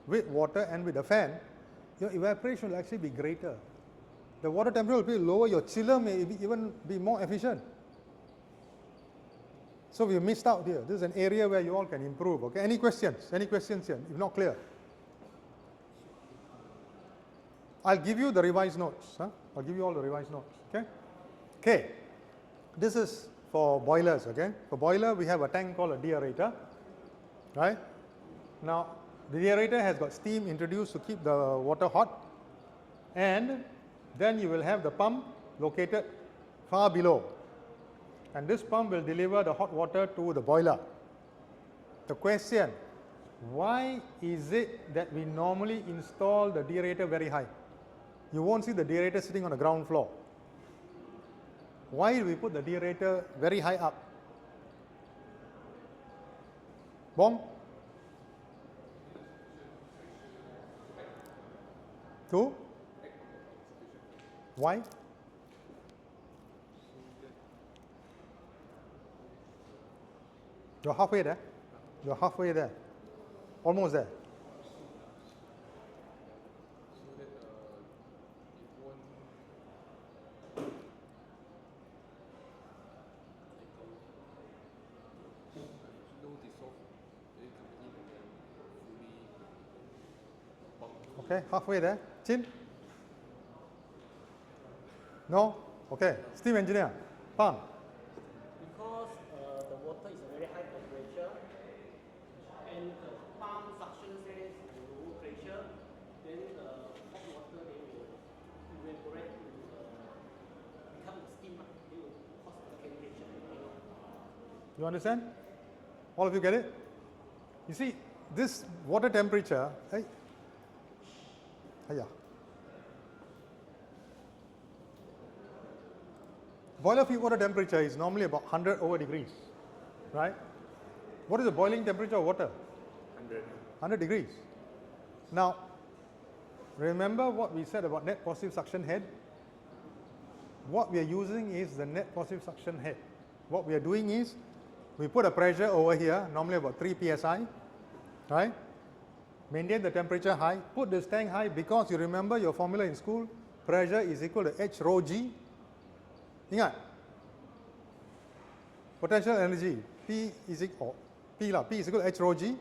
with water and with a fan, your evaporation will actually be greater. The water temperature will be lower, your chiller may even be more efficient. So we missed out here. This is an area where you all can improve. Okay, any questions? Any questions here? If not clear, I'll give you the revised notes. I'll give you all the revised notes. Okay. Okay. This is for boilers. Okay. For boiler, we have a tank called a deaerator. Right. Now, the deaerator has got steam introduced to keep the water hot, and then you will have the pump located far below. And this pump will deliver the hot water to the boiler. The question, why is it that we normally install the deaerator very high? You won't see the deaerator sitting on the ground floor. Why do we put the deaerator very high up? Bong? Two? Why? You're halfway there. You're halfway there. Almost there. Okay, halfway there. Chin? No? Okay. Steam engineer. Pang. Because the water is a very high temperature and the pump suction says low pressure, then the hot water they will evaporate to become steam. They will cause contamination. You understand? All of you get it? You see, this water temperature, Boiler feed water temperature is normally about 100 over degrees, right? What is the boiling temperature of water? 100 degrees. Now, remember what we said about net positive suction head? What we are using is the net positive suction head. What we are doing is, we put a pressure over here, normally about 3 psi, right? Maintain the temperature high, put this tank high because you remember your formula in school, pressure is equal to H rho G. Ingat? Potential energy, P is equal to H rho G,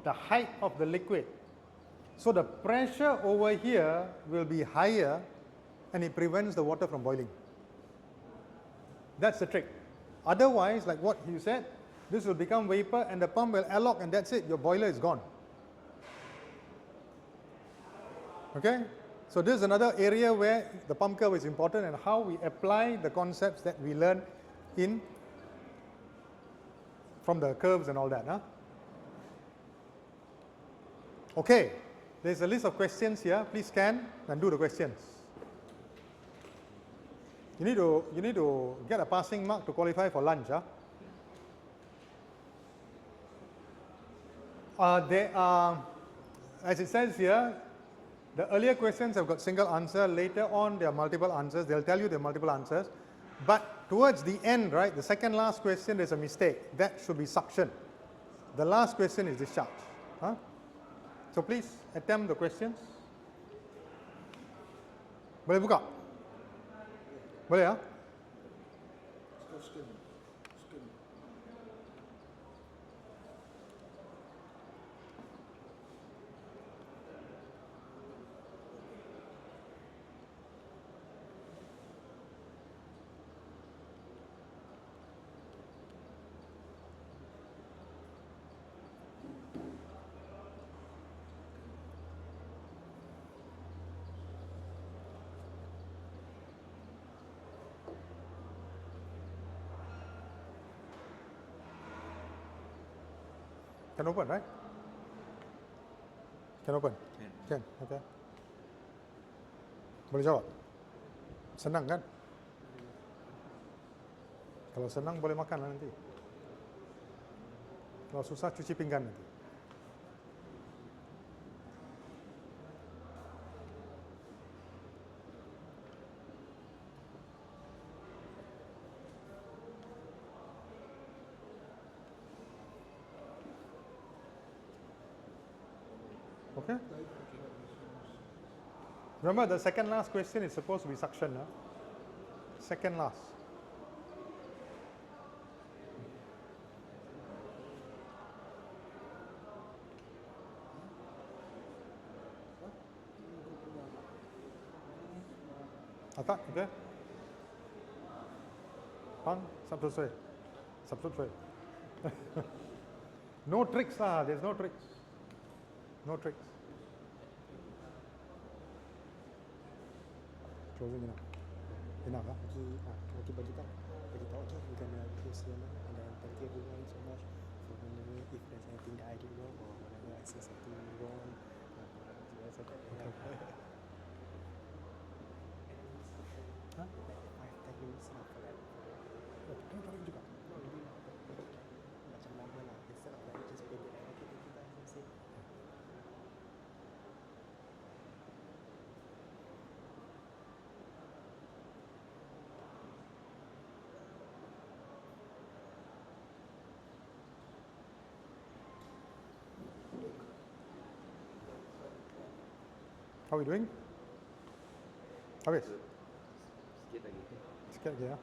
the height of the liquid. So the pressure over here will be higher and it prevents the water from boiling. That's the trick. Otherwise, like what you said, this will become vapor and the pump will airlock and that's it, your boiler is gone. Okay? So this is another area where the pump curve is important and how we apply the concepts that we learn from the curves and all that. Huh? Okay, there's a list of questions here. Please scan and do the questions. You need to get a passing mark to qualify for lunch. Huh? There are, as it says here, the earlier questions have got single answer. Later on, there are multiple answers. They'll tell you there are multiple answers. But towards the end, right, the second last question, there's a mistake. That should be suction. The last question is discharge. Huh? So please attempt the questions. Boleh buka? Boleh ya? Can open, right? Can open? Can, okay. Boleh jawab? Senang kan? Kalau senang boleh makan lah nanti. Kalau susah cuci pinggan nanti. Okay? Remember, the second last question is supposed to be suction. Huh? Second last. Atak, okay? Pang, substitute. Substitute. No tricks lah, there's no tricks. No tricks. Closing enough. Enough, huh? Okay, bagi tahu je gonna close here now. And then thank you everyone so much for wondering if there's anything that I did wrong or whenever I say something wrong. Huh? 5-10 minutes lah for that. Kan tarik juga. Macam lama lah. Instead of like just pay it. Okay, thank you guys. That's it. How are we doing? Habis? Sikit lagi. Sikit lagi ya.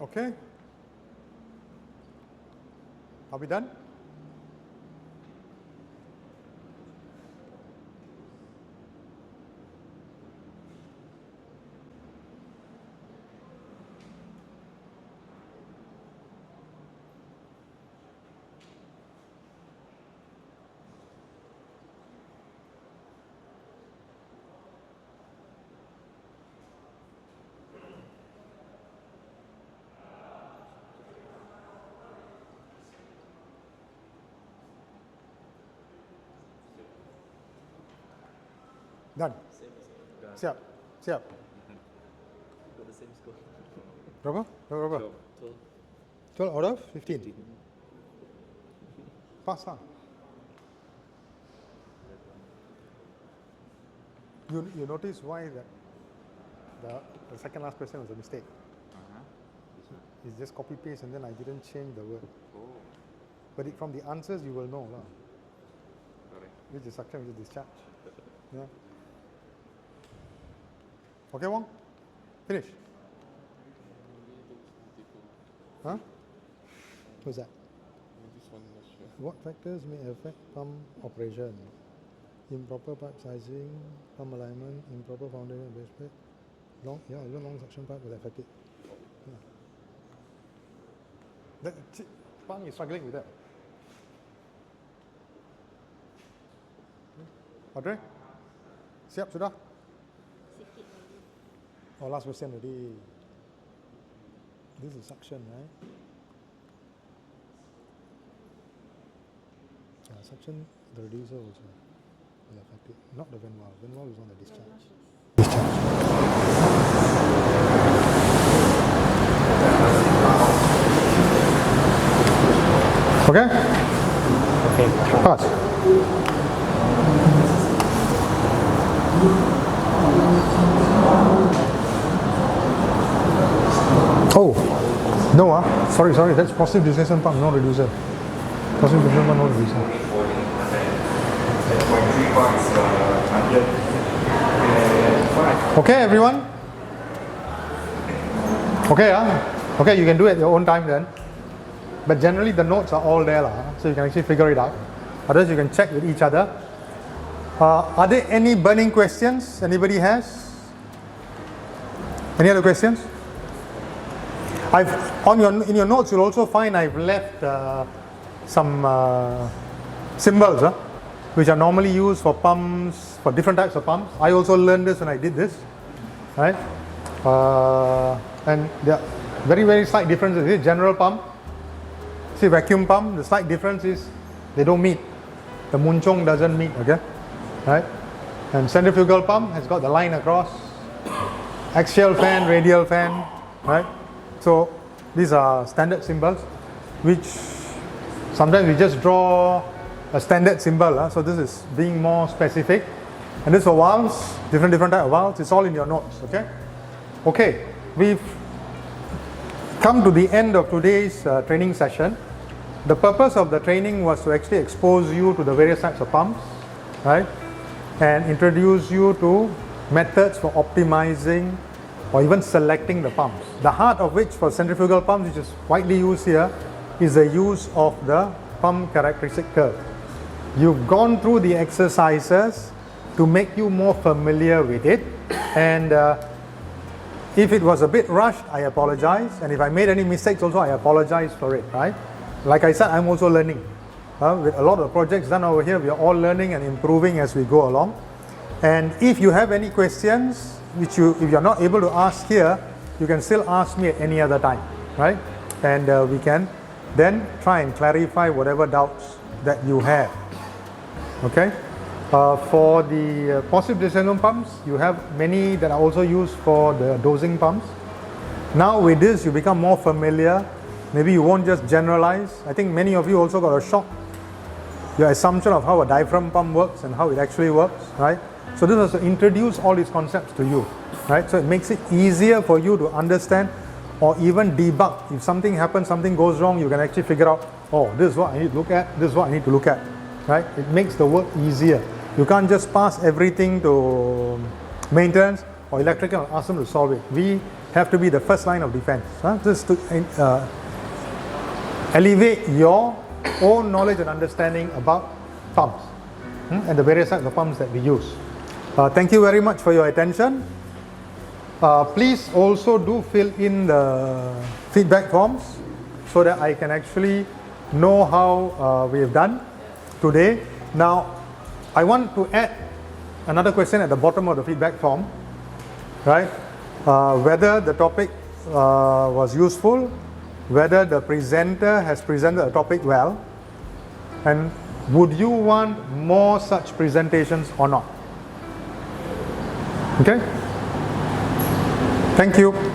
Okay. Are we done? Done. Siap. Siap. Got the same score. Berapa? Berapa? 12 out of 15. Pass lah. You notice why the second last question was a mistake. It's just copy paste and then I didn't change the word. But from the answers you will know lah. Which is suction, which is discharge. Yeah. Okay, Wong? Finish. Huh? Who's that? What factors may affect pump operation? Improper pipe sizing, pump alignment, improper foundation base plate. Even long suction pipe will affect it. Yeah. Pump is struggling with that. Audrey? Siap sudah? Oh, last question already. This is suction, right? Suction, the reducer also will affect it. Not the vent valve. Vent valve is on the discharge. Okay? Okay. Pass. Oh, no, sorry, that's positive displacement pump, no reducer. Positive displacement pump, no reducer. Okay, everyone? Okay, okay, you can do it at your own time then. But generally the notes are all there, so you can actually figure it out. Otherwise you can check with each other. Are there any burning questions anybody has? Any other questions? In your notes you'll also find I've left some symbols which are normally used for pumps, for different types of pumps. I also learned this when I did this, right? And there are very, very slight differences. This is general pump. See, vacuum pump, the slight difference is they don't meet. The munchong doesn't meet, okay? Right? And centrifugal pump has got the line across. Axial fan, radial fan, right? So these are standard symbols, which sometimes we just draw a standard symbol. So this is being more specific. And this for valves, different type of valves. It's all in your notes, okay? Okay, we've come to the end of today's training session. The purpose of the training was to actually expose you to the various types of pumps, right? And introduce you to methods for optimizing or even selecting the pumps. The heart of which for centrifugal pumps, which is widely used here, is the use of the pump characteristic curve. You've gone through the exercises to make you more familiar with it, and if it was a bit rushed, I apologize, and if I made any mistakes also, I apologize for it, right? Like I said, I'm also learning. With a lot of projects done over here, we are all learning and improving as we go along. And if you have any questions, which if you're not able to ask here, you can still ask me at any other time, right? And we can then try and clarify whatever doubts that you have, okay? For the positive displacement pumps, you have many that are also used for the dosing pumps. Now with this, you become more familiar. Maybe you won't just generalize. I think many of you also got a shock. Your assumption of how a diaphragm pump works and how it actually works, right? So this was to introduce all these concepts to you, right? So it makes it easier for you to understand or even debug. If something happens, something goes wrong, you can actually figure out, oh, this is what I need to look at, this is what I need to look at, right? It makes the work easier. You can't just pass everything to maintenance or electrical and ask them to solve it. We have to be the first line of defense, just to elevate your own knowledge and understanding about pumps and the various types of pumps that we use. Thank you very much for your attention. Please also do fill in the feedback forms so that I can actually know how we have done today. Now, I want to add another question at the bottom of the feedback form, right? Whether the topic was useful, whether the presenter has presented a topic well, and would you want more such presentations or not? Okay? Thank you.